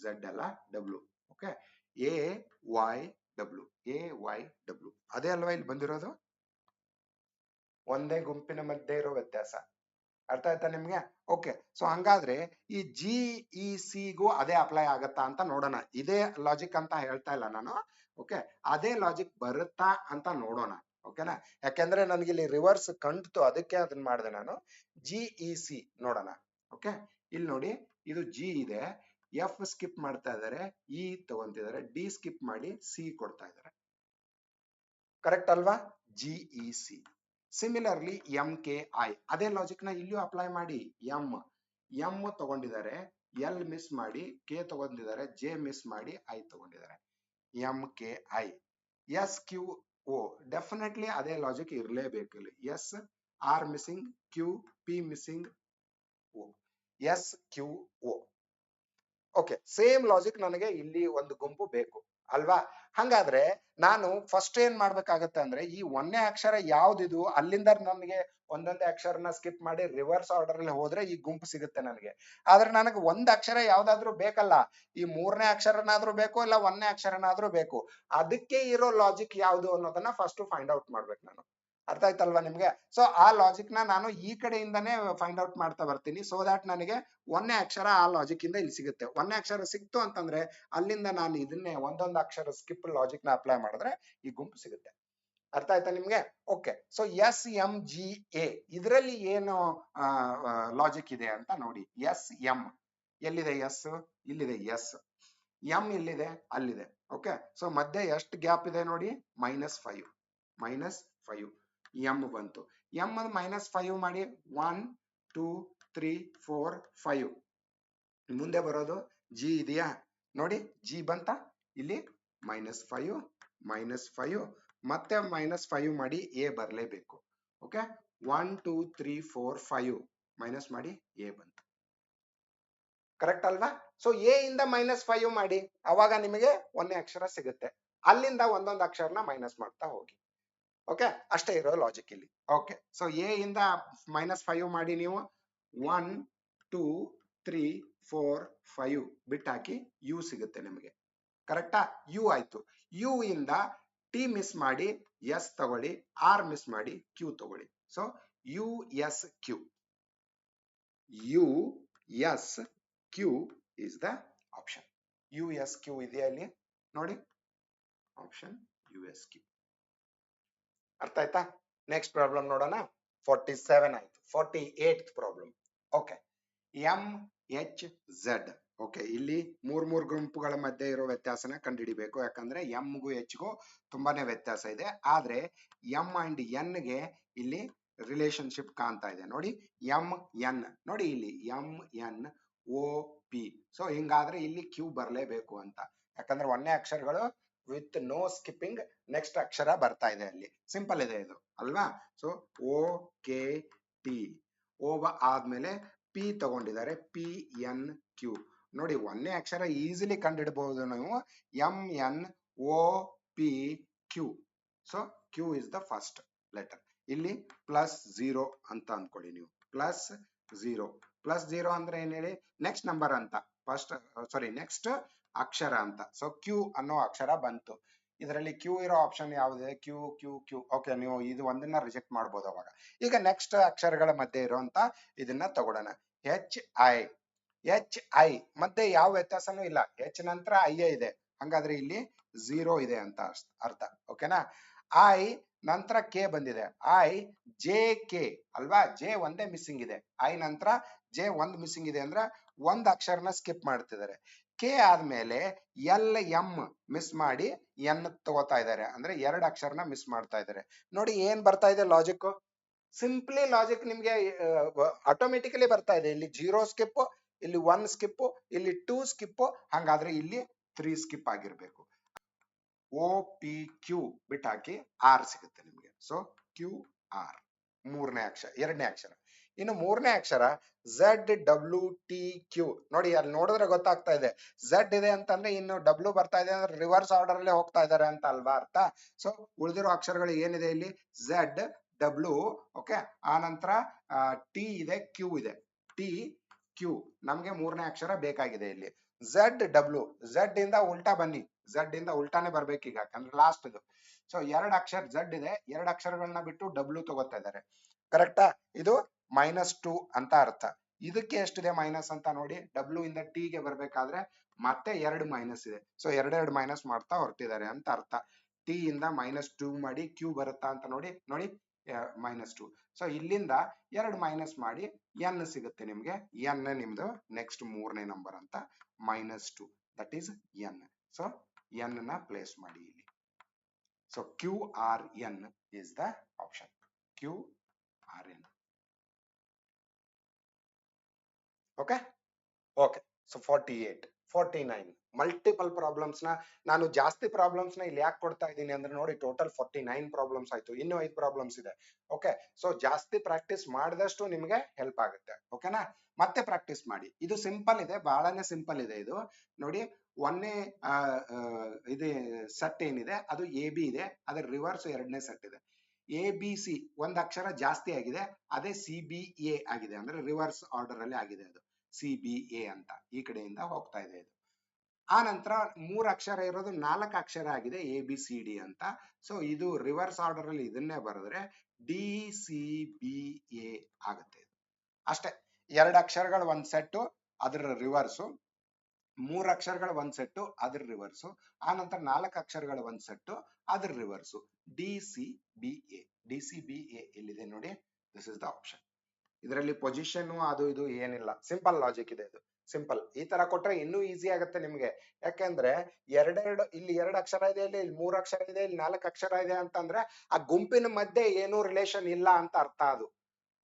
ಝೆಡ್ ಅಲ್ಲ W. Okay, A Y W ಅದೇ ಅಲ್ವಾ ಇಲ್ಲಿ ಬಂದಿರೋದು, ಒಂದೇ ಗುಂಪಿನ ಮಧ್ಯೆ ಇರೋ ವ್ಯತ್ಯಾಸ. ಅರ್ಥ ಆಯ್ತಾ ನಿಮ್ಗೆ? ಓಕೆ, ಸೊ ಹಂಗಾದ್ರೆ ಈ ಜಿ ಇ ಸಿ ಗೂ ಅದೇ ಅಪ್ಲೈ ಆಗತ್ತಾ ಅಂತ ನೋಡೋಣ. ಇದೇ ಲಾಜಿಕ್ ಅಂತ ಹೇಳ್ತಾ ಇಲ್ಲ ನಾನು. ಓಕೆ, ಅದೇ ಲಾಜಿಕ್ ಬರುತ್ತಾ ಅಂತ ನೋಡೋಣ. ಓಕೆನಾ? ಯಾಕೆಂದ್ರೆ ನನಗೆ ಇಲ್ಲಿ ರಿವರ್ಸ್ ಕಂಡ್ತು, ಅದಕ್ಕೆ ಅದನ್ನ ಮಾಡಿದೆ ನಾನು. ಜಿ ಇ ಸಿ ನೋಡೋಣ. ಓಕೆ, ಇಲ್ಲಿ ನೋಡಿ ಇದು ಜಿ ಇದೆ, ಎಫ್ ಸ್ಕಿಪ್ ಮಾಡ್ತಾ ಇದಾರೆ, ಇ ತಗೊಂತಿದ್ದಾರೆ, ಡಿ ಸ್ಕಿಪ್ ಮಾಡಿ ಸಿ ಕೊಡ್ತಾ ಇದಾರೆ. ಕರೆಕ್ಟ್ ಅಲ್ವಾ? G E C. Similarly M K I ಅದೇ ಲಾಜಿಕ್ ನ ಇಲ್ಲಿಯೂ ಅಪ್ಲೈ ಮಾಡಿ. ಎಂ ತಗೊಂಡಿದ್ದಾರೆ, ಎಲ್ ಮಿಸ್ ಮಾಡಿ, ಕೆ ತಗೊಂಡಿದ್ದಾರೆ, ಜೆ ಮಿಸ್ ಮಾಡಿ, ಐ ತಗೊಂಡಿದ್ದಾರೆ. M K I. S Q O definitely ಅದೇ ಲಾಜಿಕ್ ಇರಲೇಬೇಕು ಇಲ್ಲಿ. S R missing, Q P missing, ಓ S Q O. Okay, same logic ನನಗೆ ಇಲ್ಲಿ ಒಂದು ಗುಂಪು ಬೇಕು ಅಲ್ವಾ? ಹಂಗಾದ್ರೆ ನಾನು ಫಸ್ಟ್ ಏನ್ ಮಾಡ್ಬೇಕಾಗತ್ತೆ ಅಂದ್ರೆ ಈ ಒಂದೇ ಅಕ್ಷರ ಯಾವ್ದಿದು ಅಲ್ಲಿಂದ ನನಗೆ ಒಂದೊಂದೇ ಅಕ್ಷರನ ಸ್ಕಿಪ್ ಮಾಡಿ ರಿವರ್ಸ್ ಆರ್ಡರ್ ಅಲ್ಲಿ ಹೋದ್ರೆ ಈ ಗುಂಪು ಸಿಗುತ್ತೆ ನನಗೆ. ಆದ್ರೆ ನನಗೆ ಒಂದ್ ಅಕ್ಷರ ಯಾವ್ದಾದ್ರು ಬೇಕಲ್ಲ, ಈ ಮೂರನೇ ಅಕ್ಷರನಾದ್ರೂ ಬೇಕು ಇಲ್ಲ ಒಂದನೇ ಅಕ್ಷರನಾದ್ರೂ ಬೇಕು. ಅದಕ್ಕೆ ಇರೋ ಲಾಜಿಕ್ ಯಾವ್ದು ಅನ್ನೋದನ್ನ ಫಸ್ಟ್ ಫೈಂಡ್ ಔಟ್ ಮಾಡ್ಬೇಕು ನಾನು. ಅರ್ಥ ಆಯ್ತಲ್ವಾ ನಿಮ್ಗೆ? ಸೊ ಆ ಲಾಜಿಕ್ ನ ನಾನು ಈ ಕಡೆಯಿಂದಾನೇ ಫೈಂಡ್ ಔಟ್ ಮಾಡ್ತಾ ಬರ್ತೀನಿ. ಸೊ ದಟ್ ನನಗೆ ಒಂದೇ ಅಕ್ಷರ ಆ ಲಾಜಿಕ್ ಇಂದ ಇಲ್ಲಿ ಸಿಗುತ್ತೆ. ಒಂದೇ ಅಕ್ಷರ ಸಿಕ್ತು ಅಂತಂದ್ರೆ ಅಲ್ಲಿಂದ ನಾನು ಇದನ್ನೇ ಒಂದೊಂದು ಅಕ್ಷರ ಸ್ಕಿಪ್ ಲಾಜಿಕ್ ನ ಅಪ್ಲೈ ಮಾಡಿದ್ರೆ ಈ ಗುಂಪು ಸಿಗುತ್ತೆ. ಅರ್ಥ ಆಯ್ತಾ ನಿಮ್ಗೆ? Okay, so S M G A ಇದರಲ್ಲಿ ಏನು ಲಾಜಿಕ್ ಇದೆ ಅಂತ ನೋಡಿ. ಎಸ್ ಎಂ ಎಲ್ಲಿದೆ? ಎಸ್ ಇಲ್ಲಿದೆ, ಎಸ್ ಎಂ ಇಲ್ಲಿದೆ, ಅಲ್ಲಿದೆ. ಓಕೆ, ಸೊ ಮಧ್ಯೆ ಎಷ್ಟು ಗ್ಯಾಪ್ ಇದೆ ನೋಡಿ, -5 ಎಂ ಬಂತು. ಎಂ -5 ಮಾಡಿ 1 2 3 4 5 ಮುಂದೆ ಬರೋದು ಜಿ ಇದೆಯಾ ನೋಡಿ, ಜಿ ಬಂತ ಇಲ್ಲಿ -5 -5 ಮತ್ತೆ -5 ಮಾಡಿ ಎ ಬರಲೇಬೇಕು. ಓಕೆ, 1 2 3 4 5 ಮೈನಸ್ ಮಾಡಿ ಎ ಬಂತು. ಕರೆಕ್ಟ್ ಅಲ್ವಾ? ಸೊ ಎ ಇಂದ -5 ಮಾಡಿ, ಅವಾಗ ನಿಮಗೆ ಒಂದೇ ಅಕ್ಷರ ಸಿಗುತ್ತೆ. ಅಲ್ಲಿಂದ ಒಂದೊಂದು ಅಕ್ಷರನ ಮೈನಸ್ ಮಾಡ್ತಾ ಹೋಗಿ. ಓಕೆ, ಅಷ್ಟೇ ಇರೋ ಲಾಜಿಕ್ ಇಲ್ಲಿ. ಓಕೆ, ಸೊ ಎ ಇಂದ -5 ಮಾಡಿ ನೀವು 1 2 3 4 5 ಬಿಟ್ಟಾಕಿ ಯು ಸಿಗುತ್ತೆ ನಿಮಗೆ. ಕರೆಕ್ಟಾ? ಯು ಆಯ್ತು. ಯು ಇಂದ ಟಿ ಮಿಸ್ ಮಾಡಿ ಎಸ್ ತಗೊಳ್ಳಿ, ಆರ್ ಮಿಸ್ ಮಾಡಿ ಕ್ಯೂ ತಗೊಳ್ಳಿ. So U S Q, U S Q is the option. U S Q ಇದೆಯಾ ಇಲ್ಲಿ ನೋಡಿ, ಆಪ್ಷನ್ ಯು ಎಸ್ ಕ್ಯೂ. ಅರ್ಥ ಆಯ್ತಾ? ನೆಕ್ಸ್ಟ್ ಪ್ರಾಬ್ಲಮ್ ನೋಡೋಣ. 47 ಆಯ್ತು. 48th problem. Okay, M H Z. Okay, ಇಲ್ಲಿ ಮೂರ್ ಗುಂಪುಗಳ ಮಧ್ಯೆ ಇರೋ ವ್ಯತ್ಯಾಸನ ಕಂಡುಹಿಡಿಬೇಕು. ಯಾಕಂದ್ರೆ ಎಂಗೂ ಎಚ್ಗೂ ತುಂಬಾನೇ ವ್ಯತ್ಯಾಸ ಇದೆ. ಆದ್ರೆ ಎಂ ಅಂಡ್ ಎನ್ ಗೆ ಇಲ್ಲಿ ರಿಲೇಶನ್ಶಿಪ್ ಕಾಣ್ತಾ ಇದೆ ನೋಡಿ. ಎಂ ಎನ್ ನೋಡಿ, ಇಲ್ಲಿ M N O P. So ಹಿಂಗಾದ್ರೆ ಇಲ್ಲಿ ಕ್ಯೂ ಬರಲೇಬೇಕು ಅಂತ. ಯಾಕಂದ್ರೆ ಒಂದೇ ಅಕ್ಷರಗಳು ವಿತ್ ನೋ ಸ್ಕಿಪ್ಪಿಂಗ್ ನೆಕ್ಸ್ಟ್ ಅಕ್ಷರ ಬರ್ತಾ ಇದೆ. ಅಲ್ಲಿ ಸಿಂಪಲ್ ಇದೆ ಇದು ಅಲ್ವಾ? So O K T, O ಆದ್ಮೇಲೆ ಪಿ ತಗೊಂಡಿದ್ದಾರೆ, ಪಿ ಎನ್ ಕ್ಯೂ. ನೋಡಿ ಒಂದೇ ಅಕ್ಷರ ಈಸಿಲಿ ಕಂಡಿಡಬಹುದು ನಾವು, M N O P Q. So Q is the first letter. ಇಲ್ಲಿ +0 ಅಂತ ಅನ್ಕೊಳ್ಳಿ ನೀವು. +0 ಅಂದ್ರೆ ಏನ್ ಹೇಳಿ? ನೆಕ್ಸ್ಟ್ ನಂಬರ್ ಅಂತ, ನೆಕ್ಸ್ಟ್ ಅಕ್ಷರ ಅಂತ. ಸೊ ಕ್ಯೂ ಅನ್ನೋ ಅಕ್ಷರ ಬಂತು. ಇದರಲ್ಲಿ ಕ್ಯೂ ಇರೋ ಆಪ್ಷನ್ ಯಾವ್ದಿದೆ? Q Q Q. ಓಕೆ, ನೀವು ಇದು ಒಂದನ್ನ ರಿಜೆಕ್ಟ್ ಮಾಡ್ಬೋದು ಅವಾಗ. ಈಗ ನೆಕ್ಸ್ಟ್ ಅಕ್ಷರಗಳ ಮಧ್ಯೆ ಇರುವಂತ ಇದನ್ನ ತಗೊಳ್ಳೋಣ. ಎಚ್ ಐ ಮಧ್ಯೆ ಯಾವ ವ್ಯತ್ಯಾಸನೂ ಇಲ್ಲ. ಎಚ್ ನಂತರ ಐ ಇದೆ, ಹಂಗಾದ್ರೆ ಇಲ್ಲಿ 0 ಇದೆ ಅಂತ ಅರ್ಥ. ಓಕೆನಾ? ಐ ನಂತರ ಕೆ ಬಂದಿದೆ, ಐ ಜೆ ಕೆ ಅಲ್ವಾ? ಜೆ ಒಂದೇ ಮಿಸ್ಸಿಂಗ್ ಇದೆ. ಐ ನಂತರ ಜೆ ಒಂದ್ ಮಿಸ್ಸಿಂಗ್ ಇದೆ ಅಂದ್ರೆ ಒಂದ್ ಅಕ್ಷರನ ಸ್ಕಿಪ್ ಮಾಡ್ತಿದ್ದಾರೆ. ಕೆ ಆದ್ಮೇಲೆ ಎಲ್ ಎಂ ಮಿಸ್ ಮಾಡಿ ಎನ್ ತಗೋತಾ ಇದ್ದಾರೆ, ಅಂದ್ರೆ 2 ಅಕ್ಷರನ ಮಿಸ್ ಮಾಡ್ತಾ ಇದ್ದಾರೆ. ನೋಡಿ ಏನ್ ಬರ್ತಾ ಇದೆ ಲಾಜಿಕ್. ಸಿಂಪ್ಲಿ ಲಾಜಿಕ್ ನಿಮ್ಗೆ ಆಟೋಮೆಟಿಕಲಿ ಬರ್ತಾ ಇದೆ. ಇಲ್ಲಿ 0 ಸ್ಕಿಪ್, ಇಲ್ಲಿ 1 ಸ್ಕಿಪ್, ಇಲ್ಲಿ 2 ಸ್ಕಿಪ್, ಹಂಗಾದ್ರೆ ಇಲ್ಲಿ 3 ಸ್ಕಿಪ್ ಆಗಿರ್ಬೇಕು. ಓ ಪಿ ಕ್ಯೂ ಬಿಟ್ ಹಾಕಿ ಆರ್ ಸಿಗುತ್ತೆ ನಿಮ್ಗೆ. ಸೊ ಕ್ಯೂ ಆರ್ ಎರಡನೇ ಅಕ್ಷರ. ಇನ್ನು ಮೂರನೇ ಅಕ್ಷರ ಝೆಡ್ ಡಬ್ಲ್ಯೂ ಟಿ ಕ್ಯೂ. ನೋಡಿ ಅಲ್ಲಿ ನೋಡಿದ್ರೆ ಗೊತ್ತಾಗ್ತಾ ಇದೆ, ಝೆಡ್ ಇದೆ ಅಂತಂದ್ರೆ ಇನ್ನು ಡಬ್ಲ್ಯೂ ಬರ್ತಾ ಇದೆ ಅಂದ್ರೆ ರಿವರ್ಸ್ ಆರ್ಡರ್ ಅಲ್ಲೇ ಹೋಗ್ತಾ ಇದಾರೆ ಅಂತ ಅಲ್ವಾ ಅರ್ಥ? ಸೊ ಉಳಿದಿರೋ ಅಕ್ಷರಗಳು ಏನಿದೆ ಇಲ್ಲಿ? Z W. ಓಕೆ, ಆ ನಂತರ ಟಿ ಇದೆ, ಕ್ಯೂ ಇದೆ. ಟಿ ಕ್ಯೂ ನಮ್ಗೆ ಮೂರನೇ ಅಕ್ಷರ ಬೇಕಾಗಿದೆ ಇಲ್ಲಿ. ಝೆಡ್ ಡಬ್ಲ್ಯೂ, ಝೆಡ್ ಇಂದ ಉಲ್ಟಾ ಬನ್ನಿ. ಝೆಡ್ ಇಂದ ಉಲ್ಟಾನೇ ಬರ್ಬೇಕೀಗ, ಯಾಕಂದ್ರೆ ಲಾಸ್ಟ್ ಇದು. ಸೊ 2 ಅಕ್ಷರ ಝೆಡ್ ಇದೆ, 2 ಅಕ್ಷರಗಳನ್ನ ಬಿಟ್ಟು ಡಬ್ಲ್ಯೂ ತಗೋತಾ ಇದ್ದಾರೆ. ಕರೆಕ್ಟಾ? ಇದು -2 ಅಂತ ಅರ್ಥ. ಇದಕ್ಕೆ ಎಷ್ಟಿದೆ ಮೈನಸ್ ಅಂತ ನೋಡಿ. ಡಬ್ಲ್ಯೂ ಇಂದ ಟಿ ಗೆ ಬರ್ಬೇಕಾದ್ರೆ ಮತ್ತೆ 2 ಮೈನಸ್ ಇದೆ. ಸೊ 2 ಮೈನಸ್ ಮಾಡ್ತಾ ಹೊರಟಿದ್ದಾರೆ ಅಂತ ಅರ್ಥ. ಟಿ ಇಂದ -2 ಮಾಡಿ ಕ್ಯೂ ಬರುತ್ತಾ ಅಂತ ನೋಡಿ. -2. ಸೊ ಇಲ್ಲಿಂದ 2 ಮೈನಸ್ ಮಾಡಿ ಎನ್ ಸಿಗುತ್ತೆ ನಿಮ್ಗೆ. ಎನ್ ನಿಮ್ದು ನೆಕ್ಸ್ಟ್ ಮೂರನೇ ನಂಬರ್ ಅಂತ, -2. That is N. So N ನ ಪ್ಲೇಸ್ ಮಾಡಿ ಇಲ್ಲಿ. So Q R N is the option. Q R N. Okay okay. So 48 49 multiple problems ನ ನಾನು ಜಾಸ್ತಿ ಪ್ರಾಬ್ಲಮ್ಸ್ ನ ಇಲ್ಲಿ ಯಾಕೆ ಕೊಡ್ತಾ ಇದ್ದೀನಿ ಅಂದ್ರೆ ನೋಡಿ, ಟೋಟಲ್ 49 ಪ್ರಾಬ್ಲಮ್ಸ್ ಆಯ್ತು. ಇನ್ನೂ 5 ಪ್ರಾಬ್ಲಮ್ಸ್ ಇದೆ. ಓಕೆ, ಸೊ ಜಾಸ್ತಿ ಪ್ರಾಕ್ಟೀಸ್ ಮಾಡಿದಷ್ಟು ನಿಮ್ಗೆ ಹೆಲ್ಪ್ ಆಗುತ್ತೆ. ಓಕೆನಾ? ಮತ್ತೆ ಪ್ರಾಕ್ಟೀಸ್ ಮಾಡಿ. ಇದು ಸಿಂಪಲ್ ಇದೆ, ಬಹಳನೇ ಸಿಂಪಲ್ ಇದೆ ಇದು. ನೋಡಿ ಒಂದೇ ಇದು ಸೆಟ್ ಏನಿದೆ ಅದು ಎ ಬಿ ಇದೆ, ಅದರ ರಿವರ್ಸ್ ಎರಡನೇ ಸೆಟ್ ಇದೆ. ಎ ಬಿ ಸಿ ಒಂದ್ ಅಕ್ಷರ ಜಾಸ್ತಿ ಆಗಿದೆ, ಅದೇ ಸಿ ಬಿ ಎ ಆಗಿದೆ, ಅಂದ್ರೆ ರಿವರ್ಸ್ ಆರ್ಡರ್ ಅಲ್ಲಿ ಆಗಿದೆ ಅದು. ಸಿ ಬಿ ಎ ಅಂತ ಈ ಕಡೆಯಿಂದ ಹೋಗ್ತಾ ಇದೆ ಇದು. ಆ ನಂತರ 3 ಅಕ್ಷರ ಇರೋದು 4 ಅಕ್ಷರ ಆಗಿದೆ, ಎ ಬಿ ಸಿ ಡಿ ಅಂತ. ಸೊ ಇದು ರಿವರ್ಸ್ ಆರ್ಡರ್ ಅಲ್ಲಿ ಇದನ್ನೇ ಬರೆದ್ರೆ ಡಿ ಸಿ ಬಿ ಎ ಆಗುತ್ತೆ. ಅಷ್ಟೇ, 2 ಅಕ್ಷರಗಳು ಒಂದ್ ಸೆಟ್ ಅದರ ರಿವರ್ಸು, 3 ಅಕ್ಷರಗಳ ಒಂದ್ ಸೆಟ್ ಅದ್ರ ರಿವರ್ಸು, ಆ ನಂತರ 4 ಅಕ್ಷರಗಳ ಒಂದ್ ಸೆಟ್ ಅದ್ರ rivers. D C B A. D C B A ಎಲ್ಲಿದೆ ನೋಡಿ, ದಿಸ್ ಇಸ್ ದ ಆಪ್ಷನ್. ಇದರಲ್ಲಿ ಪೊಸಿಷನ್ ಅದು ಇದು ಏನಿಲ್ಲ, ಸಿಂಪಲ್ ಲಾಜಿಕ್ ಇದೆ ಇದು. ಸಿಂಪಲ್ ಈ ತರ ಕೊಟ್ರೆ ಇನ್ನೂ ಈಸಿ ಆಗುತ್ತೆ ನಿಮ್ಗೆ. ಯಾಕೆಂದ್ರೆ ಇಲ್ಲಿ 2 ಅಕ್ಷರ ಇದೆ, ಇಲ್ಲಿ 3 ಅಕ್ಷರ ಇದೆ, ಇಲ್ಲಿ 4 ಅಕ್ಷರ ಇದೆ ಅಂತಂದ್ರೆ ಆ ಗುಂಪಿನ ಮಧ್ಯೆ ಏನೂ ರಿಲೇಶನ್ ಇಲ್ಲ ಅಂತ ಅರ್ಥ ಅದು.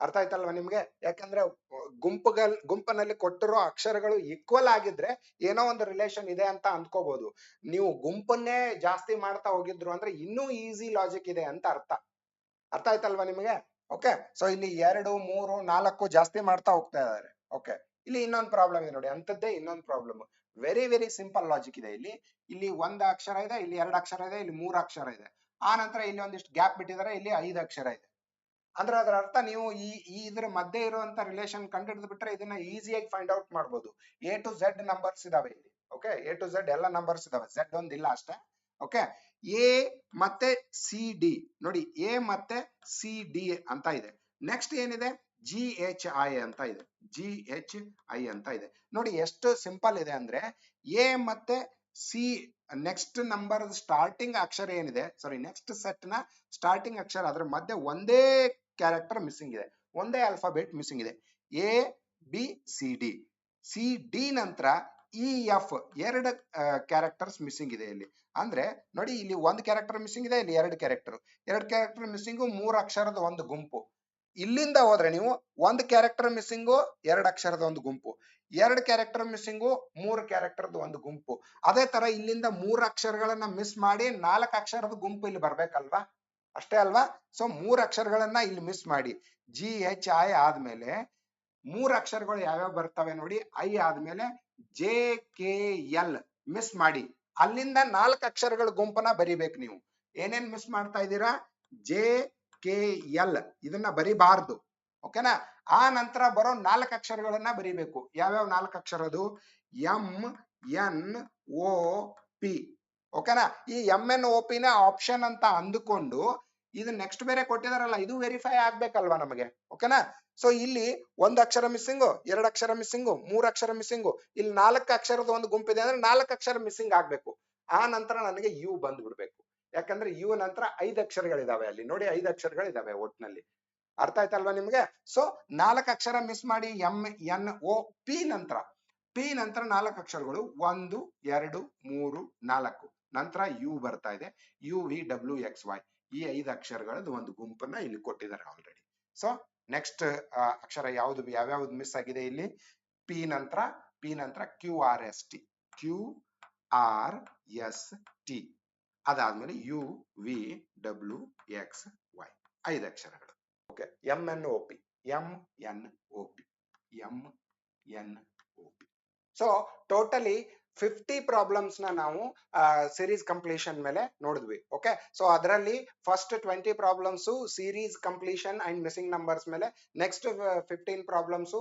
ಅರ್ಥ ಆಯ್ತಲ್ವಾ ನಿಮ್ಗೆ? ಯಾಕಂದ್ರೆ ಗುಂಪಿನಲ್ಲಿ ಕೊಟ್ಟಿರೋ ಅಕ್ಷರಗಳು ಈಕ್ವಲ್ ಆಗಿದ್ರೆ ಏನೋ ಒಂದು ರಿಲೇಷನ್ ಇದೆ ಅಂತ ಅಂದ್ಕೋಬಹುದು. ನೀವು ಗುಂಪನ್ನೇ ಜಾಸ್ತಿ ಮಾಡ್ತಾ ಹೋಗಿದ್ರು ಅಂದ್ರೆ ಇನ್ನೂ ಈಸಿ ಲಾಜಿಕ್ ಇದೆ ಅಂತ ಅರ್ಥ. ಅರ್ಥ ಆಯ್ತಲ್ವಾ ನಿಮಗೆ? ಓಕೆ, ಸೊ ಇಲ್ಲಿ 2, 3, 4 ಜಾಸ್ತಿ ಮಾಡ್ತಾ ಹೋಗ್ತಾ ಇದ್ದಾರೆ. ಓಕೆ, ಇಲ್ಲಿ ಇನ್ನೊಂದು ಪ್ರಾಬ್ಲಮ್ ಇದೆ ನೋಡಿ, ಅಂತದ್ದೇ ಇನ್ನೊಂದು problem. Very very simple logic ಇದೆ ಇಲ್ಲಿ. ಇಲ್ಲಿ 1 ಅಕ್ಷರ ಇದೆ, ಇಲ್ಲಿ 2 ಅಕ್ಷರ ಇದೆ, ಇಲ್ಲಿ 3 ಅಕ್ಷರ ಇದೆ. ಆ ನಂತರ ಇಲ್ಲಿ ಒಂದಿಷ್ಟು ಗ್ಯಾಪ್ ಬಿಟ್ಟಿದ್ದಾರೆ, ಇಲ್ಲಿ 5 ಅಕ್ಷರ ಇದೆ. ಅಂದ್ರೆ ಅದರ ಅರ್ಥ ನೀವು ಇದ್ರ ಮಧ್ಯೆ ಇರುವಂತ ರಿಲೇಷನ್ ಕಂಡು ಬಿಟ್ರೆ ಇದನ್ನ ಈಸಿಯಾಗಿ ಫೈಂಡ್ ಔಟ್ ಮಾಡಬಹುದು. A to Z ನಂಬರ್ಸ್ ಇದಾವೆ ಇಲ್ಲಿ. ಓಕೆ, A to Z ಎಲ್ಲ ನಂಬರ್ಸ್ ಇದಾವೆ, Z ಒಂದಿಲ್ಲ ಅಷ್ಟೇ. ಓಕೆ, ಎ ಮತ್ತೆ ಸಿ ಡಿ ನೋಡಿ, ಎ ಮತ್ತೆ ಸಿ ಡಿ ಅಂತ ಇದೆ. ನೆಕ್ಸ್ಟ್ ಏನಿದೆ, ಜಿ ಎಚ್ ಐ ಅಂತ ಇದೆ, ಜಿ ಎಚ್ ಐ ಅಂತ ಇದೆ. ನೋಡಿ ಎಷ್ಟು ಸಿಂಪಲ್ ಇದೆ ಅಂದ್ರೆ, ಎ ಮತ್ತೆ ಸಿ ನೆಕ್ಸ್ಟ್ ನಂಬರ್ ಸ್ಟಾರ್ಟಿಂಗ್ ಅಕ್ಷರ ಏನಿದೆ, ಸಾರಿ ನೆಕ್ಸ್ಟ್ ಸೆಟ್ ನ ಸ್ಟಾರ್ಟಿಂಗ್ ಅಕ್ಷರ ಅದ್ರ ಮಧ್ಯೆ ಒಂದೇ ಕ್ಯಾರೆಕ್ಟರ್ ಮಿಸ್ಸಿಂಗ್ ಇದೆ, ಒಂದೇ ಆಲ್ಫಾಬೆಟ್ ಮಿಸ್ಸಿಂಗ್ ಇದೆ. A B C D, C D ನಂತರ ಇ ಎಫ್ ಎರಡು ಕ್ಯಾರೆಕ್ಟರ್ಸ್ ಮಿಸ್ಸಿಂಗ್ ಇದೆ ಇಲ್ಲಿ. ಅಂದ್ರೆ ನೋಡಿ, ಇಲ್ಲಿ ಒಂದು ಕ್ಯಾರೆಕ್ಟರ್ ಮಿಸ್ಸಿಂಗ್ ಇದೆ, ಇಲ್ಲಿ ಎರಡು ಕ್ಯಾರೆಕ್ಟರ್ ಮಿಸ್ಸಿಂಗು, 3 ಅಕ್ಷರದ ಒಂದು ಗುಂಪು. ಇಲ್ಲಿಂದ ಹೋದ್ರೆ ನೀವು 1 ಕ್ಯಾರೆಕ್ಟರ್ ಮಿಸ್ಸಿಂಗು, 2 ಅಕ್ಷರದ ಒಂದು ಗುಂಪು, 2 ಕ್ಯಾರೆಕ್ಟರ್ ಮಿಸ್ಸಿಂಗು, 3 ಕ್ಯಾರೆಕ್ಟರ್ದ ಒಂದು ಗುಂಪು. ಅದೇ ತರ ಇಲ್ಲಿಂದ 3 ಅಕ್ಷರಗಳನ್ನ ಮಿಸ್ ಮಾಡಿ 4 ಅಕ್ಷರದ ಗುಂಪು ಇಲ್ಲಿ ಬರ್ಬೇಕಲ್ವಾ, ಅಷ್ಟೇ ಅಲ್ವಾ? ಸೊ 3 ಅಕ್ಷರಗಳನ್ನ ಇಲ್ಲಿ ಮಿಸ್ ಮಾಡಿ, ಜಿ ಎಚ್ ಐ ಆದ್ಮೇಲೆ 3 ಅಕ್ಷರಗಳು ಯಾವ್ಯಾವ ಬರ್ತವೆ ನೋಡಿ, ಐ ಆದ್ಮೇಲೆ ಜೆ ಕೆ ಎಲ್ ಮಿಸ್ ಮಾಡಿ ಅಲ್ಲಿಂದ 4 ಅಕ್ಷರಗಳ ಗುಂಪನ್ನ ಬರಿಬೇಕು ನೀವು. ಏನೇನ್ ಮಿಸ್ ಮಾಡ್ತಾ ಇದ್ದೀರಾ, ಜೆ ಕೆ ಎಲ್ ಇದನ್ನ ಬರಿಬಾರ್ದು. ಓಕೆನಾ? ಆ ನಂತರ ಬರೋ 4 ಅಕ್ಷರಗಳನ್ನ ಬರಿಬೇಕು. ಯಾವ್ಯಾವ 4 ಅಕ್ಷರದು, ಎಂ ಎನ್ ಓ ಪಿ. ಓಕೆನಾ? ಈ ಎಂ ಎನ್ ಓ ಪಿ ನ ಆಪ್ಷನ್ ಅಂತ ಅಂದುಕೊಂಡು ಇದು ನೆಕ್ಸ್ಟ್ ಬೇರೆ ಕೊಟ್ಟಿದಾರಲ್ಲ, ಇದು ವೆರಿಫೈ ಆಗ್ಬೇಕಲ್ವಾ ನಮಗೆ. ಓಕೆನಾ? ಸೊ ಇಲ್ಲಿ 1 ಅಕ್ಷರ ಮಿಸ್ಸಿಂಗು, 2 ಅಕ್ಷರ ಮಿಸ್ಸಿಂಗು, 3 ಅಕ್ಷರ ಮಿಸ್ಸಿಂಗು, ಇಲ್ಲಿ 4 ಅಕ್ಷರದ ಒಂದು ಗುಂಪಿದೆ ಅಂದ್ರೆ 4 ಅಕ್ಷರ ಮಿಸ್ಸಿಂಗ್ ಆಗ್ಬೇಕು. ಆ ನಂತರ ನನಗೆ ಯು ಬಂದು ಬಿಡ್ಬೇಕು. ಯಾಕಂದ್ರೆ ಯು ನಂತರ 5 ಅಕ್ಷರಗಳಿದಾವೆ ಅಲ್ಲಿ ನೋಡಿ, 5 ಅಕ್ಷರಗಳಿದಾವೆ ಒಟ್ಟಿನಲ್ಲಿ. ಅರ್ಥ ಆಯ್ತಲ್ವಾ ನಿಮ್ಗೆ? ಸೊ 4 ಅಕ್ಷರ ಮಿಸ್ ಮಾಡಿ ಎಂ ಎನ್ ಓ ಪಿ ನಂತರ 4 ಅಕ್ಷರಗಳು 1 2 3 4 ನಂತರ ಯು ಬರ್ತಾ ಇದೆ, U V W X Y. ಈ 5 ಅಕ್ಷರಗಳದ್ದು ಒಂದು ಗುಂಪನ್ನ ಇಲ್ಲಿ ಕೊಟ್ಟಿದ್ದಾರೆ ಆಲ್ರೆಡಿ. ಸೊ ನೆಕ್ಸ್ಟ್ ಅಕ್ಷರ ಯಾವ್ದು, ಯಾವ್ಯಾವ್ದು ಮಿಸ್ ಆಗಿದೆ ಇಲ್ಲಿ, ಪಿ ನಂತರ Q R S T, Q R S T, ಅದಾದ್ಮೇಲೆ U V W X Y, 5 ಅಕ್ಷರಗಳು. Okay, M N O P, M N O P, M N O P. So totally 50 problems ನ ನಾವು series completion ಮೇಲೆ ನೋಡಿದ್ವಿ. Okay, so ಅದರಲ್ಲಿ first 20 problems series completion and missing numbers ಮೇಲೆ, next 15 problems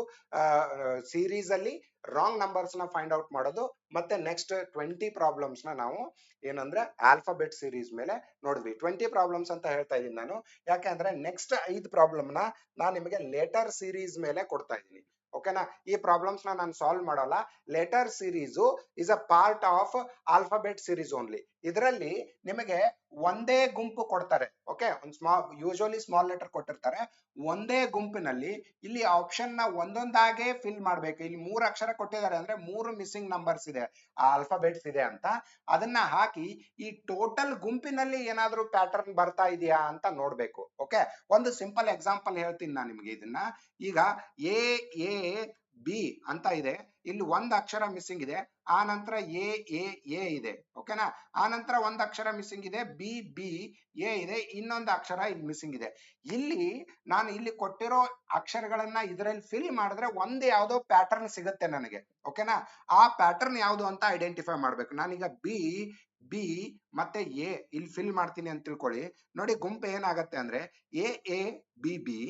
series ಅಲ್ಲಿ wrong numbers ನ find out ಮಾಡೋದು, ಮತ್ತೆ ನೆಕ್ಸ್ಟ್ 20 ಪ್ರಾಬ್ಲಮ್ಸ್ ನ ನಾವು ಏನಂದ್ರೆ ಆಲ್ಫಾಬೆಟ್ ಸೀರೀಸ್ ಮೇಲೆ ನೋಡಿದ್ವಿ. 20 ಪ್ರಾಬ್ಲಮ್ಸ್ ಅಂತ ಹೇಳ್ತಾ ಇದ್ದೀನಿ ನಾನು, ಯಾಕೆಂದ್ರೆ ನೆಕ್ಸ್ಟ್ 5 ಪ್ರಾಬ್ಲಮ್ ನ ನಾನು ನಿಮಗೆ ಲೆಟರ್ ಸೀರೀಸ್ ಮೇಲೆ ಕೊಡ್ತಾ ಇದ್ದೀನಿ. ಓಕೆನಾ? ಈ ಪ್ರಾಬ್ಲಮ್ಸ್ ನಾನು ಸಾಲ್ವ್ ಮಾಡಲ್ಲ. Letter series is a part of alphabet series only. ಇದರಲ್ಲಿ ನಿಮಗೆ ಒಂದೇ ಗುಂಪು ಕೊಡ್ತಾರೆ. ಓಕೆ, ಒಂದು ಯೂಶುವಲಿ ಸ್ಮಾಲ್ ಲೆಟರ್ ಕೊಟ್ಟಿರ್ತಾರೆ. ಒಂದೇ ಗುಂಪಿನಲ್ಲಿ ಇಲ್ಲಿ ಆಪ್ಷನ್ ನ ಒಂದೊಂದಾಗೆ ಫಿಲ್ ಮಾಡ್ಬೇಕು. ಇಲ್ಲಿ 3 ಅಕ್ಷರ ಕೊಟ್ಟಿದ್ದಾರೆ ಅಂದ್ರೆ 3 ಮಿಸ್ಸಿಂಗ್ ನಂಬರ್ಸ್ ಇದೆ, ಆಲ್ಫಾಬೆಟ್ಸ್ ಇದೆ ಅಂತ. ಅದನ್ನ ಹಾಕಿ ಈ ಟೋಟಲ್ ಗುಂಪಿನಲ್ಲಿ ಏನಾದ್ರೂ ಪ್ಯಾಟರ್ನ್ ಬರ್ತಾ ಇದೆಯಾ ಅಂತ ನೋಡ್ಬೇಕು. ಓಕೆ, ಒಂದು ಸಿಂಪಲ್ ಎಕ್ಸಾಂಪಲ್ ಹೇಳ್ತೀನಿ ನಾನು ನಿಮಗೆ ಇದನ್ನ. ಈಗ ಎ ಎ ಬಿ ಅಂತ ಇದೆ, ಇಲ್ಲಿ 1 ಅಕ್ಷರ ಮಿಸ್ಸಿಂಗ್ ಇದೆ, ಆ ನಂತರ ಎ ಎ ಎ ಇದೆ. ಓಕೆನಾ? ಆ ನಂತರ 1 ಅಕ್ಷರ ಮಿಸ್ಸಿಂಗ್ ಇದೆ, ಬಿ ಬಿ ಎ ಇದೆ, ಇನ್ನೊಂದು ಅಕ್ಷರ ಇಲ್ಲಿ ಮಿಸ್ಸಿಂಗ್ ಇದೆ. ಇಲ್ಲಿ ನಾನು ಇಲ್ಲಿ ಕೊಟ್ಟಿರೋ ಅಕ್ಷರಗಳನ್ನ ಇದರಲ್ಲಿ ಫಿಲ್ ಮಾಡಿದ್ರೆ ಒಂದು ಯಾವ್ದೋ ಪ್ಯಾಟರ್ನ್ ಸಿಗುತ್ತೆ ನನಗೆ. ಓಕೆನಾ? ಆ ಪ್ಯಾಟರ್ನ್ ಯಾವ್ದು ಅಂತ ಐಡೆಂಟಿಫೈ ಮಾಡ್ಬೇಕು. ನಾನೀಗ ಬಿ ಬಿ ಮತ್ತೆ ಎ ಇಲ್ಲಿ ಫಿಲ್ ಮಾಡ್ತೀನಿ ಅಂತ ತಿಳ್ಕೊಳ್ಳಿ. ನೋಡಿ, ಗುಂಪು ಏನಾಗತ್ತೆ ಅಂದ್ರೆ A A B B,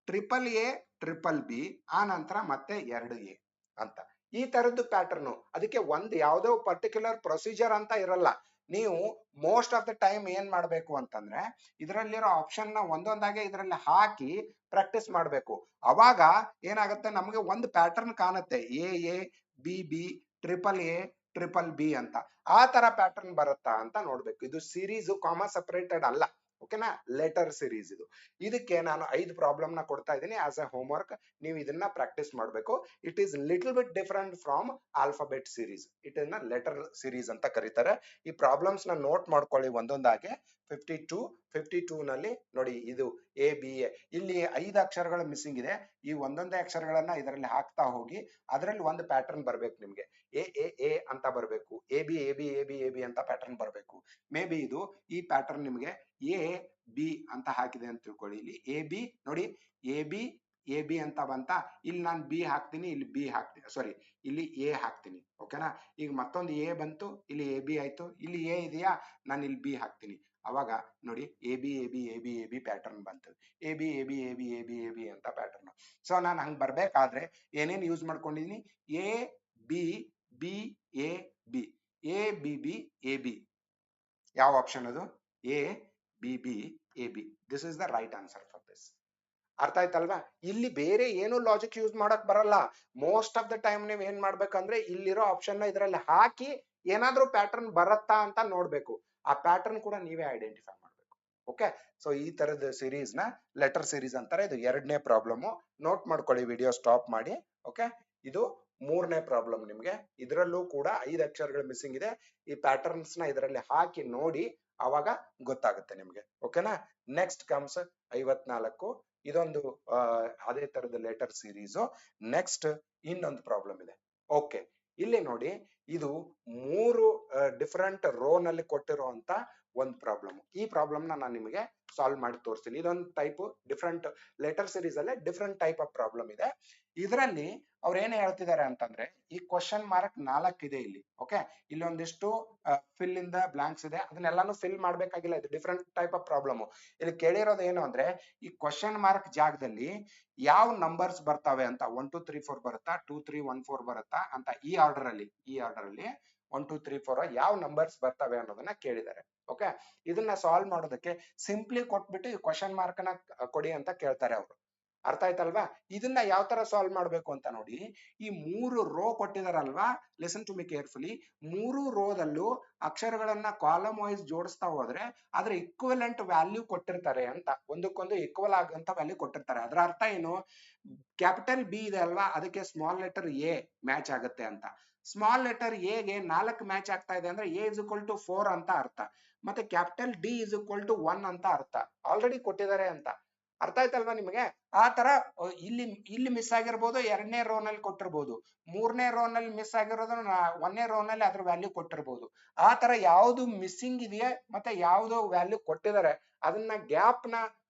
triple A triple B, ಆ ನಂತರ ಮತ್ತೆ 2 ಎ ಅಂತ. ಈ ತರದ್ದು ಪ್ಯಾಟರ್ನ್. ಅದಕ್ಕೆ ಒಂದು ಯಾವ್ದೋ ಪರ್ಟಿಕ್ಯುಲರ್ ಪ್ರೊಸೀಜರ್ ಅಂತ ಇರಲ್ಲ. ನೀವು ಮೋಸ್ಟ್ ಆಫ್ ದ ಟೈಮ್ ಏನ್ ಮಾಡ್ಬೇಕು ಅಂತಂದ್ರೆ ಇದರಲ್ಲಿರೋ ಆಪ್ಷನ್ ನ ಒಂದೊಂದಾಗೆ ಇದರಲ್ಲಿ ಹಾಕಿ ಪ್ರಾಕ್ಟೀಸ್ ಮಾಡ್ಬೇಕು. ಅವಾಗ ಏನಾಗುತ್ತೆ, ನಮಗೆ ಒಂದು ಪ್ಯಾಟರ್ನ್ ಕಾಣುತ್ತೆ, A A B B triple A triple B ಅಂತ. ಆ ತರ ಪ್ಯಾಟರ್ನ್ ಬರುತ್ತಾ ಅಂತ ನೋಡ್ಬೇಕು. ಇದು ಸೀರೀಸ್ ಕಾಮಾ ಸಪರೇಟೆಡ್ ಅಲ್ಲ. ಓಕೆನಾ? ಲೆಟರ್ ಸೀರೀಸ್ ಇದು. ಇದಕ್ಕೆ ನಾನು 5 ಪ್ರಾಬ್ಲಮ್ ನ ಕೊಡ್ತಾ ಇದ್ದೀನಿ ಆಸ್ ಎ ಹೋಮ್ ವರ್ಕ್. ನೀವು ಇದನ್ನ ಪ್ರಾಕ್ಟೀಸ್ ಮಾಡಬೇಕು. It is little bit different from alphabet series. It is letter series ಅಂತ ಕರೀತಾರೆ. ಈ ಪ್ರಾಬ್ಲಮ್ಸ್ ನ ನೋಟ್ ಮಾಡ್ಕೊಳ್ಳಿ ಒಂದೊಂದಾಗೆ. 52 ನಲ್ಲಿ ನೋಡಿ ಇದು ಎ ಬಿ ಎ, ಇಲ್ಲಿ 5 ಅಕ್ಷರಗಳು ಮಿಸ್ಸಿಂಗ್ ಇದೆ. ಈ ಒಂದೊಂದೇ ಅಕ್ಷರಗಳನ್ನ ಇದರಲ್ಲಿ ಹಾಕ್ತಾ ಹೋಗಿ ಅದರಲ್ಲಿ ಒಂದು ಪ್ಯಾಟರ್ನ್ ಬರ್ಬೇಕು ನಿಮ್ಗೆ. ಎ ಎ ಎ ಅಂತ ಬರ್ಬೇಕು, A B A B A B A B ಅಂತ ಪ್ಯಾಟರ್ನ್ ಬರ್ಬೇಕು. ಮೇ ಬಿ ಇದು ಈ ಪ್ಯಾಟರ್ನ್ ನಿಮ್ಗೆ ಎ ಬಿ ಅಂತ ಹಾಕಿದೆ ಅಂತ ತಿಳ್ಕೊಳ್ಳಿ. ಇಲ್ಲಿ ಎ ಬಿ ನೋಡಿ, ಎ ಬಿ ಅಂತ ಬಂತ. ಇಲ್ಲಿ ನಾನು ಬಿ ಹಾಕ್ತೀನಿ, ಇಲ್ಲಿ ಬಿ ಹಾಕ್ತೀನಿ, ಸಾರಿ ಇಲ್ಲಿ ಎ ಹಾಕ್ತೀನಿ. ಓಕೆನಾ, ಈಗ ಮತ್ತೊಂದು ಎ ಬಂತು, ಇಲ್ಲಿ ಎ ಬಿ ಆಯ್ತು. ಇಲ್ಲಿ ಎ ಇದೆಯಾ, ನಾನು ಇಲ್ಲಿ ಬಿ ಹಾಕ್ತೀನಿ. ಅವಾಗ ನೋಡಿ A B A B A B A B pattern ಬಂತು. A B A B A B A B A B ಅಂತ ಪ್ಯಾಟರ್ನ್. ಸೊ ನಾನು ಹಂಗ್ ಬರ್ಬೇಕಾದ್ರೆ ಏನೇನು ಯೂಸ್ ಮಾಡ್ಕೊಂಡಿದೀನಿ? A B B A B, A B B A B. ಯಾವ option ಅದು? A B B A B. This is the right answer for this. ಅರ್ಥ ಆಯ್ತಲ್ವಾ? ಇಲ್ಲಿ ಬೇರೆ ಏನು ಲಾಜಿಕ್ ಯೂಸ್ ಮಾಡಕ್ ಬರಲ್ಲ. ಮೋಸ್ಟ್ ಆಫ್ ದ ಟೈಮ್ ನೀವ್ ಏನ್ ಮಾಡ್ಬೇಕಂದ್ರೆ ಇಲ್ಲಿರೋ ಆಪ್ಷನ್ ನ ಇದರಲ್ಲಿ ಹಾಕಿ ಏನಾದ್ರೂ ಪ್ಯಾಟರ್ನ್ ಬರತ್ತಾ ಅಂತ ನೋಡ್ಬೇಕು. ಆ ಪ್ಯಾಟರ್ನ್ ಕೂಡ ನೀವೇ ಐಡೆಂಟಿಫೈ ಮಾಡ್ಬೇಕು. ಓಕೆ, ಸೊ ಈ ತರದ ಸೀರೀಸ್ ನ ಲೆಟರ್ ಸೀರೀಸ್ ಅಂತಾರೆ. ಇದು 2ನೇ ಪ್ರಾಬ್ಲಮ್. ನೋಟ್ ಮಾಡ್ಕೊಳ್ಳಿ, ವಿಡಿಯೋ ಸ್ಟಾಪ್ ಮಾಡಿ. ಓಕೆ, ಇದು 3ನೇ ಪ್ರಾಬ್ಲಮ್ ನಿಮ್ಗೆ. ಇದರಲ್ಲೂ ಕೂಡ 5 ಅಕ್ಷರಗಳು ಮಿಸ್ಸಿಂಗ್ ಇದೆ. ಈ ಪ್ಯಾಟರ್ನ್ಸ್ ನ ಇದರಲ್ಲಿ ಹಾಕಿ ನೋಡಿ, ಅವಾಗ ಗೊತ್ತಾಗುತ್ತೆ ನಿಮ್ಗೆ. ಓಕೆನಾ. Next comes 54. ಇದೊಂದು ಅದೇ ತರದ ಲೆಟರ್ ಸೀರೀಸ್. ನೆಕ್ಸ್ಟ್ ಇನ್ನೊಂದು ಪ್ರಾಬ್ಲಮ್ ಇದೆ. ಓಕೆ, ಇಲ್ಲಿ ನೋಡಿ, ಇದು 3 ಡಿಫರೆಂಟ್ ರೋ ನಲ್ಲಿ ಕೊಟ್ಟಿರುವಂತ ಒಂದು ಪ್ರಾಬ್ಲಮ್. ಈ ಪ್ರಾಬ್ಲಮ್ ನಾನು ನಿಮಗೆ ಸಾಲ್ವ್ ಮಾಡಿ ತೋರಿಸ್ತೀನಿ. ಇದೊಂದು ಟೈಪ್ ಡಿಫರೆಂಟ್ ಲೆಟರ್ ಸೀರೀಸ್ ಅಲ್ಲೇ ಡಿಫರೆಂಟ್ ಟೈಪ್ ಆಫ್ ಪ್ರಾಬ್ಲಮ್ ಇದೆ. ಇದರಲ್ಲಿ ಅವ್ರು ಏನ್ ಹೇಳ್ತಿದ್ದಾರೆ ಅಂತಂದ್ರೆ, ಈ ಕ್ವಶನ್ ಮಾರ್ಕ್ 4 ಇದೆ ಇಲ್ಲಿ. ಓಕೆ, ಇಲ್ಲೊಂದಿಷ್ಟು ಫಿಲ್ ಇನ್ ದ ಬ್ಲಾಂಕ್ಸ್ ಇದೆ, ಅದನ್ನೆಲ್ಲಾನು ಫಿಲ್ ಮಾಡ್ಬೇಕಾಗಿಲ್ಲ. ಇದು ಡಿಫರೆಂಟ್ ಟೈಪ್ ಆಫ್ ಪ್ರಾಬ್ಲಮ್. ಇಲ್ಲಿ ಕೇಳಿರೋದು ಏನು ಅಂದ್ರೆ, ಈ ಕ್ವಶನ್ ಮಾರ್ಕ್ ಜಾಗದಲ್ಲಿ ಯಾವ ನಂಬರ್ಸ್ ಬರ್ತಾವೆ ಅಂತ. 1 2 3 4 ಬರುತ್ತಾ, 2 3 1 4 ಬರುತ್ತಾ ಅಂತ ಈ ಆರ್ಡರ್ ಅಲ್ಲಿ 1 2 3 4 ಯಾವ ನಂಬರ್ಸ್ ಬರ್ತವೆ ಅನ್ನೋದನ್ನ ಕೇಳಿದ್ದಾರೆ. ಓಕೆ, ಇದನ್ನ ಸಾಲ್ವ್ ಮಾಡೋದಕ್ಕೆ ಸಿಂಪ್ಲಿ ಕೊಟ್ಬಿಟ್ಟು ಈ ಕ್ವಶನ್ ಮಾರ್ಕ್ ನ ಕೊಡಿ ಅಂತ ಕೇಳ್ತಾರೆ ಅವರು. ಅರ್ಥ ಆಯ್ತಲ್ವಾ? ಇದನ್ನ ಯಾವ ತರ ಸಾಲ್ವ್ ಮಾಡ್ಬೇಕು ಅಂತ ನೋಡಿ. ಈ 3 ರೋ ಕೊಟ್ಟಿದಾರಲ್ವಾ, ಲಿಸನ್ ಟು ಮಿ ಕೇರ್ಫುಲಿ. 3 ರೋದಲ್ಲೂ ಅಕ್ಷರಗಳನ್ನ ಕಾಲಮ್ ವೈಸ್ ಜೋಡಿಸ್ತಾ ಹೋದ್ರೆ ಅದ್ರ ಇಕ್ವಲೆಂಟ್ ವ್ಯಾಲ್ಯೂ ಕೊಟ್ಟಿರ್ತಾರೆ ಅಂತ. ಒಂದಕ್ಕೊಂದು ಈಕ್ವಲ್ ಆಗಂತ ವ್ಯಾಲ್ಯೂ ಕೊಟ್ಟಿರ್ತಾರೆ. ಅದರ ಅರ್ಥ ಏನು? ಕ್ಯಾಪಿಟಲ್ ಬಿ ಇದೆ ಅಲ್ವಾ, ಅದಕ್ಕೆ ಸ್ಮಾಲ್ ಲೆಟರ್ ಎ ಮ್ಯಾಚ್ ಆಗುತ್ತೆ ಅಂತ. ಸ್ಮಾಲ್ ಲೆಟರ್ ಎಗೆ 4 ಮ್ಯಾಚ್ ಆಗ್ತಾ ಇದೆ ಅಂದ್ರೆ ಎ ಇಸ್ ಈಕ್ವಲ್ ಟು 4 ಅಂತ ಅರ್ಥ. ಮತ್ತೆ capital D is equal to 1 ಅಂತ ಅರ್ಥ. ಆಲ್ರೆಡಿ ಕೊಟ್ಟಿದ್ದಾರೆ ಅಂತ. ಅರ್ಥ ಆಯ್ತಲ್ವಾ ನಿಮಗೆ? ಆ ತರ ಇಲ್ಲಿ ಮಿಸ್ ಆಗಿರ್ಬೋದು, 2ನೇ ರೋ ನಲ್ಲಿ ಕೊಟ್ಟಿರ್ಬೋದು, 3ನೇ ರೋ ನಲ್ಲಿ ಮಿಸ್ ಆಗಿರೋದನ್ನ 1ನೇ ರೋ ನಲ್ಲಿ ಅದ್ರ ವ್ಯಾಲ್ಯೂ ಕೊಟ್ಟಿರ್ಬೋದು. ಆ ತರ ಯಾವ್ದು ಮಿಸ್ಸಿಂಗ್ ಇದೆಯಾ ಮತ್ತೆ ಯಾವ್ದು ವ್ಯಾಲ್ಯೂ ಕೊಟ್ಟಿದ್ದಾರೆ ಅದನ್ನ ಗ್ಯಾಪ್ ನ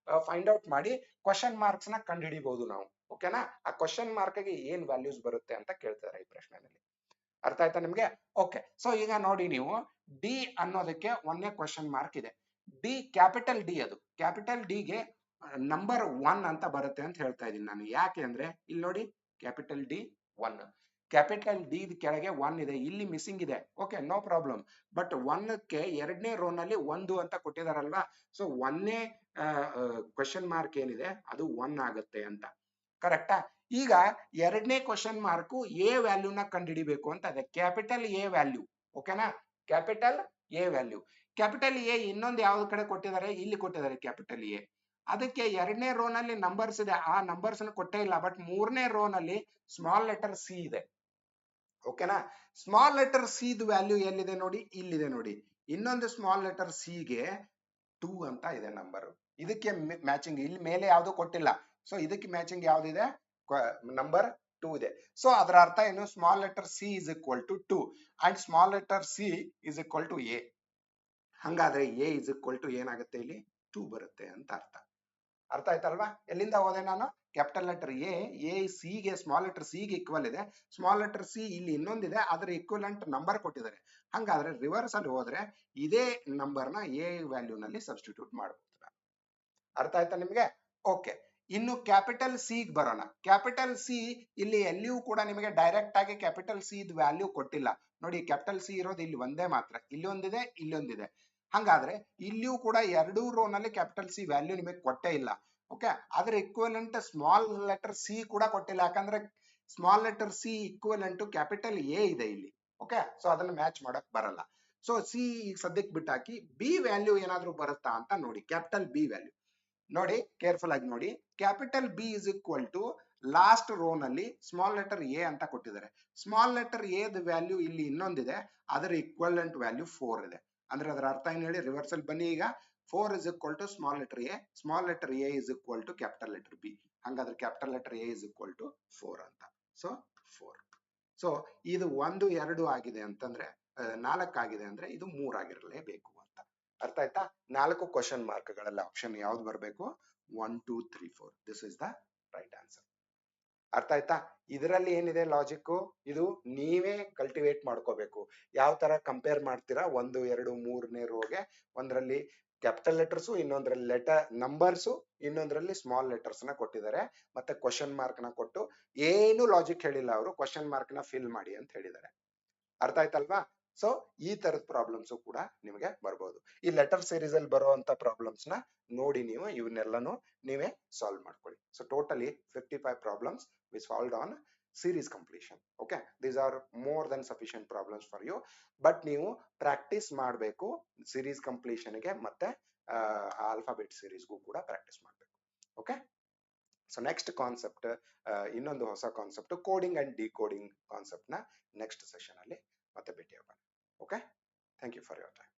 ಫೈಂಡ್ ಔಟ್ ಮಾಡಿ ಕ್ವಶನ್ ಮಾರ್ಕ್ಸ್ ನ ಕಂಡು ಹಿಡಿಬಹುದು ನಾವು. ಓಕೆನಾ? ಆ ಕ್ವಶನ್ ಮಾರ್ಕ್ ಗೆ ಏನ್ ವ್ಯಾಲ್ಯೂಸ್ ಬರುತ್ತೆ ಅಂತ ಕೇಳ್ತಾರೆ ಈ ಪ್ರಶ್ನೆಯಲ್ಲಿ. ಅರ್ಥ ಆಯ್ತಾ ನಿಮ್ಗೆ? ಓಕೆ, ಸೊ ಈಗ ನೋಡಿ, ನೀವು ಡಿ ಅನ್ನೋದಕ್ಕೆ 1ನೇ ಕ್ವಶನ್ ಮಾರ್ಕ್ ಇದೆ. ಡಿ ಕ್ಯಾಪಿಟಲ್ ಡಿ, ಅದು ಕ್ಯಾಪಿಟಲ್ ಡಿ ಗೆ ನಂಬರ್ 1 ಅಂತ ಬರುತ್ತೆ ಅಂತ ಹೇಳ್ತಾ ಇದ್ದೀನಿ ನಾನು. ಯಾಕೆ ಅಂದ್ರೆ ಇಲ್ಲಿ ನೋಡಿ, ಕ್ಯಾಪಿಟಲ್ ಡಿ 1, ಕ್ಯಾಪಿಟಲ್ ಡಿ ಕೆಳಗೆ 1 ಇದೆ, ಇಲ್ಲಿ ಮಿಸ್ಸಿಂಗ್ ಇದೆ. Okay, no problem. ಬಟ್ 1 ಕ್ಕೆ 2ನೇ ರೋ ನಲ್ಲಿ 1 ಅಂತ ಕೊಟ್ಟಿದಾರಲ್ವಾ, ಸೊ 1ನೇ ಕ್ವಶನ್ ಮಾರ್ಕ್ ಏನಿದೆ ಅದು 1 ಆಗುತ್ತೆ ಅಂತ. ಕರೆಕ್ಟಾ? ಈಗ 2ನೇ ಕ್ವಶನ್ ಮಾರ್ಕ್ ಎ ವ್ಯಾಲ್ಯೂನ ಕಂಡುಹಿಡಿಬೇಕು ಅಂತ ಇದೆ. Capital A value. ಓಕೆನಾ? Capital A value. Capital A ಇನ್ನೊಂದು ಯಾವ್ದು ಕಡೆ ಕೊಟ್ಟಿದ್ದಾರೆ? ಇಲ್ಲಿ ಕೊಟ್ಟಿದ್ದಾರೆ ಕ್ಯಾಪಿಟಲ್ ಎ. ಅದಕ್ಕೆ 2ನೇ ರೋ ನಲ್ಲಿ ನಂಬರ್ಸ್ ಇದೆ, ಆ ನಂಬರ್ಸ್ ಕೊಟ್ಟೇ ಇಲ್ಲ. ಬಟ್ 3ನೇ ರೋ ನಲ್ಲಿ ಸ್ಮಾಲ್ ಲೆಟರ್ ಸಿ ಇದೆ. ಓಕೆನಾ? ಸ್ಮಾಲ್ ಲೆಟರ್ ಸಿ ವ್ಯಾಲ್ಯೂ ಎಲ್ಲಿದೆ ನೋಡಿ, ಇಲ್ಲಿದೆ ನೋಡಿ. ಇನ್ನೊಂದು ಸ್ಮಾಲ್ ಲೆಟರ್ ಸಿ ಗೆ 2 ಅಂತ ಇದೆ ನಂಬರ್. ಇದಕ್ಕೆ ಮ್ಯಾಚಿಂಗ್ ಇಲ್ಲಿ ಮೇಲೆ ಯಾವ್ದು ಕೊಟ್ಟಿಲ್ಲ. ಸೊ ಇದಕ್ಕೆ ಮ್ಯಾಚಿಂಗ್ ಯಾವ್ದಿದೆ? ನಂಬರ್ 2 ಇದೆ. ಸೊ ಅದರ ಅರ್ಥ ಏನು? Small letter C is equal to 2 and small letter C is equal to A. ಹಂಗಾದ್ರೆ ಎ ಇಸ್ ಈಕ್ವಲ್ ಟು ಏನಾಗುತ್ತೆ? ಇಲ್ಲಿ 2 ಬರುತ್ತೆ ಅಂತ ಅರ್ಥ. ಅರ್ಥ ಆಯ್ತಲ್ವಾ? ಎಲ್ಲಿಂದ ಹೋದೆ ನಾನು? ಕ್ಯಾಪಿಟಲ್ ಲೆಟರ್ ಎ ಸಿ ಗೆ, ಸ್ಮಾಲ್ ಲೆಟರ್ ಸಿ ಗೆ ಈಕ್ವಲ್ ಇದೆ. ಸ್ಮಾಲ್ ಲೆಟರ್ ಸಿ ಇಲ್ಲಿ ಇನ್ನೊಂದಿದೆ, ಅದರ ಈಕ್ವಲೆಂಟ್ ನಂಬರ್ ಕೊಟ್ಟಿದ್ದಾರೆ. ಹಂಗಾದ್ರೆ ರಿವರ್ಸ್ ಅಲ್ಲಿ ಹೋದ್ರೆ ಇದೇ ನಂಬರ್ ನ ಎ ವ್ಯಾಲ್ಯೂ ನಲ್ಲಿ ಸಬ್ಸ್ಟಿಟ್ಯೂಟ್ ಮಾಡಬಹುದು. ಅರ್ಥ ಆಯ್ತಾ ನಿಮ್ಗೆ? ಓಕೆ, ಇನ್ನು ಕ್ಯಾಪಿಟಲ್ ಸಿ ಬರೋಣ. ಕ್ಯಾಪಿಟಲ್ ಸಿ ಇಲ್ಲಿ ಎಲ್ಲಿಯೂ ಕೂಡ ನಿಮಗೆ ಡೈರೆಕ್ಟ್ ಆಗಿ ಕ್ಯಾಪಿಟಲ್ ಸಿ ವ್ಯಾಲ್ಯೂ ಕೊಟ್ಟಿಲ್ಲ ನೋಡಿ. ಕ್ಯಾಪಿಟಲ್ ಸಿ ಇರೋದು ಇಲ್ಲಿ ಒಂದೇ ಮಾತ್ರ, ಇಲ್ಲಿ ಒಂದಿದೆ, ಇಲ್ಲೊಂದಿದೆ. ಹಂಗಾದ್ರೆ ಇಲ್ಲಿಯೂ ಕೂಡ 2 ರೋ ನಲ್ಲಿ ಕ್ಯಾಪಿಟಲ್ ಸಿ ವ್ಯಾಲ್ಯೂ ನಿಮಗೆ ಕೊಟ್ಟೇ ಇಲ್ಲ. ಓಕೆ, ಅದ್ರ ಇಕ್ವಲೆಂಟ್ ಸ್ಮಾಲ್ ಲೆಟರ್ ಸಿ ಕೂಡ ಕೊಟ್ಟಿಲ್ಲ. ಯಾಕಂದ್ರೆ small letter C equivalent capital A ಇದೆ ಇಲ್ಲಿ. ಓಕೆ, ಸೊ ಅದನ್ನ ಮ್ಯಾಚ್ ಮಾಡಕ್ ಬರಲ್ಲ. ಸೊ ಸಿ ಸದ್ಯಕ್ಕೆ ಬಿಟ್ಟಾಕಿ, ಬಿ ವ್ಯಾಲ್ಯೂ ಏನಾದ್ರೂ ಬರುತ್ತಾ ಅಂತ ನೋಡಿ. ಕ್ಯಾಪಿಟಲ್ ಬಿ ವ್ಯಾಲ್ಯೂ ನೋಡಿ, ಕೇರ್ಫುಲ್ ಆಗಿ ನೋಡಿ. Capital B is equal to last row ನಲ್ಲಿ ಸ್ಮಾಲ್ ಲೆಟರ್ ಎ ಅಂತ ಕೊಟ್ಟಿದ್ದಾರೆ. ಸ್ಮಾಲ್ ಲೆಟರ್ ಎ ವ್ಯಾಲ್ಯೂ ಇಲ್ಲಿ ಇನ್ನೊಂದಿದೆ, ಅದರ ಇಕ್ವಲೆಂಟ್ ವ್ಯಾಲ್ಯೂ 4 ಇದೆ. ಅಂದ್ರೆ ಅದರ ಅರ್ಥ ಏನ್ ಹೇಳಿ? ರಿವರ್ಸಲ್ ಬನ್ನಿ. ಈಗ 4 is equal to small letter a is equal to capital letter b. ಹಂಗಾದ್ರೆ capital letter a is equal to 4 ಅಂತ. ಸೊ 4. ಸೊ ಇದು 1 2 ಆಗಿದೆ ಅಂತಂದ್ರೆ 4 ಆಗಿದೆ ಅಂದ್ರೆ ಇದು 3 ಆಗಿರಲೇಬೇಕು ಅಂತ. ಅರ್ಥ ಆಯ್ತಾ? 4 ಕ್ವಶನ್ ಮಾರ್ಕ್ ಗಳಲ್ಲಿ ಆಪ್ಷನ್ ಯಾವ್ದು ಬರಬೇಕು? 1 2 3 4. This is the right answer. ಅರ್ಥ ಆಯ್ತಾ? ಇದರಲ್ಲಿ ಏನಿದೆ ಲಾಜಿಕ್, ಇದು ನೀವೇ ಕಲ್ಟಿವೇಟ್ ಮಾಡ್ಕೋಬೇಕು. ಯಾವ ತರ ಕಂಪೇರ್ ಮಾಡ್ತೀರಾ 1 2 3ನೇ ರೋಗೆ, ಒಂದರಲ್ಲಿ ಕ್ಯಾಪಿಟಲ್ ಲೆಟರ್ಸ್, ಇನ್ನೊಂದ್ರಲ್ಲಿ ಲೆಟರ್ ನಂಬರ್ಸ್, ಇನ್ನೊಂದ್ರಲ್ಲಿ ಸ್ಮಾಲ್ ಲೆಟರ್ಸ್ ನ ಕೊಟ್ಟಿದ್ದಾರೆ, ಮತ್ತೆ ಕ್ವಶನ್ ಮಾರ್ಕ್ ನ ಕೊಟ್ಟು ಏನು ಲಾಜಿಕ್ ಹೇಳಿಲ್ಲ ಅವರು, ಕ್ವಶನ್ ಮಾರ್ಕ್ ನ ಫಿಲ್ ಮಾಡಿ ಅಂತ ಹೇಳಿದ್ದಾರೆ. ಅರ್ಥ ಆಯ್ತಲ್ವಾ? ಸೊ ಈ ತರದ ಪ್ರಾಬ್ಲಮ್ಸ್ ಕೂಡ ನಿಮಗೆ ಬರ್ಬೋದು. ಈ ಲೆಟರ್ ಸೀರೀಸ್ ಅಲ್ಲಿ ಬರುವಂತ ಪ್ರಾಬ್ಲಮ್ಸ್ ನ ನೋಡಿ ನೀವು ಇವನ್ನೆಲ್ಲನೂ ನೀವೇ ಸಾಲ್ವ್ ಮಾಡ್ಕೊಳ್ಳಿ. So totally 55 problems we solved on series completion. Okay, these are more than sufficient problems for you. But ನೀವು ಪ್ರಾಕ್ಟೀಸ್ ಮಾಡಬೇಕು ಸೀರೀಸ್ ಕಂಪ್ಲೀಷನ್ಗೆ, ಮತ್ತೆ ಆಲ್ಫಾಬೆಟ್ ಸೀರೀಸ್ಗೂ ಕೂಡ ಪ್ರಾಕ್ಟೀಸ್ ಮಾಡಬೇಕು. ಓಕೆ, ಸೊ ನೆಕ್ಸ್ಟ್ ಕಾನ್ಸೆಪ್ಟ್, ಇನ್ನೊಂದು ಹೊಸ concept coding and decoding concept ನ next session ಅಲ್ಲಿ ಮತ್ತೆ ಭೇಟಿ ಆಗೋಣ. Okay, thank you for your time.